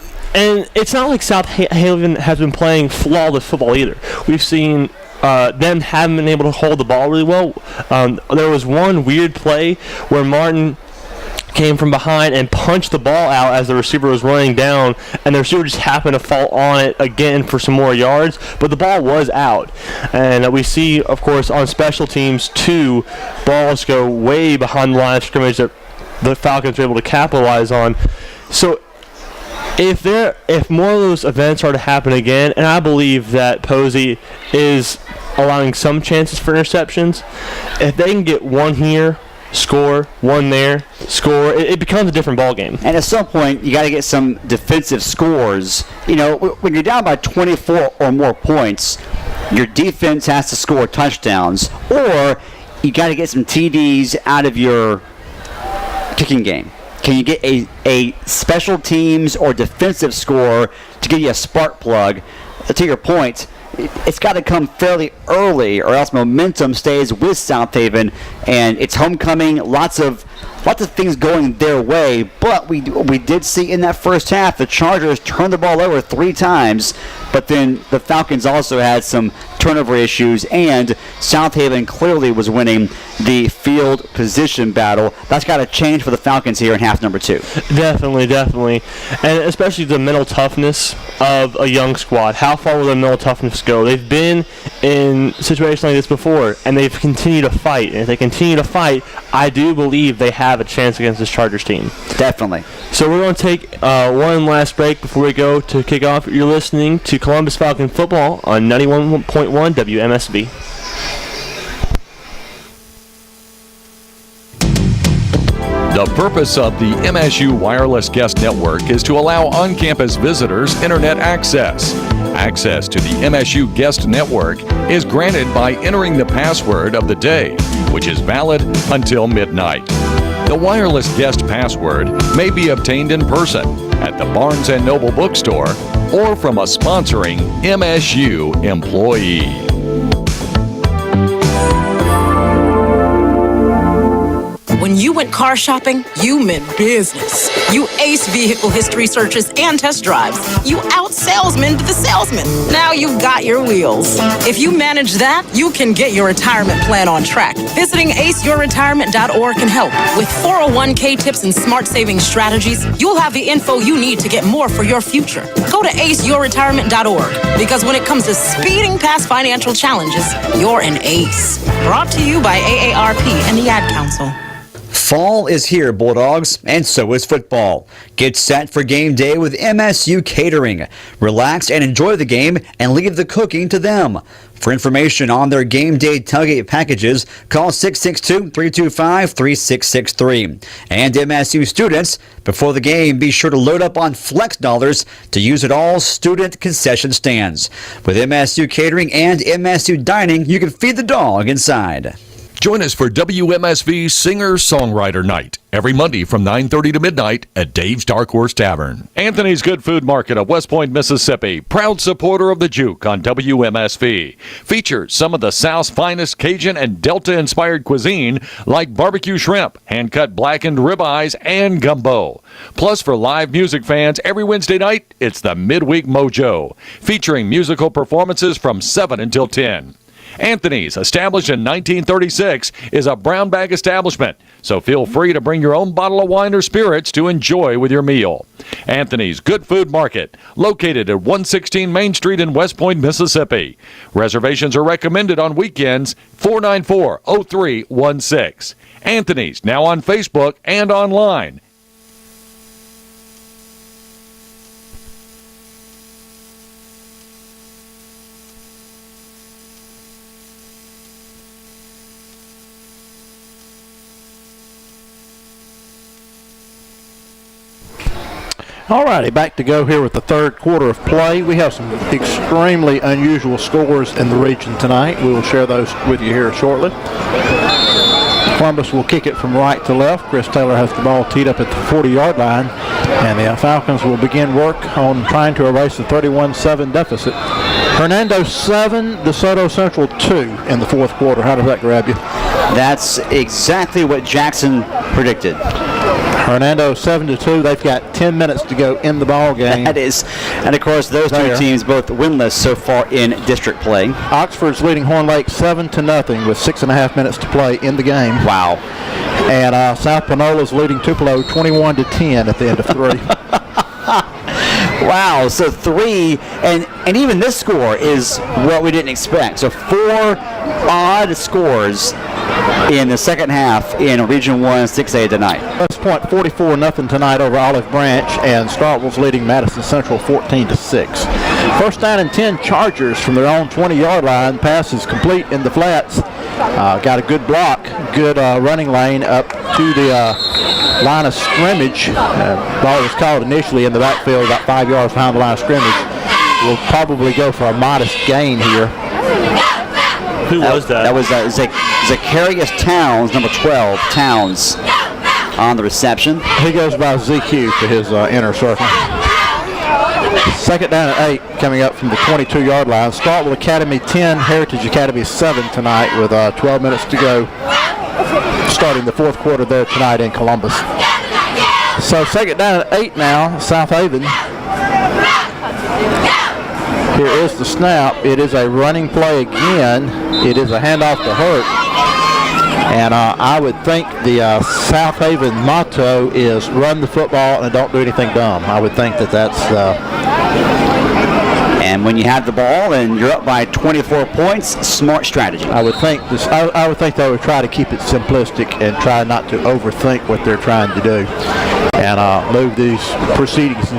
it's not like Southaven has been playing flawless football either. We've seen them haven't been able to hold the ball really well. There was one weird play where Martin came from behind and punched the ball out as the receiver was running down, and the receiver just happened to fall on it again for some more yards, but the ball was out. And we see, of course, on special teams, 2 balls go way behind the line of scrimmage that the Falcons were able to capitalize on. So if more of those events are to happen again, and I believe that Posey is allowing some chances for interceptions, if they can get 1 here, score, 1 there, score, it becomes a different ball game. And at some point, you got to get some defensive scores. You know, when you're down by 24 or more points, your defense has to score touchdowns, or you got to get some TDs out of your kicking game. Can you get a special teams or defensive score to give you a spark plug? To your point, it's got to come fairly early, or else momentum stays with Southaven, and it's homecoming. Lots of things going their way, but we did see in that first half the Chargers turn the ball over 3 times, but then the Falcons also had some turnover issues, and Southaven clearly was winning the field position battle. That's got to change for the Falcons here in half number 2. Definitely. And especially the mental toughness of a young squad. How far will their mental toughness go? They've been in situations like this before, and they've continued to fight. And if they continue to fight, I do believe they have a chance against this Chargers team. Definitely. So we're going to take one last break before we go to kick off. You're listening to Columbus Falcon Football on 91.1 WMSB. The purpose of the MSU Wireless Guest Network is to allow on-campus visitors internet access. Access to the MSU Guest Network is granted by entering the password of the day, which is valid until midnight. The wireless guest password may be obtained in person at the Barnes & Noble bookstore or from a sponsoring MSU employee. When you went car shopping, you meant business. You aced vehicle history searches and test drives. You out-salesmaned the salesman. Now you've got your wheels. If you manage that, you can get your retirement plan on track. Visiting aceyourretirement.org can help. With 401k tips and smart saving strategies, you'll have the info you need to get more for your future. Go to aceyourretirement.org, because when it comes to speeding past financial challenges, you're an ace. Brought to you by AARP and the Ad Council. Fall is here, Bulldogs, and so is football. Get set for game day with MSU Catering. Relax and enjoy the game and leave the cooking to them. For information on their game day tailgate packages, call 662-325-3663. And MSU students, before the game, be sure to load up on Flex Dollars to use at all student concession stands. With MSU Catering and MSU Dining, you can feed the dog inside. Join us for WMSV Singer-Songwriter Night every Monday from 9:30 to midnight at Dave's Dark Horse Tavern. Anthony's Good Food Market of West Point, Mississippi, proud supporter of the Juke on WMSV, features some of the South's finest Cajun and Delta-inspired cuisine like barbecue shrimp, hand-cut blackened ribeyes, and gumbo. Plus, for live music fans, every Wednesday night, it's the Midweek Mojo, featuring musical performances from 7 until 10. Anthony's, established in 1936, is a brown bag establishment, so feel free to bring your own bottle of wine or spirits to enjoy with your meal. Anthony's Good Food Market, located at 116 Main Street in West Point, Mississippi. Reservations are recommended on weekends, 494-0316. Anthony's, now on Facebook and online. All righty, back to go here with the third quarter of play. We have some extremely unusual scores in the region tonight. We will share those with you here shortly. Columbus will kick it from right to left. Chris Taylor has the ball teed up at the 40-yard line, and the Falcons will begin work on trying to erase the 31-7 deficit. Hernando 7, DeSoto Central 2 in the fourth quarter. How does that grab you? That's exactly what Jackson predicted. Hernando 7-2. They've got 10 minutes to go in the ball game. That is, and of course those two teams both winless so far in district play. Oxford's leading Horn Lake 7-0 with 6.5 minutes to play in the game. Wow. And South Pinola's leading Tupelo 21-10 at the end of 3. Wow, so 3, and even this score is what we didn't expect. So 4 odd scores in the second half in Region 1 6A tonight. West Point 44-0 tonight over Olive Branch, and Starkville's leading Madison Central 14-6. First down and 10, Chargers from their own 20-yard line. Pass is complete in the flats. Got a good block, good running lane up to the line of scrimmage. Ball was called initially in the backfield about 5 yards behind the line of scrimmage. Will probably go for a modest gain here. Who was that? That was Zacharias Towns, number 12, Towns, on the reception. He goes by ZQ to his inner circle. Second down and 8 coming up from the 22-yard line. Starkville Academy 10, Heritage Academy 7 tonight with 12 minutes to go, starting the fourth quarter there tonight in Columbus. So second down and 8 now, Southaven. Here is the snap. It is a running play again. It is a handoff to Hurt. And I would think the Southaven motto is run the football and don't do anything dumb. I would think that's... And when you have the ball and you're up by 24 points, smart strategy. I would think I would think they would try to keep it simplistic and try not to overthink what they're trying to do, and move these proceedings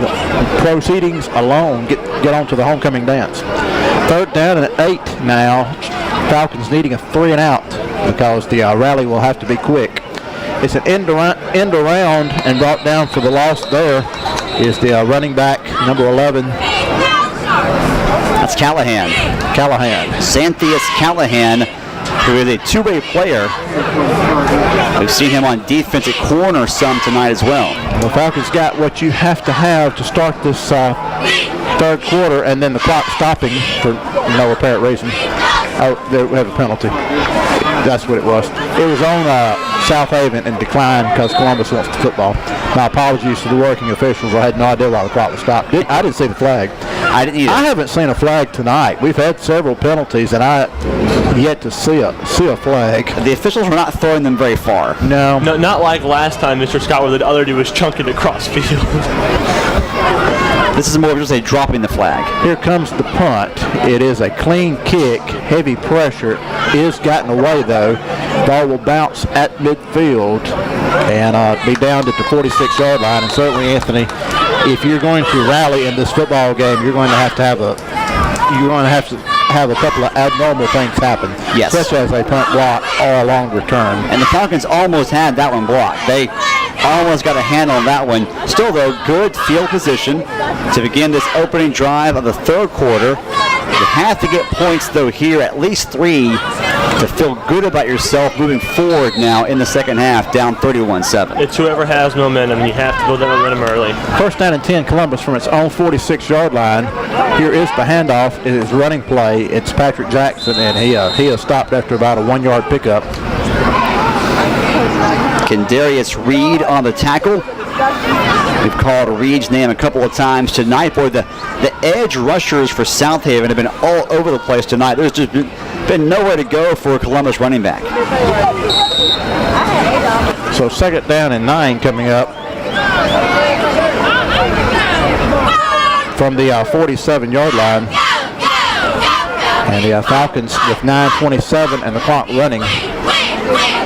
along. Get on to the homecoming dance. Third down and 8 now. Falcons needing a 3 and out because the rally will have to be quick. It's an end around and brought down for the loss there is the running back, number 11. That's Callahan. Xanthius Callahan, who is a two-way player. We've seen him on defense at corner some tonight as well. The Falcons got what you have to start this third quarter, and then the clock stopping for no apparent reason. Oh, they have a penalty. That's what it was. It was on Southaven and declined because Columbus wants the football. My apologies to the working officials. I had no idea why the clock was stopped. I didn't see the flag. I didn't either. I haven't seen a flag tonight. We've had several penalties, and I yet to see a flag. The officials were not throwing them very far. No, not like last time, Mr. Scott, where the other dude was chunking it across field. This is more of just a dropping the flag. Here comes the punt. It is a clean kick, heavy pressure. Is gotten away though. Ball will bounce at midfield and be down at the 46-yard line. And certainly, Anthony, if you're going to rally in this football game, you're going to have to have a couple of abnormal things happen. Yes. Such as a punt block or a long return. And the Falcons almost had that one blocked. They almost got a handle on that one. Still, though, good field position to begin this opening drive of the third quarter. You have to get points, though, here, at least 3, to feel good about yourself moving forward now in the second half, down 31-7. It's whoever has momentum, and you have to build that momentum early. First down and 10, Columbus from its own 46-yard line. Here is the handoff. It is running play. It's Patrick Jackson, and he has stopped after about a 1-yard pickup. Kendarius Reed on the tackle. We've called Reed's name a couple of times tonight. Boy, the edge rushers for Southaven have been all over the place tonight. There's just been nowhere to go for a Columbus running back. So second down and 9 coming up from the 47-yard line. And the Falcons with 9:27 and the clock running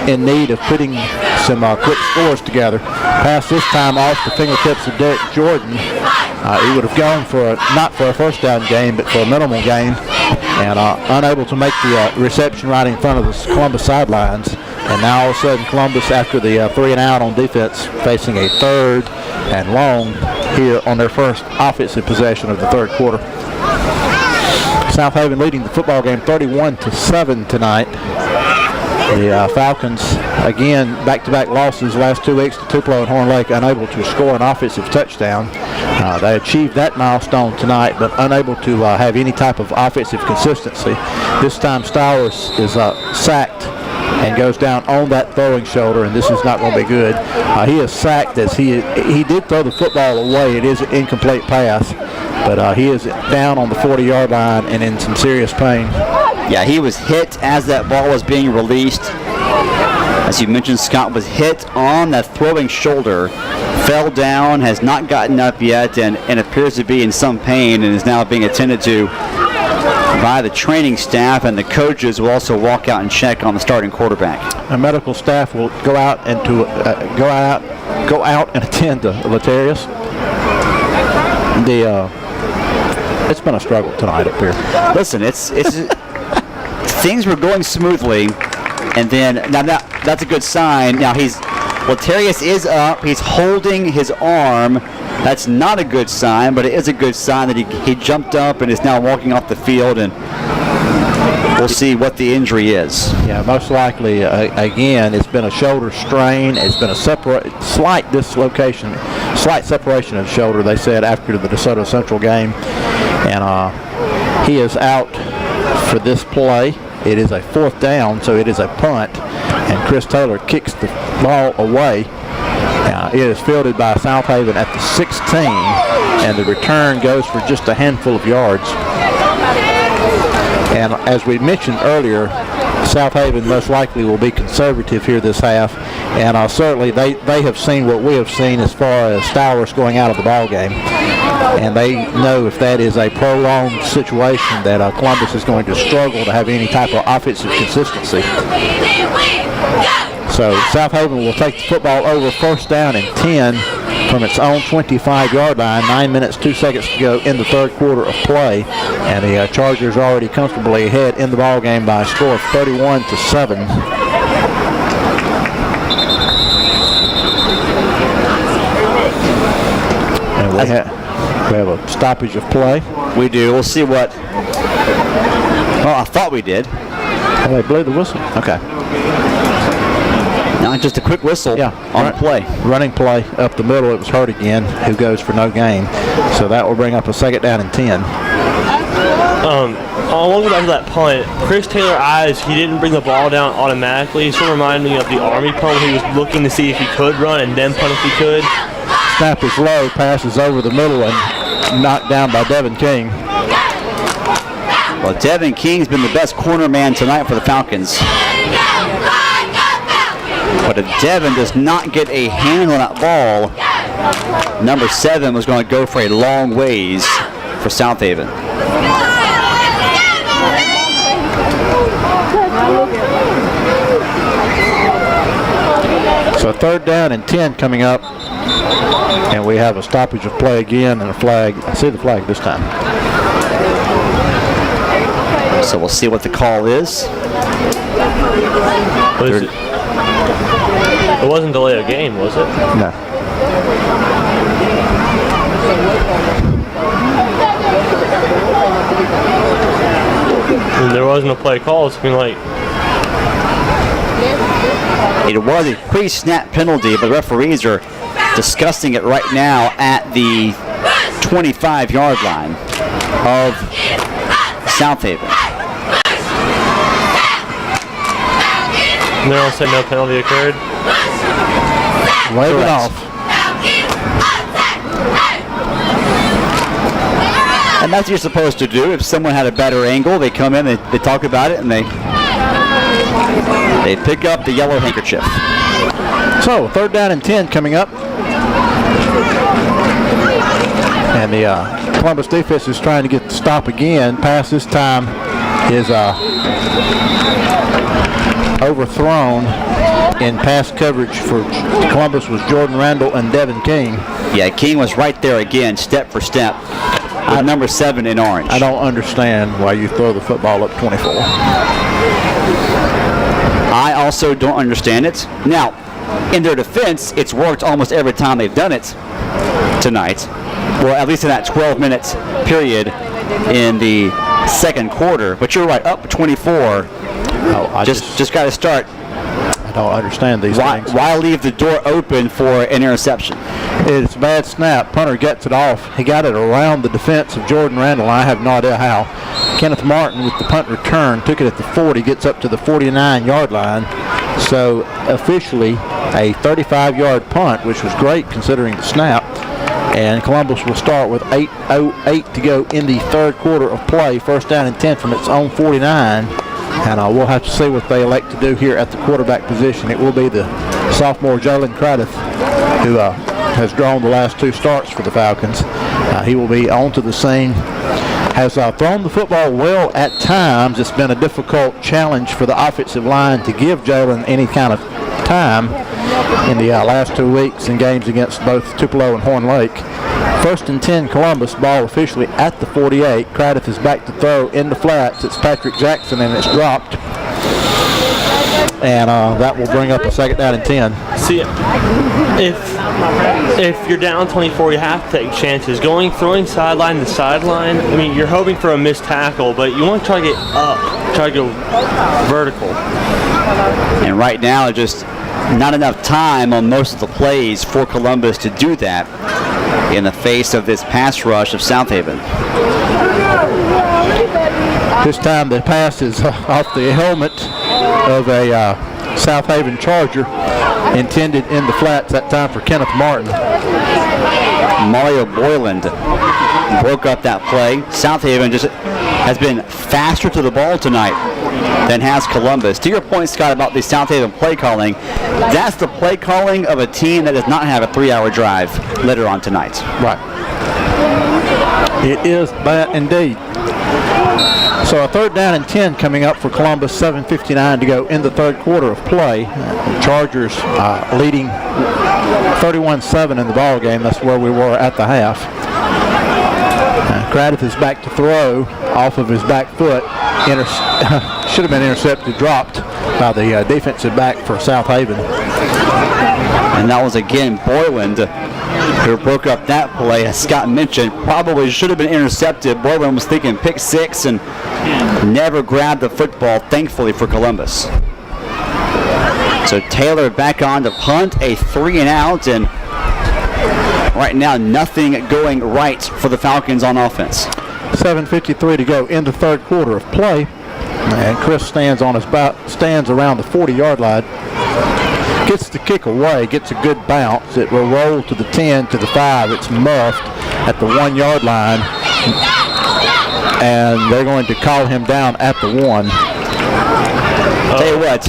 in need of putting some quick scores together. Pass this time off the fingertips of Derek Jordan. He would have gone for not for a first down gain, but for a minimal gain, and unable to make the reception right in front of the Columbus sidelines. And now all of a sudden Columbus, after the 3 and out on defense, facing a third and long here on their first offensive possession of the third quarter. Southaven leading the football game 31-7 tonight. The Falcons, again, back-to-back losses last 2 weeks to Tupelo and Horn Lake, unable to score an offensive touchdown. They achieved that milestone tonight, but unable to have any type of offensive consistency. This time Stowers is sacked and goes down on that throwing shoulder, and this is not going to be good. He is sacked as he did throw the football away. It is an incomplete pass, but he is down on the 40-yard line and in some serious pain. Yeah, he was hit as that ball was being released. As you mentioned, Scott was hit on that throwing shoulder, fell down, has not gotten up yet, and appears to be in some pain and is now being attended to by the training staff, and the coaches will also walk out and check on the starting quarterback. A medical staff will go out and attend to Latarius. It's been a struggle tonight up here. Listen, it's things were going smoothly, and then now that's a good sign. Now Latarius is up. He's holding his arm. That's not a good sign, but it is a good sign that he jumped up and is now walking off the field, and we'll see what the injury is. Yeah, most likely, again, it's been a shoulder strain. It's been a slight dislocation, slight separation of the shoulder, they said, after the DeSoto Central game. And he is out for this play. It is a 4th down, so it is a punt, and Chris Taylor kicks the ball away. It is fielded by Southaven at the 16, and the return goes for just a handful of yards. And as we mentioned earlier, Southaven most likely will be conservative here this half, and certainly they have seen what we have seen as far as Stowers going out of the ball game. And they know if that is a prolonged situation that Columbus is going to struggle to have any type of offensive consistency. So Southaven will take the football over first down and 10 from its own 25-yard line. 9 minutes, 2 seconds to go in the third quarter of play. And the Chargers are already comfortably ahead in the ball game by a score of 31-7. probably. We have a stoppage of play. We do. We'll see what. Well, I thought we did. Well, they blew the whistle. Okay. Now just a quick whistle on the play. Running play up the middle. It was Hurt again, who goes for no gain. So that will bring up a 2nd down and 10. I want to go back to that punt. Chris Taylor eyes, he didn't bring the ball down automatically. It sort of reminded me of the Army punt where he was looking to see if he could run and then punt if he could. Snap is low, passes over the middle and knocked down by Devin King. Well, Devin King's been the best corner man tonight for the Falcons. But if Devin does not get a hand on that ball, number 7 was going to go for a long ways for Southaven. So 3rd down and 10 coming up. And we have a stoppage of play again and a flag. I see the flag this time. So we'll see what the call is. It wasn't delay of game, was it? No. And there wasn't a play call. It's been like. It was a pre-snap penalty, but referees are discussing it right now at the 25-yard line of Southaven. And they all say no penalty occurred? Wave it off. And that's what you're supposed to do. If someone had a better angle, they come in, they talk about it, and they pick up the yellow handkerchief. So 3rd down and 10 coming up. And the Columbus defense is trying to get the stop again. Pass this time is overthrown in pass coverage for Columbus was Jordan Randall and Devin King. Yeah, King was right there again, step for step. Number 7 in orange. I don't understand why you throw the football up 24. I also don't understand it. Now, in their defense, it's worked almost every time they've done it tonight. Well, at least in that 12-minute period in the 2nd quarter. But you're right, up 24. Just got to start. I don't understand these things. Why leave the door open for an interception? It's a bad snap. Punter gets it off. He got it around the defense of Jordan Randall. I have no idea how. Kenneth Martin with the punt return took it at the 40, gets up to the 49-yard line. So officially a 35-yard punt, which was great considering the snap. And Columbus will start with 8:08 to go in the 3rd quarter of play. 1st down and 10 from its own 49. And we'll have to see what they elect to do here at the quarterback position. It will be the sophomore Jalen Craddock, who has drawn the last 2 starts for the Falcons. He will be on to the scene. Has thrown the football well at times. It's been a difficult challenge for the offensive line to give Jalen any kind of time in the last 2 weeks in games against both Tupelo and Horn Lake. 1st and 10 Columbus, ball officially at the 48. Craddock is back to throw in the flats. It's Patrick Jackson and it's dropped. And that will bring up a 2nd down and 10. See, if you're down 24, you have to take chances. Throwing sideline to sideline, I mean, you're hoping for a missed tackle, but you want to try to get up, try to go vertical. And right now, just not enough time on most of the plays for Columbus to do that in the face of this pass rush of Southaven. This time the pass is off the helmet of a Southaven Charger, intended in the flats that time for Kenneth Martin. Mario Boyland broke up that play. Southaven just has been faster to the ball tonight than has Columbus. To your point, Scott, about the Southaven play calling, that's the play calling of a team that does not have a 3-hour drive later on tonight. Right. It is that indeed. So a 3rd down and 10 coming up for Columbus, 7:59 to go in the 3rd quarter of play. Chargers leading 31-7 in the ball game. That's where we were at the half. Craddock is back to throw off of his back foot. Should have been intercepted, dropped by the defensive back for Southaven. And that was again Boyland who broke up that play, as Scott mentioned, probably should have been intercepted. Borland was thinking pick six and never grabbed the football, thankfully, for Columbus. So Taylor back on to punt, a 3-and-out, and right now nothing going right for the Falcons on offense. 7:53 to go in the third quarter of play, and Chris stands around the 40-yard line. Gets the kick away, gets a good bounce. It will roll to the 10, to the 5. It's muffed at the 1-yard line, and they're going to call him down at the 1. Tell you what,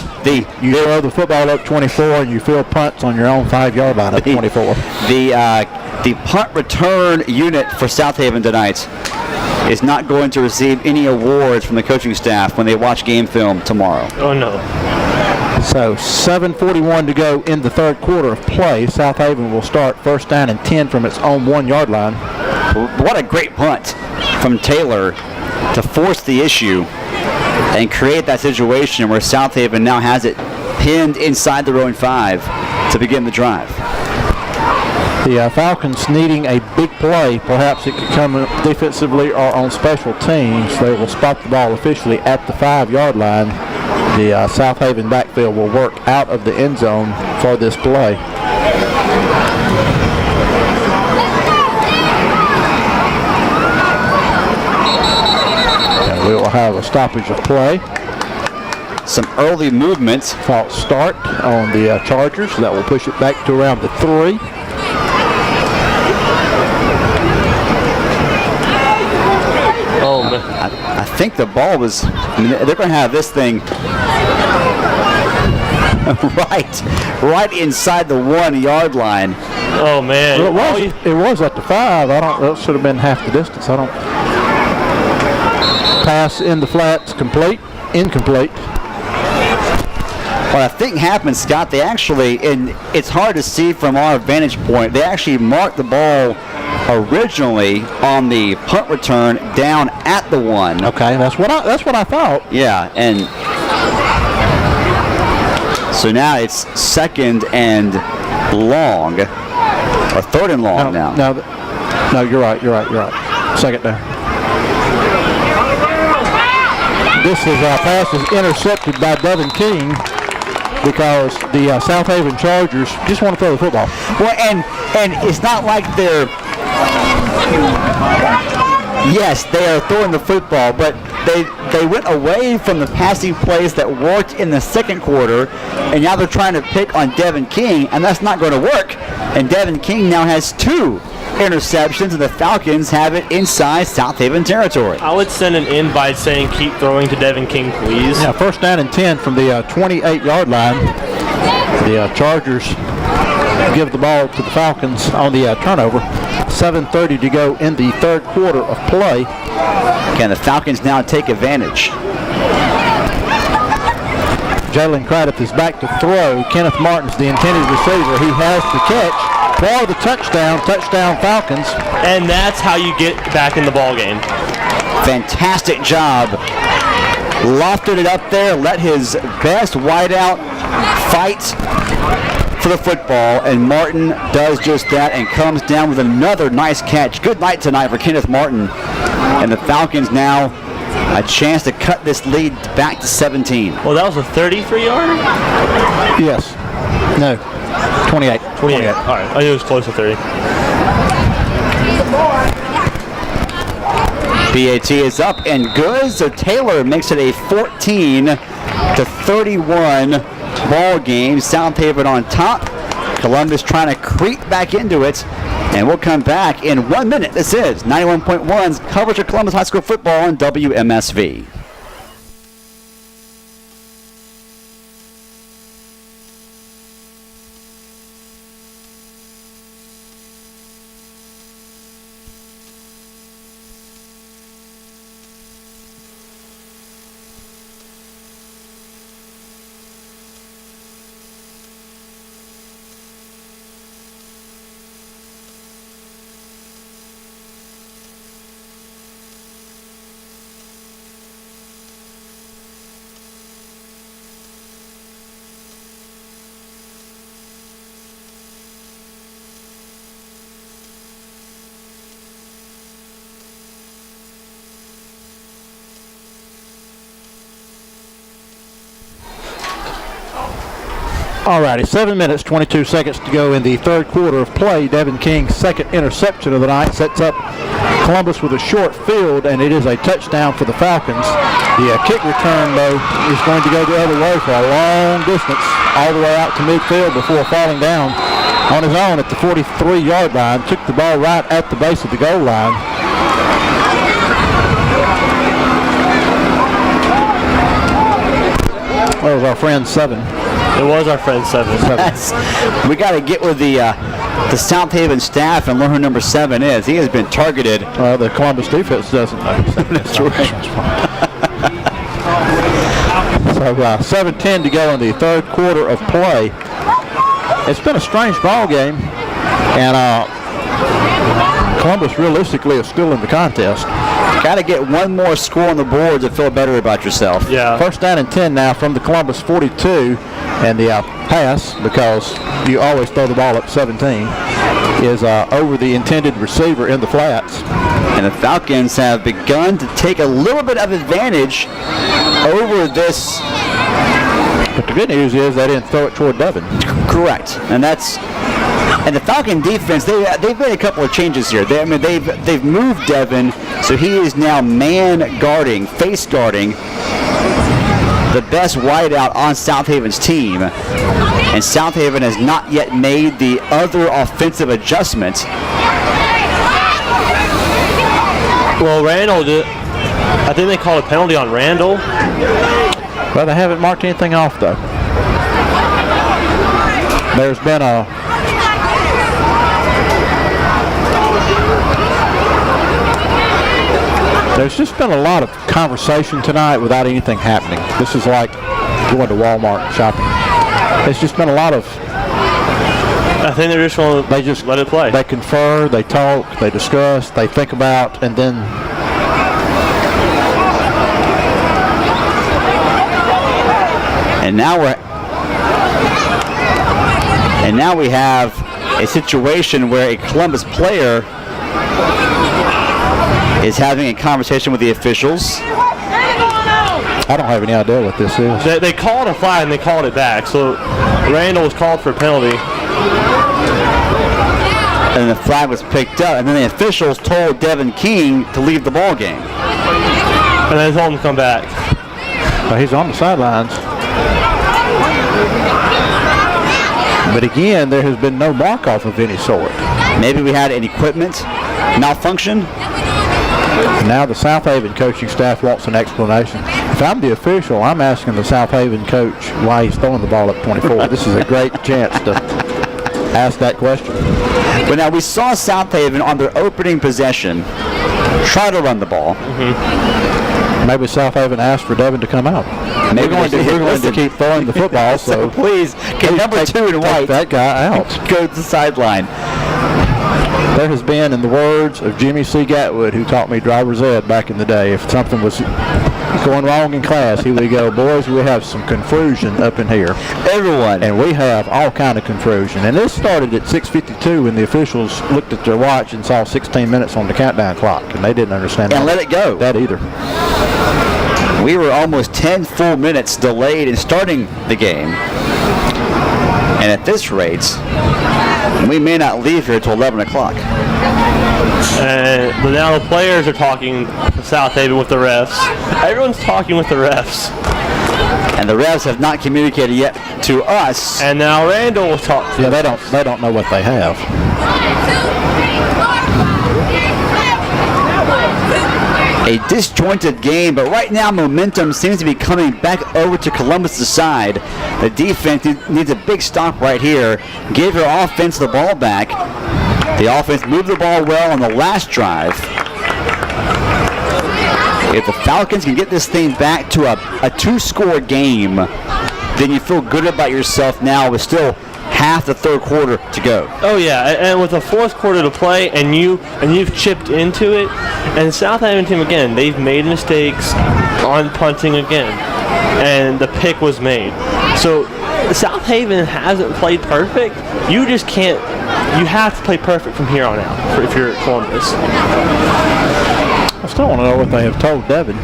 you throw the football up 24, and you field punts on your own 5-yard line at 24. The punt return unit for Southaven tonight is not going to receive any awards from the coaching staff when they watch game film tomorrow. Oh, no. So 7:41 to go in the third quarter of play. Southaven will start first down and 10 from its own 1-yard line. What a great punt from Taylor to force the issue and create that situation where Southaven now has it pinned inside their own 5 to begin the drive. The Falcons needing a big play. Perhaps it could come defensively or on special teams. They will spot the ball officially at the 5-yard line. The Southaven backfield will work out of the end zone for this play. And we will have a stoppage of play. Some early movements. False start on the Chargers. That will push it back to around the 3. Oh, man. I think the ball was, they're going to have this thing right inside the 1-yard line. Oh, man. Well, it was at the 5. That should have been half the distance. Pass in the flats, incomplete. What I think happened, Scott, they actually, and it's hard to see from our vantage point, they actually marked the ball originally on the punt return down at the 1. Okay, that's what I thought. Yeah, and so now it's second and long, or third and long now. No, you're right. Second down. This pass is intercepted by Devin King because the Southaven Chargers just want to throw the football. Well, and it's not like they're. Yes, they are throwing the football, but they went away from the passing plays that worked in the second quarter, and now they're trying to pick on Devin King, and that's not going to work. And Devin King now has 2 interceptions, and the Falcons have it inside Southaven territory. I would send an invite saying keep throwing to Devin King, please. Yeah, first down and 10 from the 28-yard line. The Chargers give the ball to the Falcons on the turnover. 7:30 to go in the third quarter of play. Can the Falcons now take advantage? Jalen Craddock is back to throw. Kenneth Martin's the intended receiver. He has the catch for the touchdown. Touchdown Falcons. And that's how you get back in the ball game. Fantastic job. Lofted it up there, let his best wideout fight for the football, and Martin does just that and comes down with another nice catch. Good night tonight for Kenneth Martin. And the Falcons now a chance to cut this lead back to 17. Well, that was a 33-yarder? Yes. No. 28. 28. All right. I knew it was close to 30. PAT is up and good, so Taylor makes it a 14-31 ball game. Southaven on top. Columbus trying to creep back into it. And we'll come back in 1 minute. This is 91.1's coverage of Columbus High School football on WMSV. All righty, 7 minutes, 22 seconds to go in the third quarter of play. Devin King's second interception of the night sets up Columbus with a short field, and it is a touchdown for the Falcons. The kick return, though, is going to go the other way for a long distance, all the way out to midfield before falling down on his own at the 43-yard line. Took the ball right at the base of the goal line. That was our friend Seven. It was our friend Seven. We got to get with the Southaven staff and learn who number 7 is. He has been targeted. The Columbus defense doesn't know. That's right. So 7:10 to go in the third quarter of play. It's been a strange ball game, and Columbus realistically is still in the contest. Got to get one more score on the board to feel better about yourself. Yeah. First down and 10 now from the Columbus 42, and the pass, because you always throw the ball up 17, is over the intended receiver in the flats. And the Falcons have begun to take a little bit of advantage over this. But the good news is they didn't throw it toward Devin. Correct, and the Falcon defense, they've made a couple of changes here. They've moved Devin, so he is now face guarding the best wideout on Southaven's team. And Southaven has not yet made the other offensive adjustment. Well, Randall did. I think they called a penalty on Randall. Well, they haven't marked anything off, though. There's been There's just been a lot of conversation tonight without anything happening. This is like going to Walmart shopping. It's just been a lot of. I think they just want to let it play. They confer, they talk, they discuss, they think about, and then. And now we have a situation where a Columbus player is having a conversation with the officials. I don't have any idea what this is. They called a flag and they called it back. So Randall was called for a penalty. And the flag was picked up, and then the officials told Devin King to leave the ball game. And they told him to come back. Well, he's on the sidelines. But again, there has been no mark off of any sort. Maybe we had an equipment malfunction. Now the Southaven coaching staff wants an explanation. If I'm the official, I'm asking the Southaven coach why he's throwing the ball up 24. This is a great chance to ask that question. But now we saw Southaven on their opening possession try to run the ball. Maybe Southaven asked for Devin to come out. Maybe we're going to keep throwing the football, so please, can number 2 in white that guy out. Go to the sideline. There has been, in the words of Jimmy C. Gatwood, who taught me driver's ed back in the day, if something was going wrong in class, he would go, boys, we have some confusion up in here. Everyone. And we have all kind of confusion. And this started at 6:52 when the officials looked at their watch and saw 16 minutes on the countdown clock, and they didn't understand and let it go. That either. We were almost 10 full minutes delayed in starting the game. And at this rate, we may not leave here until 11 o'clock. But now the players are talking to Southaven with the refs. Everyone's talking with the refs. And the refs have not communicated yet to us. And now Randall will talk to they don't know what they have. A disjointed game, but right now momentum seems to be coming back over to Columbus' side. The defense needs a big stop right here. Give your offense the ball back. The offense moved the ball well on the last drive. If the Falcons can get this thing back to a 2-score game, then you feel good about yourself now with still half the third quarter to go. Oh yeah, and with a fourth quarter to play, and you've chipped into it, and Southaven team again, they've made mistakes on punting again, and the pick was made. So Southaven hasn't played perfect. You just can't. You have to play perfect from here on out if you're at Columbus. I still want to know what they have told Devin.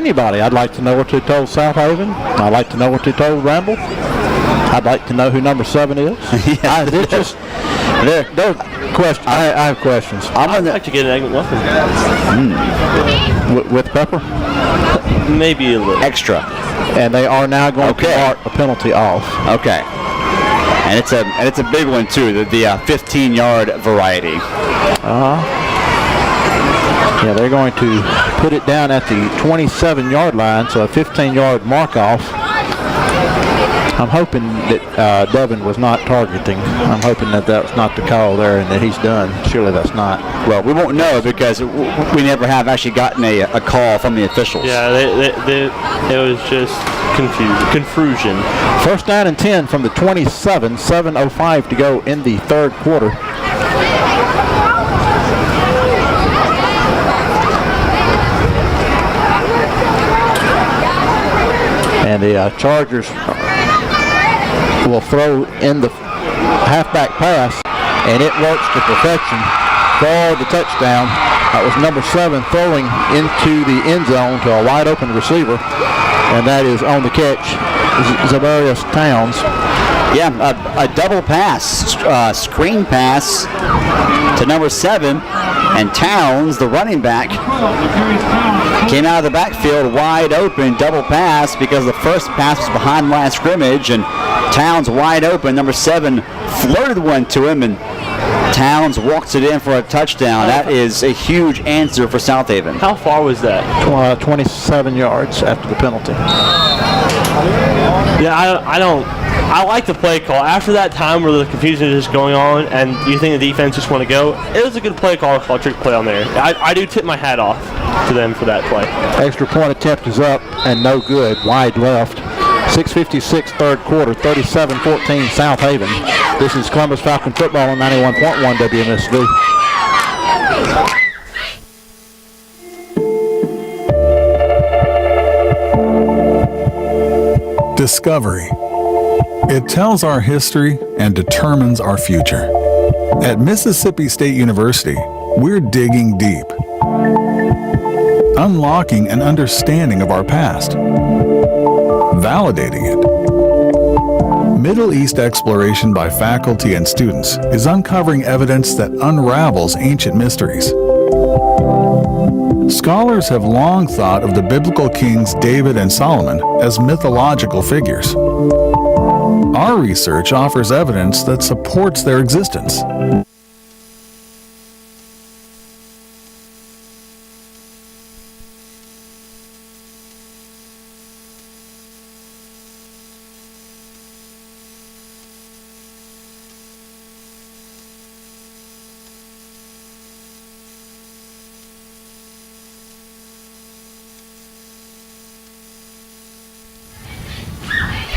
anybody. I'd like to know what they told Southaven. I'd like to know what they told Ramble. I'd like to know who number 7 is. They're questions. I have questions. I'd like to get an egg muffin. With pepper? Maybe a little. Extra. And they are now going to mark a penalty off. Okay. And it's a big one too, the 15-yard variety. Yeah, they're going to put it down at the 27-yard line, so a 15-yard mark off. I'm hoping that Devin was not targeting. I'm hoping that that's not the call there and that he's done. Surely that's not. Well, we won't know because we never have actually gotten a call from the officials. Yeah, it was just confusion. First down and 10 from the 27, 7:05 to go in the third quarter. And the Chargers will throw in the halfback pass, and it works to perfection for the touchdown. That was number 7 throwing into the end zone to a wide open receiver, and that is on the catch, Zavarius Towns. Yeah, a double pass, screen pass to number 7, and Towns, the running back, came out of the backfield wide open, double pass because the first pass was behind line of scrimmage, and Towns wide open. Number 7 flirted one to him, and Towns walks it in for a touchdown. That is a huge answer for Southaven. How far was that? 27 yards after the penalty. Yeah, I like the play call. After that time where the confusion is just going on and you think the defense just want to go, it was a good play call, a trick play on there. I do tip my hat off to them for that play. Extra point attempt is up and no good, wide left. 6:56 third quarter, 37-14 Southaven. This is Columbus Falcon football on 91.1 WMSV. Discovery. It tells our history and determines our future. At Mississippi State University, we're digging deep, unlocking an understanding of our past, validating it. Middle East exploration by faculty and students is uncovering evidence that unravels ancient mysteries. Scholars have long thought of the biblical kings David and Solomon as mythological figures. Our research offers evidence that supports their existence.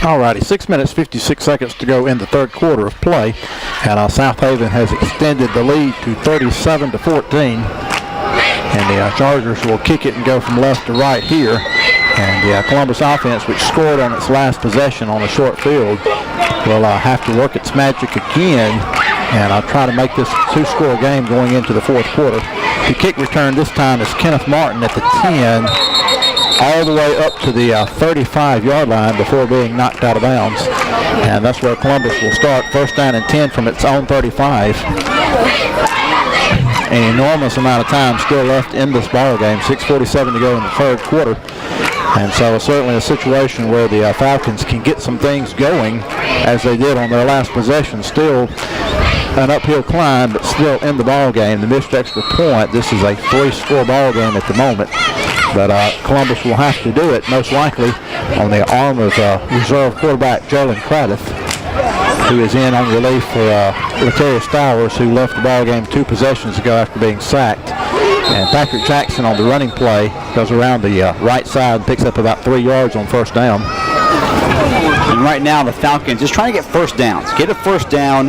Alrighty, 6 minutes, 56 seconds to go in the third quarter of play, and Southaven has extended the lead to 37-14. And the Chargers will kick it and go from left to right here. And the Columbus offense, which scored on its last possession on a short field, will have to work its magic again. And I'll try to make this a two-score game going into the fourth quarter. The kick return this time is Kenneth Martin at the 10, all the way up to the 35-yard line before being knocked out of bounds. And that's where Columbus will start. First down and 10 from its own 35. An enormous amount of time still left in this ball game. 6:47 to go in the third quarter. And so certainly a situation where the Falcons can get some things going as they did on their last possession. Still an uphill climb, but still in the ball game. The missed extra point. This is a 3-score ball game at the moment. But Columbus will have to do it, most likely, on the arm of reserve quarterback Jalen Craddock, who is in on relief for Latarius Stowers, who left the ball game 2 possessions ago after being sacked. And Patrick Jackson on the running play goes around the right side and picks up about 3 yards on first down. And right now the Falcons just trying to get first downs. Get a first down,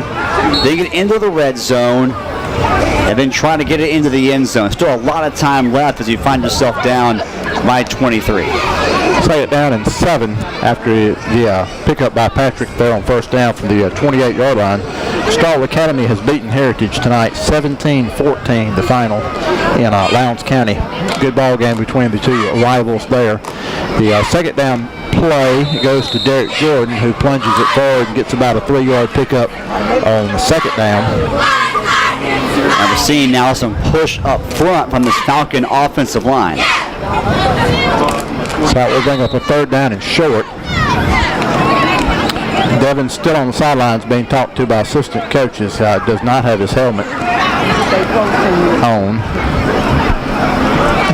then get into the red zone, and then try to get it into the end zone. Still a lot of time left as you find yourself down by 23. Second down and 7 after the pickup by Patrick there on first down from the 28-yard line. Starl Academy has beaten Heritage tonight, 17-14, the final in Lowndes County. Good ball game between the two rivals there. The second down play goes to Derek Jordan, who plunges it forward and gets about a 3-yard pickup on the second down. And we're seeing now some push up front from this Falcon offensive line. So that will bring up a third down and short. Devin's still on the sidelines being talked to by assistant coaches. Does not have his helmet on.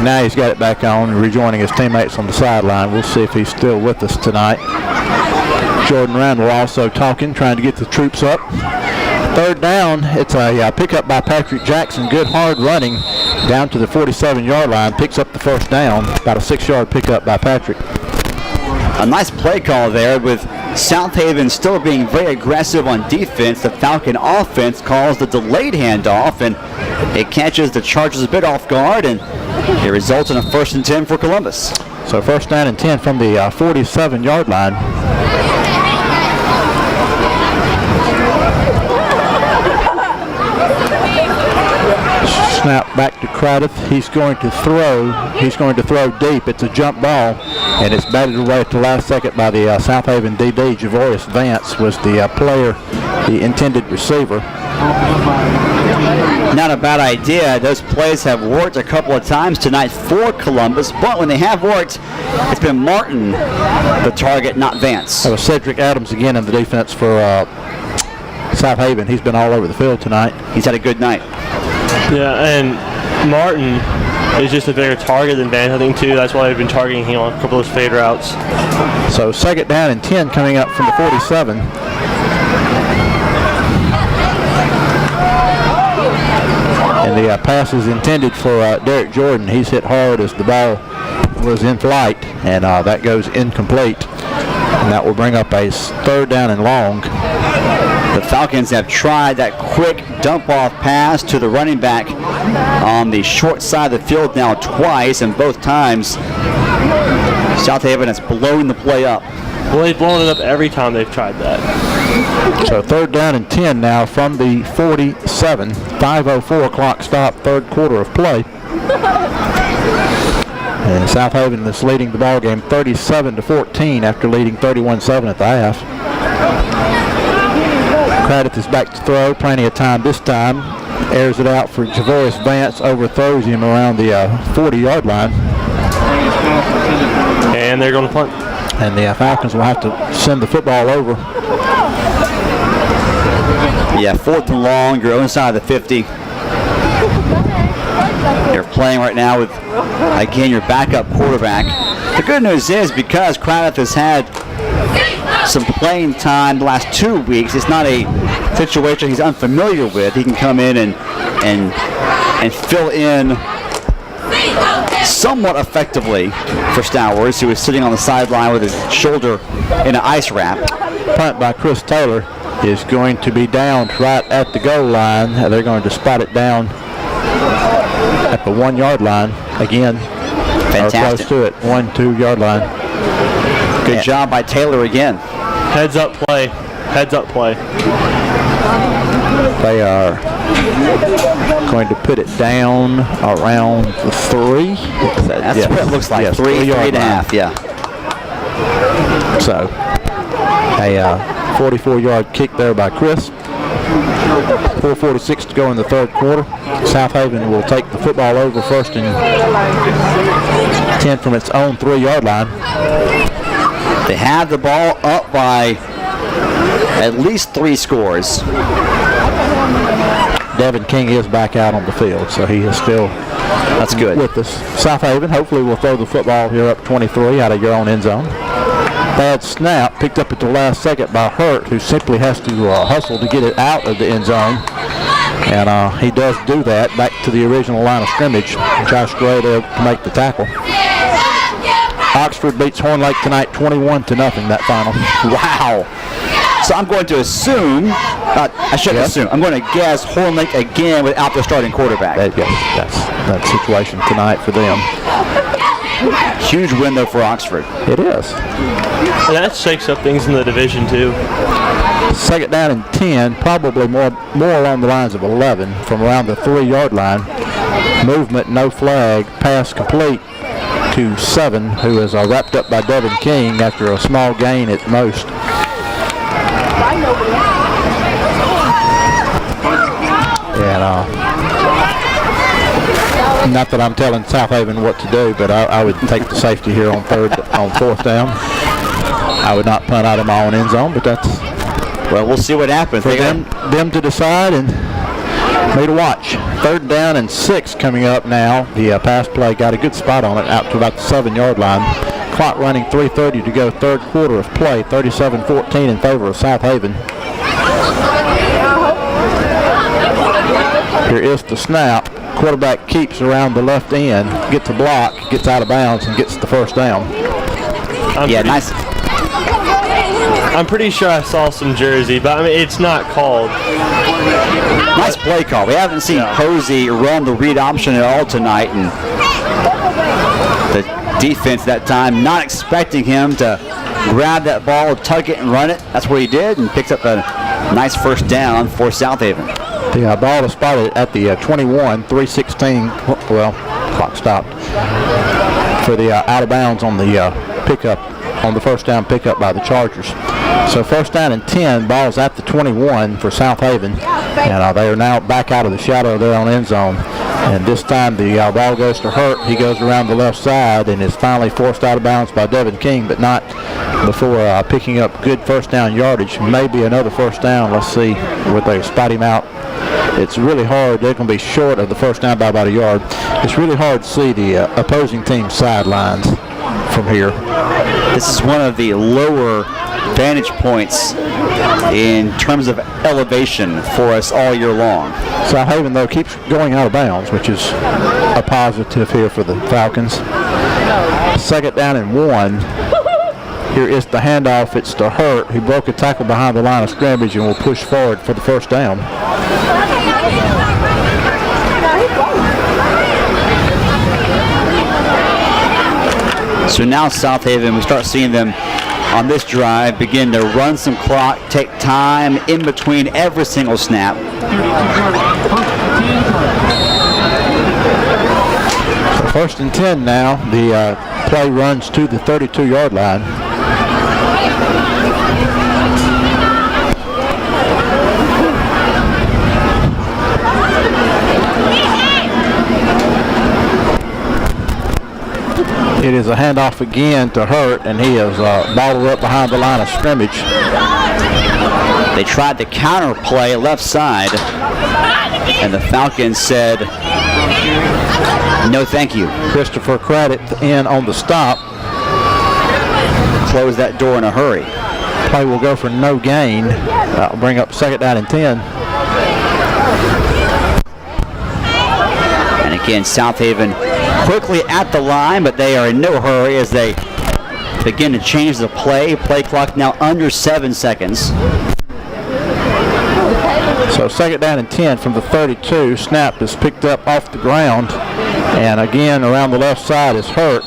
Now he's got it back on, rejoining his teammates on the sideline. We'll see if he's still with us tonight. Jordan Randall also talking, trying to get the troops up. Third down, it's a pickup by Patrick Jackson. Good hard running down to the 47-yard line. Picks up the first down. About a 6-yard pickup by Patrick. A nice play call there with Southaven still being very aggressive on defense. The Falcon offense calls the delayed handoff, and it catches the Chargers a bit off guard, and it results in a 1st and 10 for Columbus. So first down and 10 from the 47-yard line. Snap back to Craddock. He's going to throw. He's going to throw deep. It's a jump ball, and it's batted away at the last second by the Southaven DD. Javorius Vance was the player, the intended receiver. Not a bad idea. Those plays have worked a couple of times tonight for Columbus, but when they have worked, it's been Martin the target, not Vance. That was Cedric Adams again in the defense for Southaven. He's been all over the field tonight. He's had a good night. Yeah, and Martin is just a bigger target than Vance, I think, too. That's why they've been targeting him on a couple of those fade routes. So second down and 10 coming up from the 47. And the pass is intended for Derek Jordan. He's hit hard as the ball was in flight, and that goes incomplete. And that will bring up a third down and long. The Falcons have tried that quick dump-off pass to the running back on the short side of the field now twice, and both times Southaven has blown the play up. Well, they've blown it up every time they've tried that. So third down and 10 now from the 47. 5:04 clock stop, third quarter of play. And Southaven is leading the ball game 37-14 after leading 31-7 at the half. Craddock is back to throw, plenty of time this time. Airs it out for Javorius Vance, overthrows him around the 40-yard line. And they're going to punt. And the Falcons will have to send the football over. Yeah, 4th and long, your own side of the 50. You're playing right now with, again, your backup quarterback. The good news is, because Craddock has had some playing time the last 2 weeks, it's not a situation he's unfamiliar with. He can come in and fill in somewhat effectively for Stowers, who is sitting on the sideline with his shoulder in an ice wrap. Punt by Chris Taylor is going to be down right at the goal line. They're going to spot it down at the 1-yard line again. Fantastic. Or close to it, 1-2 yard line. Good job by Taylor again. Heads up play. Heads up play. They are going to put it down around the 3. That's what it looks like. Yes, 3.5, yeah. So a 44-yard kick there by Chris. 4:46 to go in the third quarter. Southaven will take the football over, 1st and 10 from its own 3-yard line. They have the ball up by at least 3 scores. Devin King is back out on the field, so he is still with us. Southaven hopefully will throw the football here up 23 out of your own end zone. Bad snap picked up at the last second by Hurt, who simply has to hustle to get it out of the end zone. And he does do that back to the original line of scrimmage. Josh Gray there to make the tackle. Oxford beats Horn Lake tonight 21-0, that final. Wow. So I'm going to assume, I shouldn't assume, I'm going to guess Hornlake again without their starting quarterback. That's the situation tonight for them. Huge win, though, for Oxford. It is. And that shakes up things in the division, too. Second down and 10, probably more along the lines of 11 from around the 3-yard line. Movement, no flag, pass complete to 7, who is wrapped up by Devin King after a small gain at most. And not that I'm telling Southaven what to do, but I would take the safety here on 4th down. I would not punt out of my own end zone, but that's well, we'll see what happens. For them to decide and me to watch. 3rd down and 6 coming up now. The pass play got a good spot on it out to about the 7-yard line. Clock running, 3:30 to go, 3rd quarter of play, 37-14 in favor of Southaven. Here is the snap. Quarterback keeps around the left end, gets a block, gets out of bounds, and gets the 1st down. Nice. I'm pretty sure I saw some jersey, but I mean, it's not called. Nice play call. We haven't seen Posey run the read option at all tonight, and the defense that time not expecting him to grab that ball, tug it, and run it. That's what he did, and picks up a nice 1st down for Southaven. The ball is spotted at the 21, 3:16. Well, clock stopped for the out of bounds on the pickup, on the 1st down pickup by the Chargers. So 1st down and 10, ball's at the 21 for Southaven, and they are now back out of the shadow of their own end zone. And this time the ball goes to Hurt. He goes around the left side and is finally forced out of bounds by Devin King, but not before picking up good 1st down yardage. Maybe another 1st down. Let's see where they spot him out. It's really hard. They're going to be short of the 1st down by about a yard. It's really hard to see the opposing team's sidelines from here. This is one of the lower vantage points in terms of elevation for us all year long. Southaven, though, keeps going out of bounds, which is a positive here for the Falcons. 2nd down and 1. Here is the handoff. It's to Hurt, who broke a tackle behind the line of scrimmage and will push forward for the 1st down. So now Southaven, we start seeing them on this drive begin to run some clock, take time in between every single snap. So 1st and 10 now. The play runs to the 32-yard line. It is a handoff again to Hurt, and he is balled up behind the line of scrimmage. They tried to counter play left side, and the Falcons said, no thank you. Christopher Craddock in on the stop. Close that door in a hurry. Play will go for no gain. That'll bring up 2nd down and 10. And again, Southaven quickly at the line, but they are in no hurry as they begin to change the play. Play clock now under 7 seconds. So 2nd down and 10 from the 32. Snap is picked up off the ground. And again, around the left side is Hurt.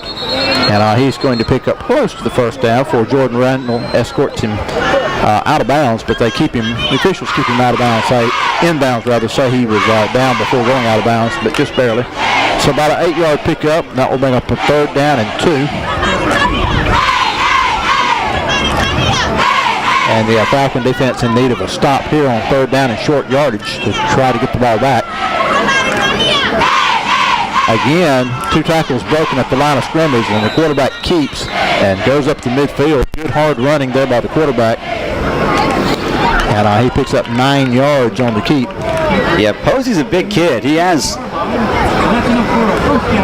And he's going to pick up close to the 1st down for Jordan Randall escorts him out of bounds, but they keep him, the officials keep him out of bounds, inbounds rather, say he was down before going out of bounds, but just barely. So about an 8-yard pickup. That will bring up a 3rd down and 2. And the Falcon defense in need of a stop here on 3rd down and short yardage to try to get the ball back. Again, 2 tackles broken at the line of scrimmage, and the quarterback keeps and goes up to midfield. Good hard running there by the quarterback. And he picks up 9 yards on the keep. Yeah, Posey's a big kid. He has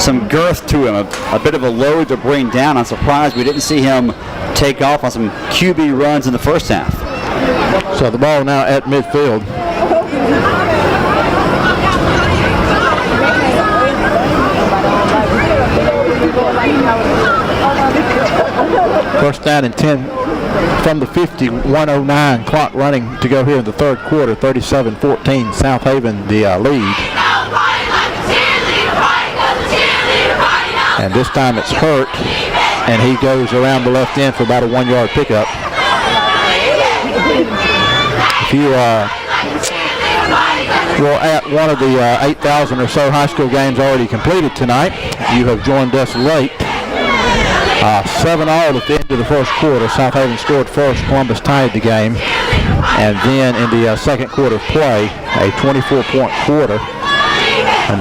some girth to him, a bit of a load to bring down. I'm surprised we didn't see him take off on some QB runs in the 1st half. So the ball now at midfield. First down and 10 from the 50, 1:09 clock running to go here in the third quarter. 37-14, Southaven the lead. And this time it's Hurt, and he goes around the left end for about a 1-yard pickup. If you were at one of the 8,000 or so high school games already completed tonight, you have joined us late. 7-all at the end of the first quarter. Southaven scored first. Columbus tied the game. And then in the second quarter of play, a 24-point quarter. And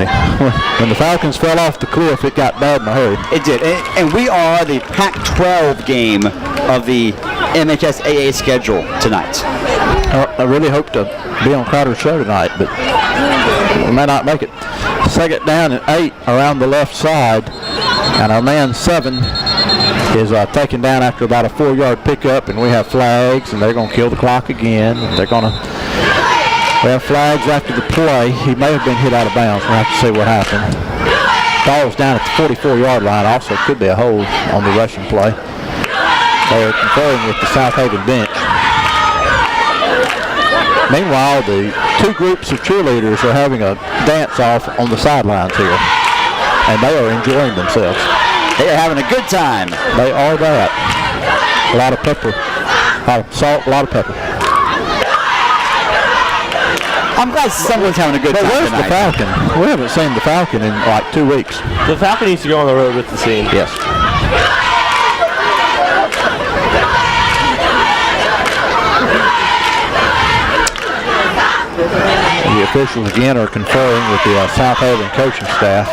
when the Falcons fell off the cliff, it got bad in a hurry. It did. And we are the Pac-12 game of the MHSAA schedule tonight. I really hope to be on Crowder's show tonight, but we may not make it. Second down and 8 around the left side, and our man 7 is taken down after about a 4-yard pickup, and we have flags, and they're going to kill the clock again. We have flags after the play. He may have been hit out of bounds. We'll have to see what happened. Ball's down at the 44-yard line. Also could be a hold on the rushing play. They are conferring with the Southaven bench. Meanwhile, the two groups of cheerleaders are having a dance-off on the sidelines here, and they are enjoying themselves. They are having a good time. They are that. A lot of pepper, a lot of salt, a lot of pepper. I'm glad someone's having a good time where's tonight. the Falcon? We haven't seen the Falcon in like 2 weeks. The Falcon needs to go on the road with the team. Yes. The officials again are conferring with the Southaven coaching staff.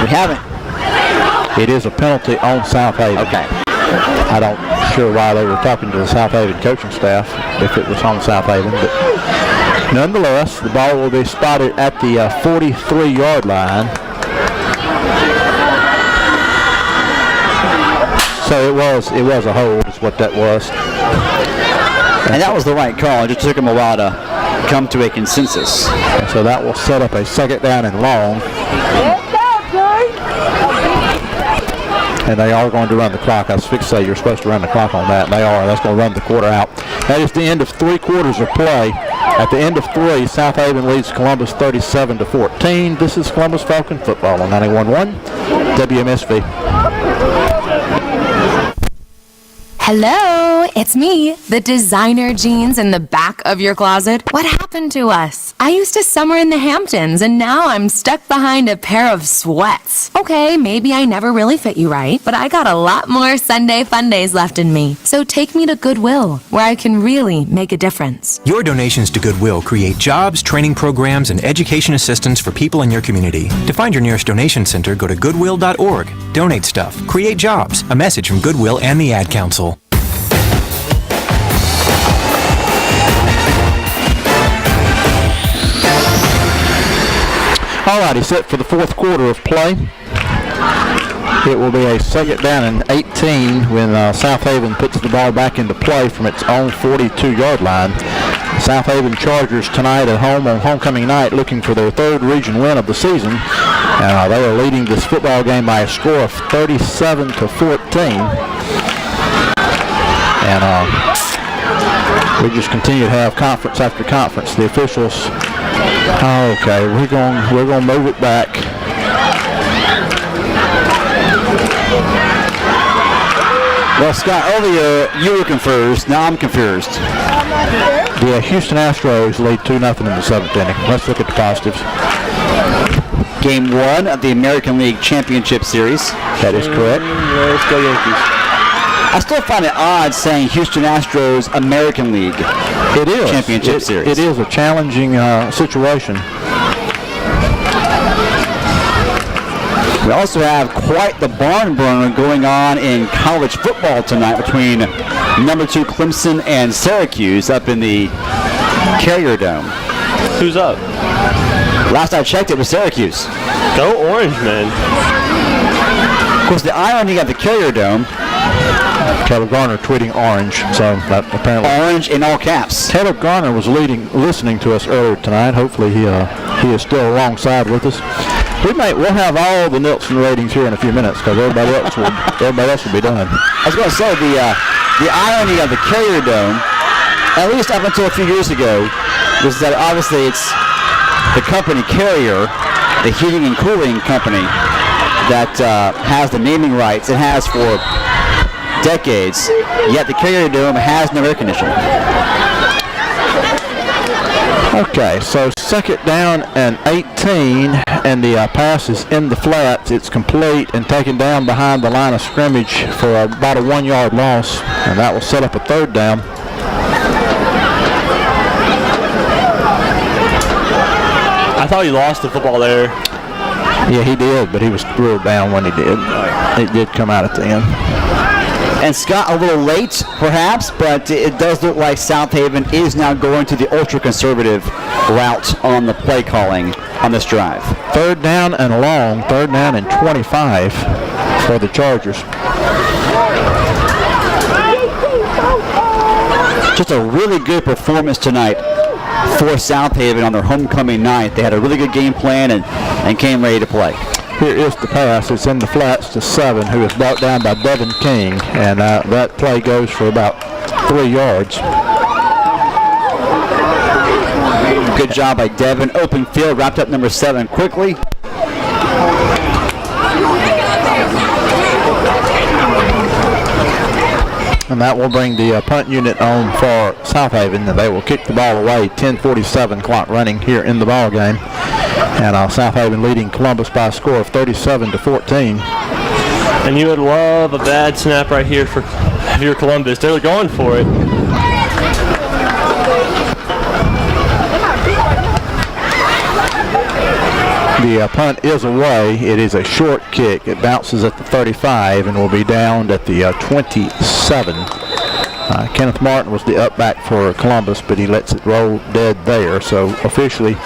We haven't. It is a penalty on Southaven. Okay. I don't sure why they were talking to the Southaven coaching staff if it was on Southaven, but nonetheless, the ball will be spotted at the 43-yard line. So it was a hold is what that was. And that was the right call. It just took them a while to come to a consensus. And so that will set up a second down and long. And they are going to run the clock. I was fixed to say you're supposed to run the clock on that. And they are. That's going to run the quarter out. That is the end of 3 quarters of play. At the end of 3, Southaven leads Columbus 37-14. This is Columbus Falcon football on 91.1 WMSV. Hello, it's me, the designer jeans in the back of your closet. What happened to us? I used to summer in the Hamptons, and now I'm stuck behind a pair of sweats. Okay, maybe I never really fit you right, but I got a lot more Sunday fun days left in me. So take me to Goodwill, where I can really make a difference. Your donations to Goodwill create jobs, training programs, and education assistance for people in your community. To find your nearest donation center, go to goodwill.org. Donate stuff. Create jobs. A message from Goodwill and the Ad Council. Alrighty, set for the fourth quarter of play. It will be a second down and 18 when Southaven puts the ball back into play from its own 42-yard line. Southaven Chargers tonight at home on homecoming night looking for their third region win of the season. They are leading this football game by a score of 37-14. And we just continue to have conference after conference. The officials, okay, we're going to move it back. Well, Scott, earlier you were confused. Now I'm confused. The Houston Astros lead 2-0 in the 7th inning. Let's look at the positives. Game 1 of the American League Championship Series. That is correct. Let's go Yankees. I still find it odd saying Houston Astros American League Championship Series. It is a challenging situation. We also have quite the barn burner going on in college football tonight between number 2 Clemson and Syracuse up in the Carrier Dome. Who's up? Last I checked, it was Syracuse. Go Orange, man. Of course, the irony of the Carrier Dome. Caleb Garner tweeting orange, so that apparently orange in all caps. Caleb Garner was listening to us earlier tonight. Hopefully he is still alongside with us. We'll have all the Nielsen ratings here in a few minutes because everybody else will be done. I was going to say the irony of the Carrier Dome, at least up until a few years ago, was that obviously it's the company Carrier, the heating and cooling company, that has the naming rights. It has for decades. Yet the Carrier Dome has no air conditioning. Okay, so second down and 18, and the pass is in the flats. It's complete and taken down behind the line of scrimmage for about a 1-yard loss, and that will set up a third down. I thought he lost the football there. Yeah, he did, but he was thrilled down when he did. It did come out at the end. And Scott, a little late, perhaps, but it does look like Southaven is now going to the ultra-conservative route on the play calling on this drive. Third down and long, third down and 25 for the Chargers. Just a really good performance tonight for Southaven on their homecoming night. They had a really good game plan and came ready to play. Here is the pass. It's in the flats to 7, who is brought down by Devin King, and that play goes for about 3 yards. Good job by Devin. Open field, wrapped up number 7 quickly. And that will bring the punt unit on for Southaven, and they will kick the ball away. 10:47 clock running here in the ball game, and Southaven leading Columbus by a score of 37-14. And you would love a bad snap right here for your Columbus. They were going for it. The punt is away. It is a short kick. It bounces at the 35 and will be downed at the 27. Kenneth Martin was the up back for Columbus, but he lets it roll dead there. So officially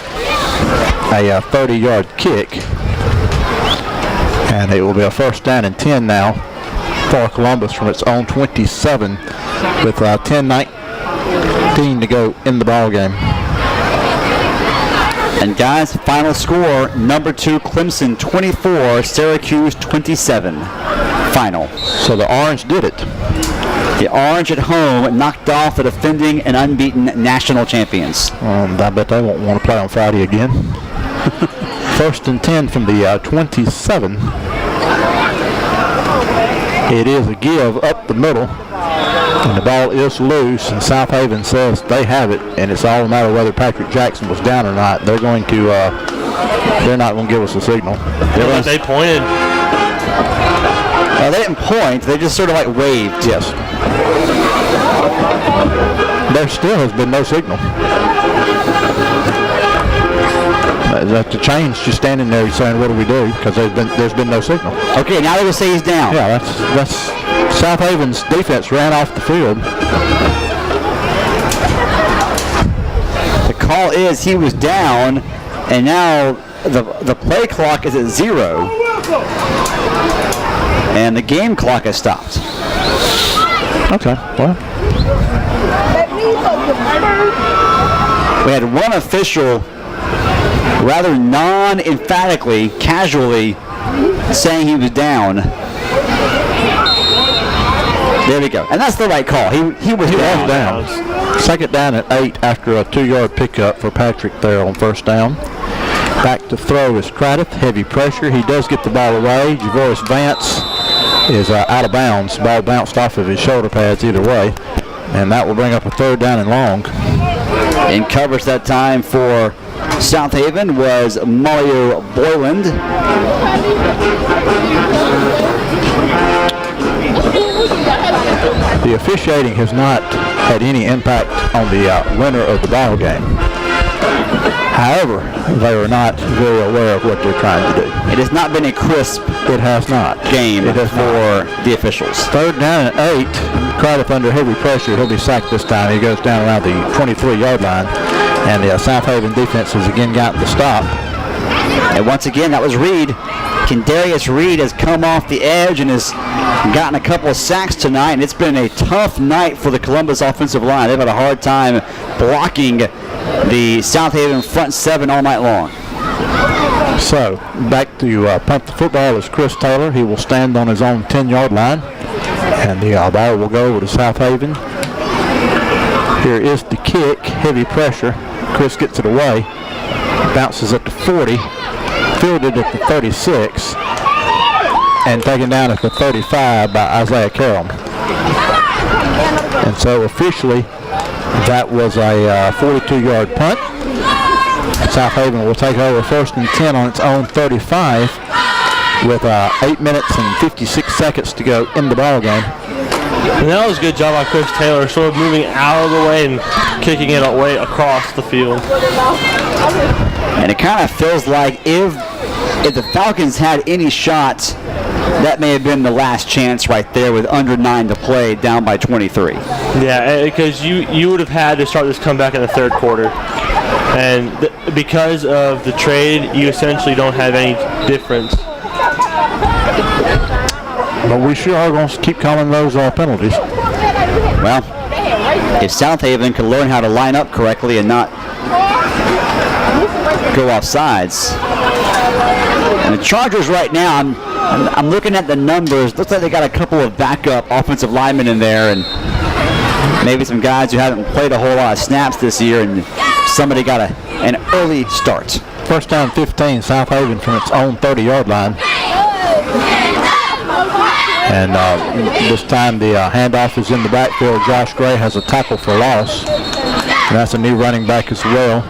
a 30-yard kick. And it will be a first down and 10 now for Columbus from its own 27 with 10:19 to go in the ball game. And guys, final score, number 2 Clemson 24, Syracuse 27. Final. So the Orange did it. The Orange at home knocked off the defending and unbeaten national champions. I bet they won't want to play on Friday again. First and 10 from the 27. It is a give up the middle. And the ball is loose, and Southaven says they have it, and it's all a matter of whether Patrick Jackson was down or not. They're going to, they're not going to give us a signal. They pointed. They didn't point, they just sort of like waved. Yes. There still has been no signal. The chain's just standing there saying, what do we do? Because there's been no signal. Okay, now they're going to say he's down. Yeah, that's Southaven's defense ran off the field. The call is he was down, and now the play clock is at 0, and the game clock has stopped. Okay, well. We had one official rather non-emphatically, casually saying he was down. There we go. And that's the right call. He was down. Second down at 8 after a 2-yard pickup for Patrick there on first down. Back to throw is Craddock. Heavy pressure. He does get the ball away. Javoris Vance is out of bounds. Ball bounced off of his shoulder pads either way. And that will bring up a third down and long. In coverage that time for Southaven was Mario Boyland. The officiating has not had any impact on the winner of the ball game. However, they are not very aware of what they're trying to do. It has not been a crisp It has not. game for the officials. Third down and 8. Craddock under heavy pressure. He'll be sacked this time. He goes down around the 23-yard line. And the Southaven defense has again gotten the stop. And once again, that was Reed. Kendarius Reed has come off the edge and has gotten a couple of sacks tonight. And it's been a tough night for the Columbus offensive line. They've had a hard time blocking the Southaven front 7 all night long. So, back to punt the football is Chris Taylor. He will stand on his own 10-yard line. And the ball will go over to Southaven. Here is the kick, heavy pressure. Chris gets it away. Bounces at the 40. Fielded at the 36. And taken down at the 35 by Isaiah Carroll. And so officially, that was a 42-yard punt. Southaven will take over 1st and 10 on its own 35 with 8 minutes and 56 seconds to go in the ball game. And that was a good job by Chris Taylor, sort of moving out of the way and kicking it away across the field. And it kind of feels like if the Falcons had any shot, that may have been the last chance right there with under 9 to play, down by 23. Yeah, because you would have had to start this comeback in the third quarter. And because of the trade, you essentially don't have any difference. But we sure are going to keep calling those penalties. Well, if Southaven could learn how to line up correctly and not go off sides. And the Chargers right now, I'm looking at the numbers. Looks like they got a couple of backup offensive linemen in there, and maybe some guys who haven't played a whole lot of snaps this year, and somebody got an early start. First down 15, Southaven from its own 30-yard line. And this time the handoff is in the backfield. Josh Gray has a tackle for loss. And that's a new running back as well.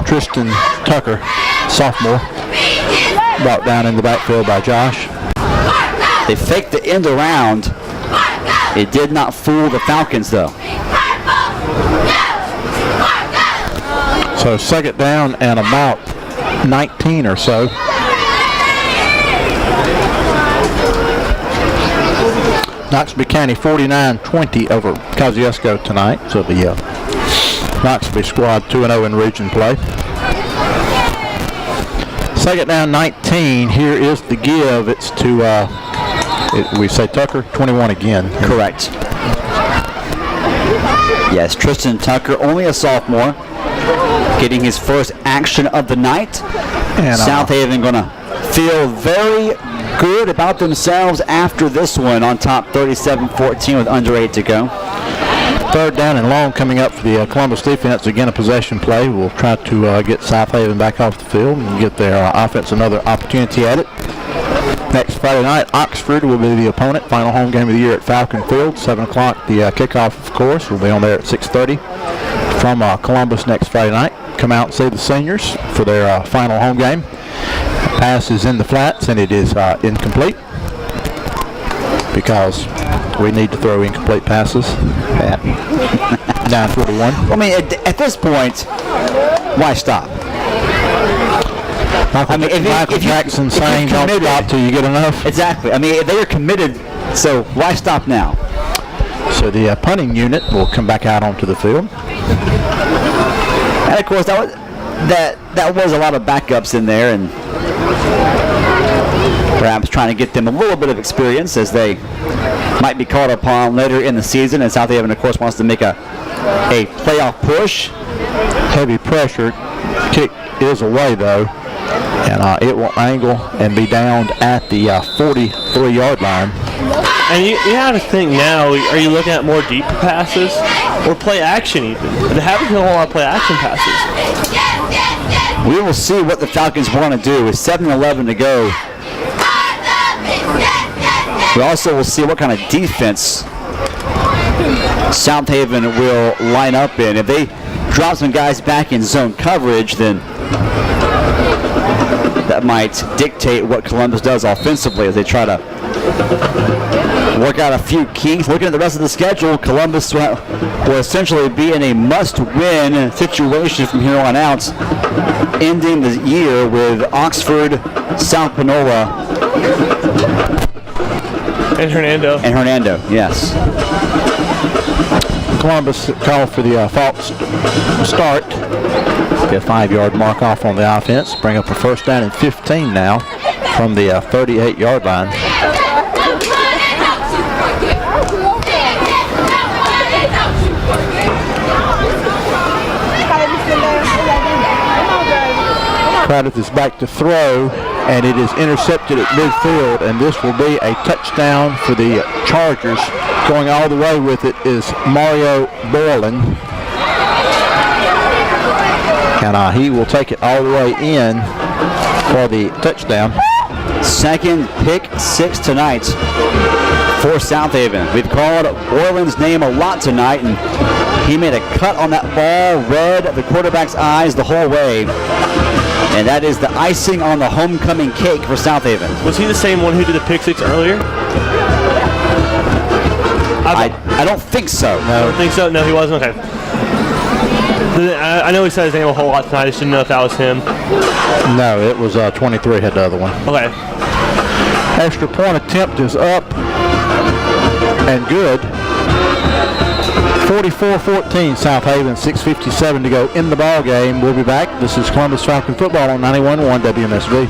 Tristan Tucker, sophomore, brought down in the backfield by Josh. They faked the end around. It did not fool the Falcons, though. So 2nd down and about 19 or so. Knoxville County 49-20 over Kosciuszko tonight. So the Knoxville squad 2-0 in region play. 2nd down 19. Here is the give. It's to, we say Tucker, 21 again. Correct. Yes, Tristan Tucker, only a sophomore, getting his first action of the night. And Southaven going to feel very good about themselves after this one, on top 37-14 with under 8 to go. 3rd down and long coming up for the Columbus defense. Again, a possession play. We'll try to get Southaven back off the field and get their offense another opportunity at it. Next Friday night, Oxford will be the opponent. Final home game of the year at Falcon Field. 7 o'clock, the kickoff, of course. We'll be on there at 6:30 from Columbus next Friday night. Come out and see the seniors for their final home game. Pass is in the flats, and it is incomplete because we need to throw incomplete passes at 9:41. I mean, at this point, why stop? Michael Jackson saying don't stop till you get enough. Exactly. I mean, if they are committed, so why stop now? So the punting unit will come back out onto the field. And of course, that was a lot of backups in there, and perhaps trying to get them a little bit of experience as they might be called upon later in the season. And Southaven, of course, wants to make a playoff push. Heavy pressure. Kick is away, though. And it will angle and be downed at the 43-yard line. And you have to think now, are you looking at more deep passes or play action even? They haven't done a whole lot of play action passes. We will see what the Falcons want to do with 7:11 to go. We also will see what kind of defense Southaven will line up in. If they drop some guys back in zone coverage, then that might dictate what Columbus does offensively as they try to work out a few kinks. Looking at the rest of the schedule, Columbus will essentially be in a must-win situation from here on out, ending the year with Oxford, South Panola, and Hernando. And Hernando, yes. Columbus called for the false start. Get a 5-yard mark off on the offense. Bring up a 1st down and 15 now from the 38-yard line. Crowder is back to throw, and it is intercepted at midfield, and this will be a touchdown for the Chargers. Going all the way with it is Mario Borland, and he will take it all the way in for the touchdown. Second pick six tonight for Southaven. We've called Borland's name a lot tonight, and he made a cut on that ball, read the quarterback's eyes the whole way. And that is the icing on the homecoming cake for Southaven. Was he the same one who did the pick six earlier? I don't think so. No. I don't think so? No, he wasn't? Okay. I know he said his name a whole lot tonight. I just didn't know if that was him. No, it was 23 had the other one. Okay. Extra point attempt is up and good. 44-14 Southaven, 6:57 to go in the ball game. We'll be back. This is Columbus Falcon football on 91.1 WMSV.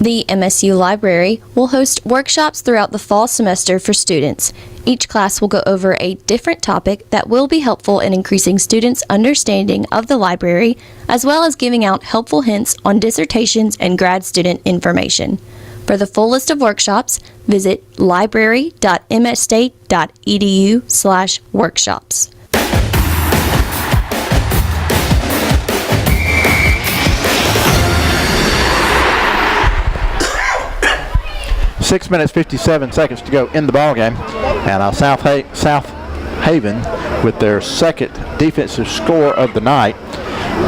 The MSU Library will host workshops throughout the fall semester for students. Each class will go over a different topic that will be helpful in increasing students' understanding of the library, as well as giving out helpful hints on dissertations and grad student information. For the full list of workshops, visit library.msstate.edu/workshops. 6 minutes, 57 seconds to go in the ball game. And Southaven, with their second defensive score of the night,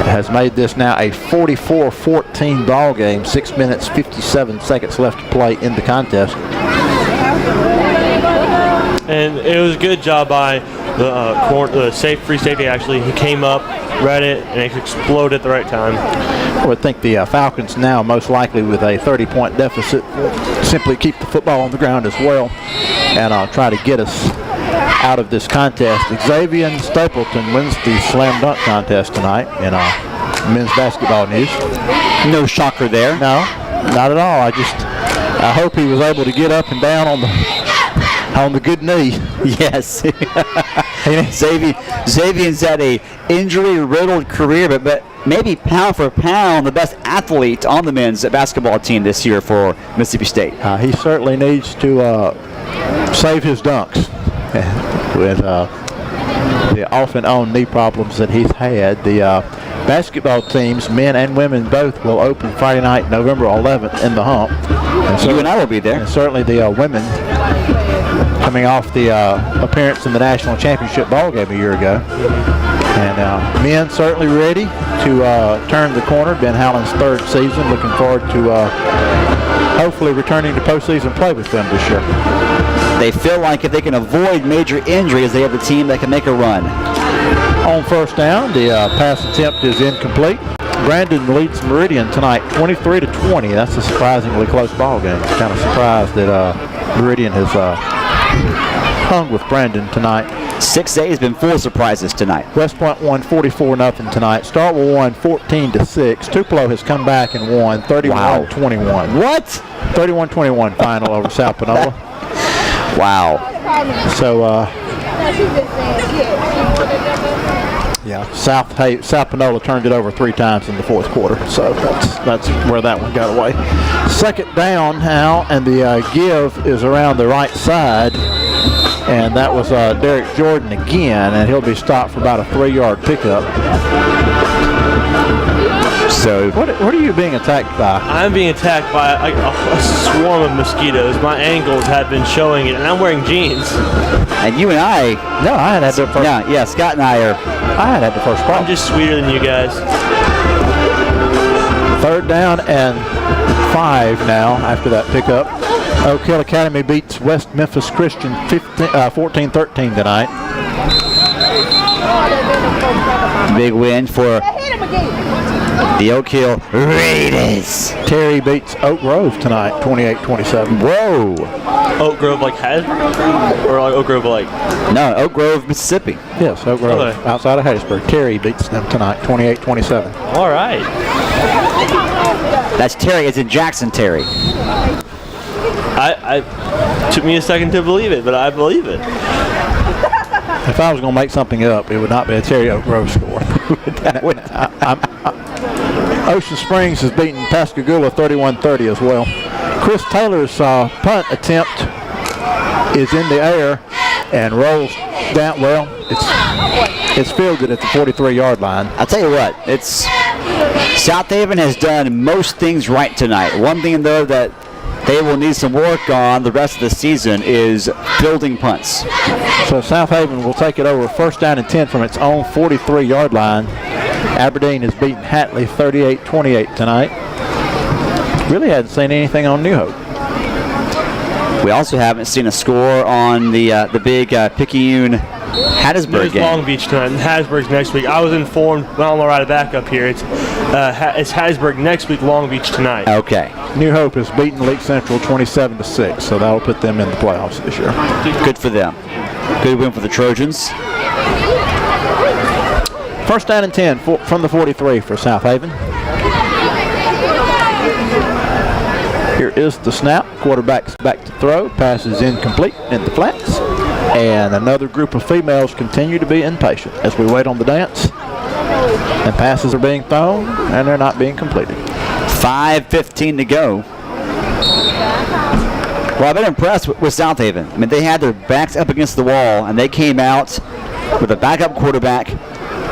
has made this now a 44-14 ball game. 6 minutes, 57 seconds left to play in the contest. And it was a good job by the free safety, actually. He came up, read it, and it exploded at the right time. I would think the Falcons now, most likely with a 30-point deficit, simply keep the football on the ground as well and try to get us out of this contest. Xavier Stapleton wins the slam dunk contest tonight in men's basketball news. No shocker there. No, not at all. I hope he was able to get up and down on the good knee. Yes. Xavier's had a injury-riddled career, but maybe pound for pound the best athlete on the men's basketball team this year for Mississippi State. He certainly needs to save his dunks with the off-and-on knee problems that he's had. The basketball teams, men and women both, will open Friday night, November 11th in the Hump. And you and I will be there. And certainly the women, coming off the appearance in the national championship ball game a year ago. And men certainly ready to turn the corner. Ben Howland's third season. Looking forward to hopefully returning to postseason play with them this year. They feel like if they can avoid major injuries, they have the team that can make a run. On first down, the pass attempt is incomplete. Brandon leads Meridian tonight 23-20. That's a surprisingly close ball game. Kind of surprised that Meridian has hung with Brandon tonight. 6A has been full of surprises tonight. West Point won 44-0 tonight. Starkville won 14-6. Tupelo has come back and won 31-21. Wow. What? 31-21 final over South Panola. Wow. So, South Panola turned it over 3 times in the fourth quarter. So that's where that one got away. Second down now, and the give is around the right side. And that was Derek Jordan again, and he'll be stopped for about a 3-yard pickup. So, what are you being attacked by? I'm being attacked by a swarm of mosquitoes. My ankles have been showing it, and I'm wearing jeans. And you and I... No, I had the first... Yeah, Scott and I had the first problem. I'm just sweeter than you guys. Third down and 5 now after that pickup. Oak Hill Academy beats West Memphis Christian 14-13 tonight. Big win for the Oak Hill Raiders. Terry beats Oak Grove tonight 28-27. Whoa. Oak Grove like Hattiesburg? Or like Oak Grove like? No, Oak Grove, Mississippi. Yes, Oak Grove, outside of Hattiesburg. Terry beats them tonight 28-27. All right. That's Terry, as in Jackson Terry. I took me a second to believe it, but I believe it. If I was going to make something up, it would not be a Terry Oak Grove score. Ocean Springs has beaten Pascagoula 31-30 as well. Chris Taylor's punt attempt is in the air and rolls down. Well, it's fielded at the 43-yard line. I'll tell you what, Southaven has done most things right tonight. One thing, though, that they will need some work on the rest of the season is fielding punts. So Southaven will take it over first down and 10 from its own 43-yard line. Aberdeen has beaten Hatley 38-28 tonight. Really hadn't seen anything on New Hope. We also haven't seen a score on the big Picayune-Hattiesburg game. Long Beach tonight, and Hattiesburg's next week. I was informed, well, I'm going to write it back up here. It's Hattiesburg next week, Long Beach tonight. Okay. New Hope has beaten Lake Central 27-6, so that'll put them in the playoffs this year. Good for them. Good win for the Trojans. First down and 10 from the 43 for Southaven. Here is the snap. Quarterback's back to throw. Pass is incomplete in the flats. And another group of females continue to be impatient as we wait on the dance. And passes are being thrown, and they're not being completed. 5:15 to go. Well, I've been impressed with Southaven. I mean, they had their backs up against the wall, and they came out with a backup quarterback,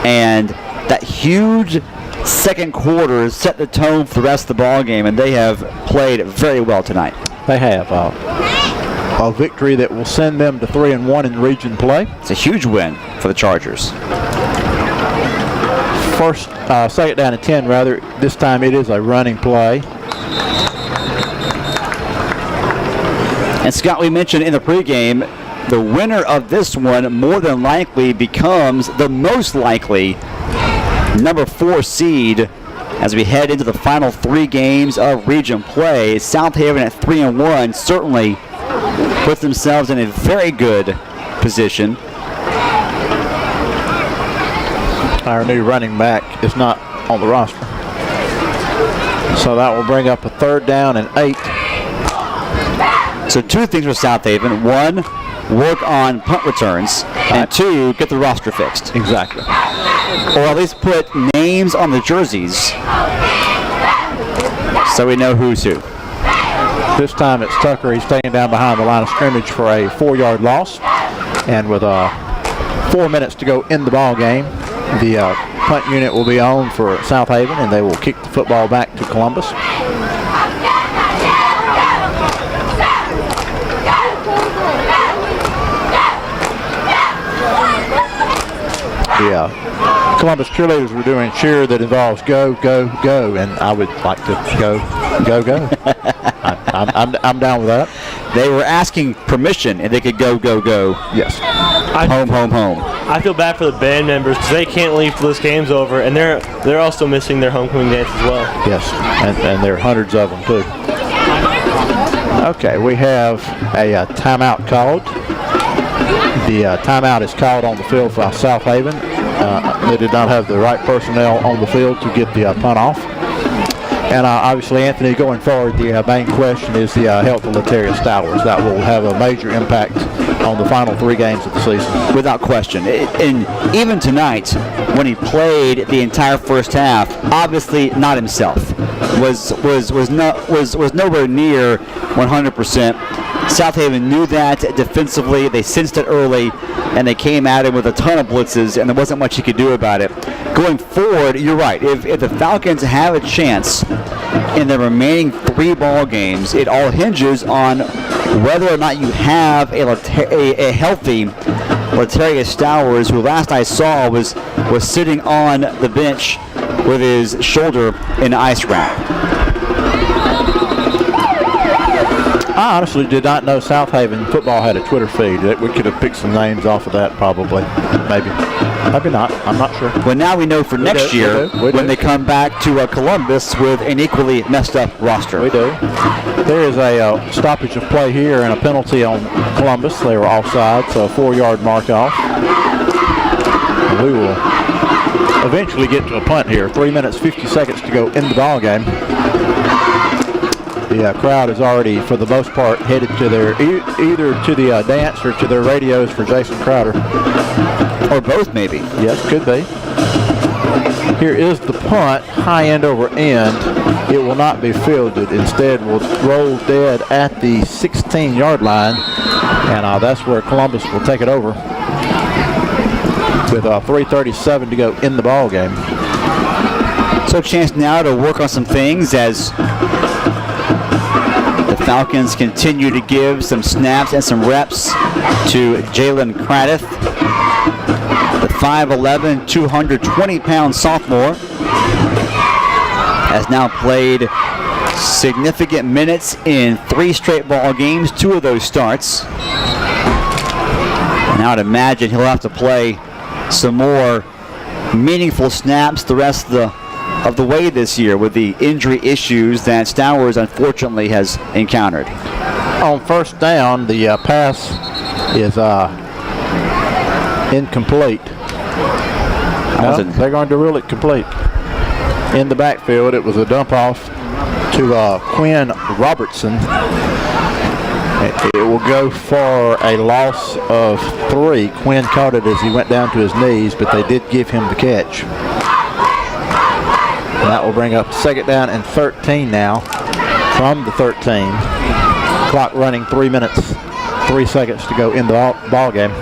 and that huge second quarter set the tone for the rest of the ball game, and they have played very well tonight. They have a victory that will send them to 3-1 in region play. It's a huge win for the Chargers. Second down and 10 rather. This time it is a running play. And Scott, we mentioned in the pregame, the winner of this one more than likely becomes the most likely number 4 seed as we head into the final 3 games of region play. Southaven at 3-1 certainly puts themselves in a very good position. Our new running back is not on the roster. So that will bring up a third down and 8. So 2 things for Southaven. 1, work on punt returns, and 2, get the roster fixed. Exactly. Or at least put names on the jerseys so we know who's who. This time it's Tucker. He's staying down behind the line of scrimmage for a 4-yard loss. And with 4 minutes to go in the ball game, the punt unit will be on for Southaven, and they will kick the football back to Columbus. The Columbus cheerleaders were doing cheer that involves go, go, go, and I would like to go, go, go. I'm down with that. They were asking permission, and they could go, go, go. Yes. Home, home, home. I feel bad for the band members because they can't leave till this game's over, and they're also missing their homecoming dance as well. Yes, and there are hundreds of them too. Okay, we have a timeout called. The timeout is called on the field for Southaven. They did not have the right personnel on the field to get the punt off. And obviously, Anthony, going forward, the main question is the health of Latarius Stowers. That will have a major impact on the final 3 games of the season. Without question. And even tonight, when he played the entire first half, obviously not himself. Was nowhere near 100%. Southaven knew that defensively. They sensed it early, and they came at him with a ton of blitzes, and there wasn't much he could do about it. Going forward, you're right. If the Falcons have a chance in the remaining 3 ball games, it all hinges on whether or not you have a healthy Latarius Stowers, who last I saw was sitting on the bench with his shoulder in an ice wrap. I honestly did not know Southaven football had a Twitter feed. We could have picked some names off of that probably. Maybe not. I'm not sure. Well, now we know for next year when they come back to Columbus with an equally messed up roster. We do. There is a stoppage of play here and a penalty on Columbus. They were offside, so a 4-yard mark off. We will eventually get to a punt here. 3 minutes, 50 seconds to go in the ball game. The crowd is already, for the most part, headed to their either to the dance or to their radios for Jason Crowder. Or both, maybe. Yes, could be. Here is the punt, high end over end. It will not be fielded. Instead, will roll dead at the 16-yard line, and that's where Columbus will take it over with 3:37 to go in the ball game. So a chance now to work on some things as the Falcons continue to give some snaps and some reps to Jalen Craddock, the 5'11", 220-pound sophomore, has now played significant minutes in 3 straight ball games, 2 of those starts. And I would imagine he'll have to play some more meaningful snaps the rest of the way this year with the injury issues that Stowers unfortunately has encountered. On first down, the pass is incomplete. No, they're going to rule it complete. In the backfield, it was a dump off to Quinn Robertson. It will go for a loss of 3. Quinn caught it as he went down to his knees, but they did give him the catch. And that will bring up 2nd down and 13 now from the 13. Clock running 3 minutes, 3 seconds to go in the ball game.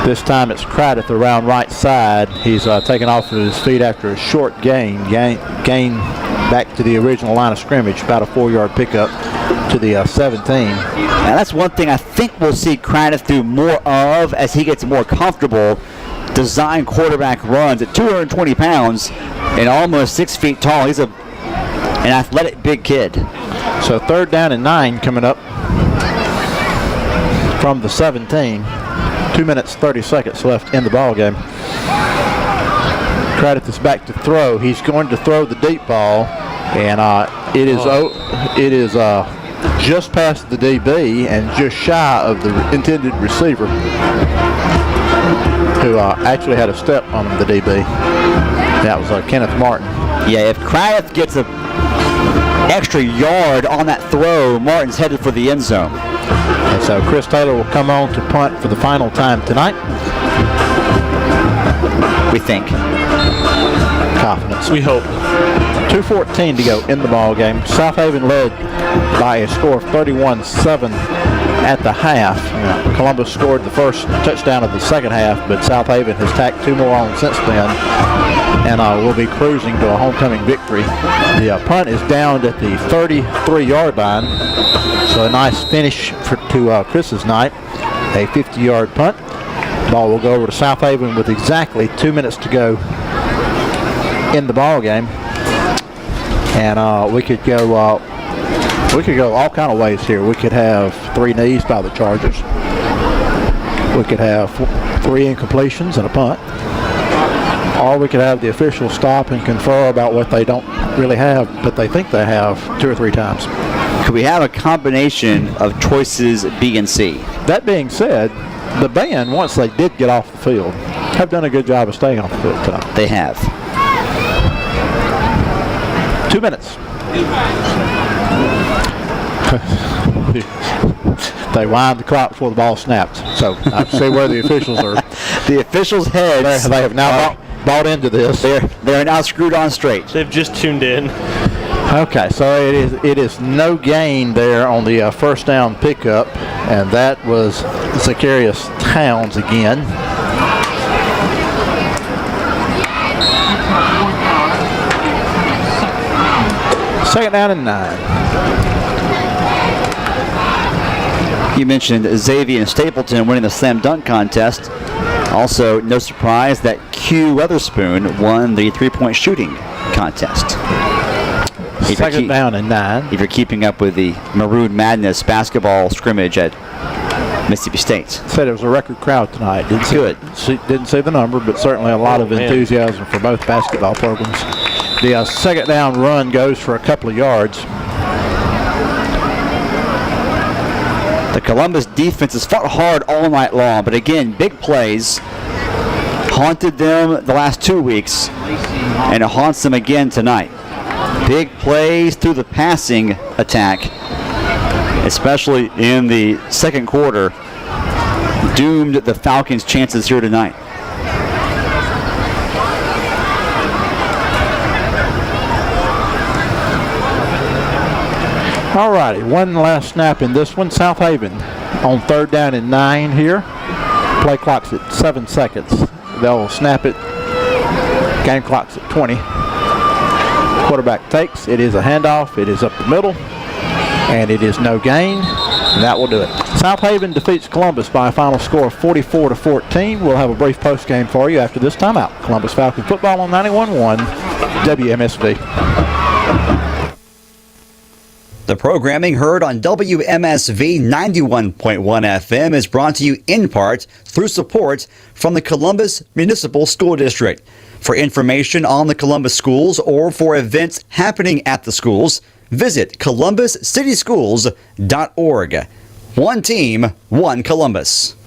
This time it's Craddock around right side. He's taken off of his feet after a short gain back to the original line of scrimmage, about a 4-yard pickup to the 17. Now that's one thing I think we'll see Craddock do more of as he gets more comfortable. Design quarterback runs at 220 pounds and almost 6 feet tall. He's an athletic big kid. So 3rd down and 9 coming up from the 17. 2 minutes, 30 seconds left in the ball game. Craddock is back to throw. He's going to throw the deep ball, and it is just past the DB and just shy of the intended receiver, who actually had a step on the DB. That was Kenneth Martin. Yeah, if Craddock gets an extra yard on that throw, Martin's headed for the end zone. And so Chris Taylor will come on to punt for the final time tonight. We think. Confidence. We hope. 2:14 to go in the ball game. Southaven led by a score of 31-7 at the half. Columbus scored the first touchdown of the second half, but Southaven has tacked 2 more on since then, and will be cruising to a homecoming victory. The punt is down at the 33-yard line, so a nice finish to Chris's night. A 50-yard punt. Ball will go over to Southaven with exactly 2 minutes to go in the ball game, and we could go all kind of ways here. We could have 3 knees by the Chargers. We could have 3 incompletions and a punt, or we could have the officials stop and confer about what they don't really have, but they think they have 2 or 3 times. Could we have a combination of choices B and C? That being said, the band, once they did get off the field, have done a good job of staying off the field tonight. They have. 2 minutes. They wind the clock before the ball snaps. So I see where the officials are. The officials' heads. They have now bought into this. They're now screwed on straight. They've just tuned in. Okay, so it is no gain there on the first down pickup, and that was Zacharias Towns again. Second down and 9. You mentioned Xavier Stapleton winning the slam dunk contest. Also, no surprise that Q Weatherspoon won the 3-point shooting contest. Second down and 9. If you're keeping up with the Maroon Madness basketball scrimmage at Mississippi State. Said it was a record crowd tonight. Didn't see the number, but certainly a lot of enthusiasm for both basketball programs. The second down run goes for a couple of yards. The Columbus defense has fought hard all night long, but again, big plays haunted them the last 2 weeks, and it haunts them again tonight. Big plays through the passing attack, especially in the second quarter. doomed the Falcons' chances here tonight. All righty, one last snap in this one. Southaven on 3rd down and 9 here. Play clock's at 7 seconds. They'll snap it. Game clock's at 20. Quarterback takes. It is a handoff. It is up the middle. And it is no gain. And that will do it. Southaven defeats Columbus by a final score of 44-14. We'll have a brief post game for you after this timeout. Columbus Falcon football on 91.1 WMSV. The programming heard on WMSV 91.1 FM is brought to you in part through support from the Columbus Municipal School District. For information on the Columbus schools or for events happening at the schools, visit columbuscityschools.org. One team, one Columbus.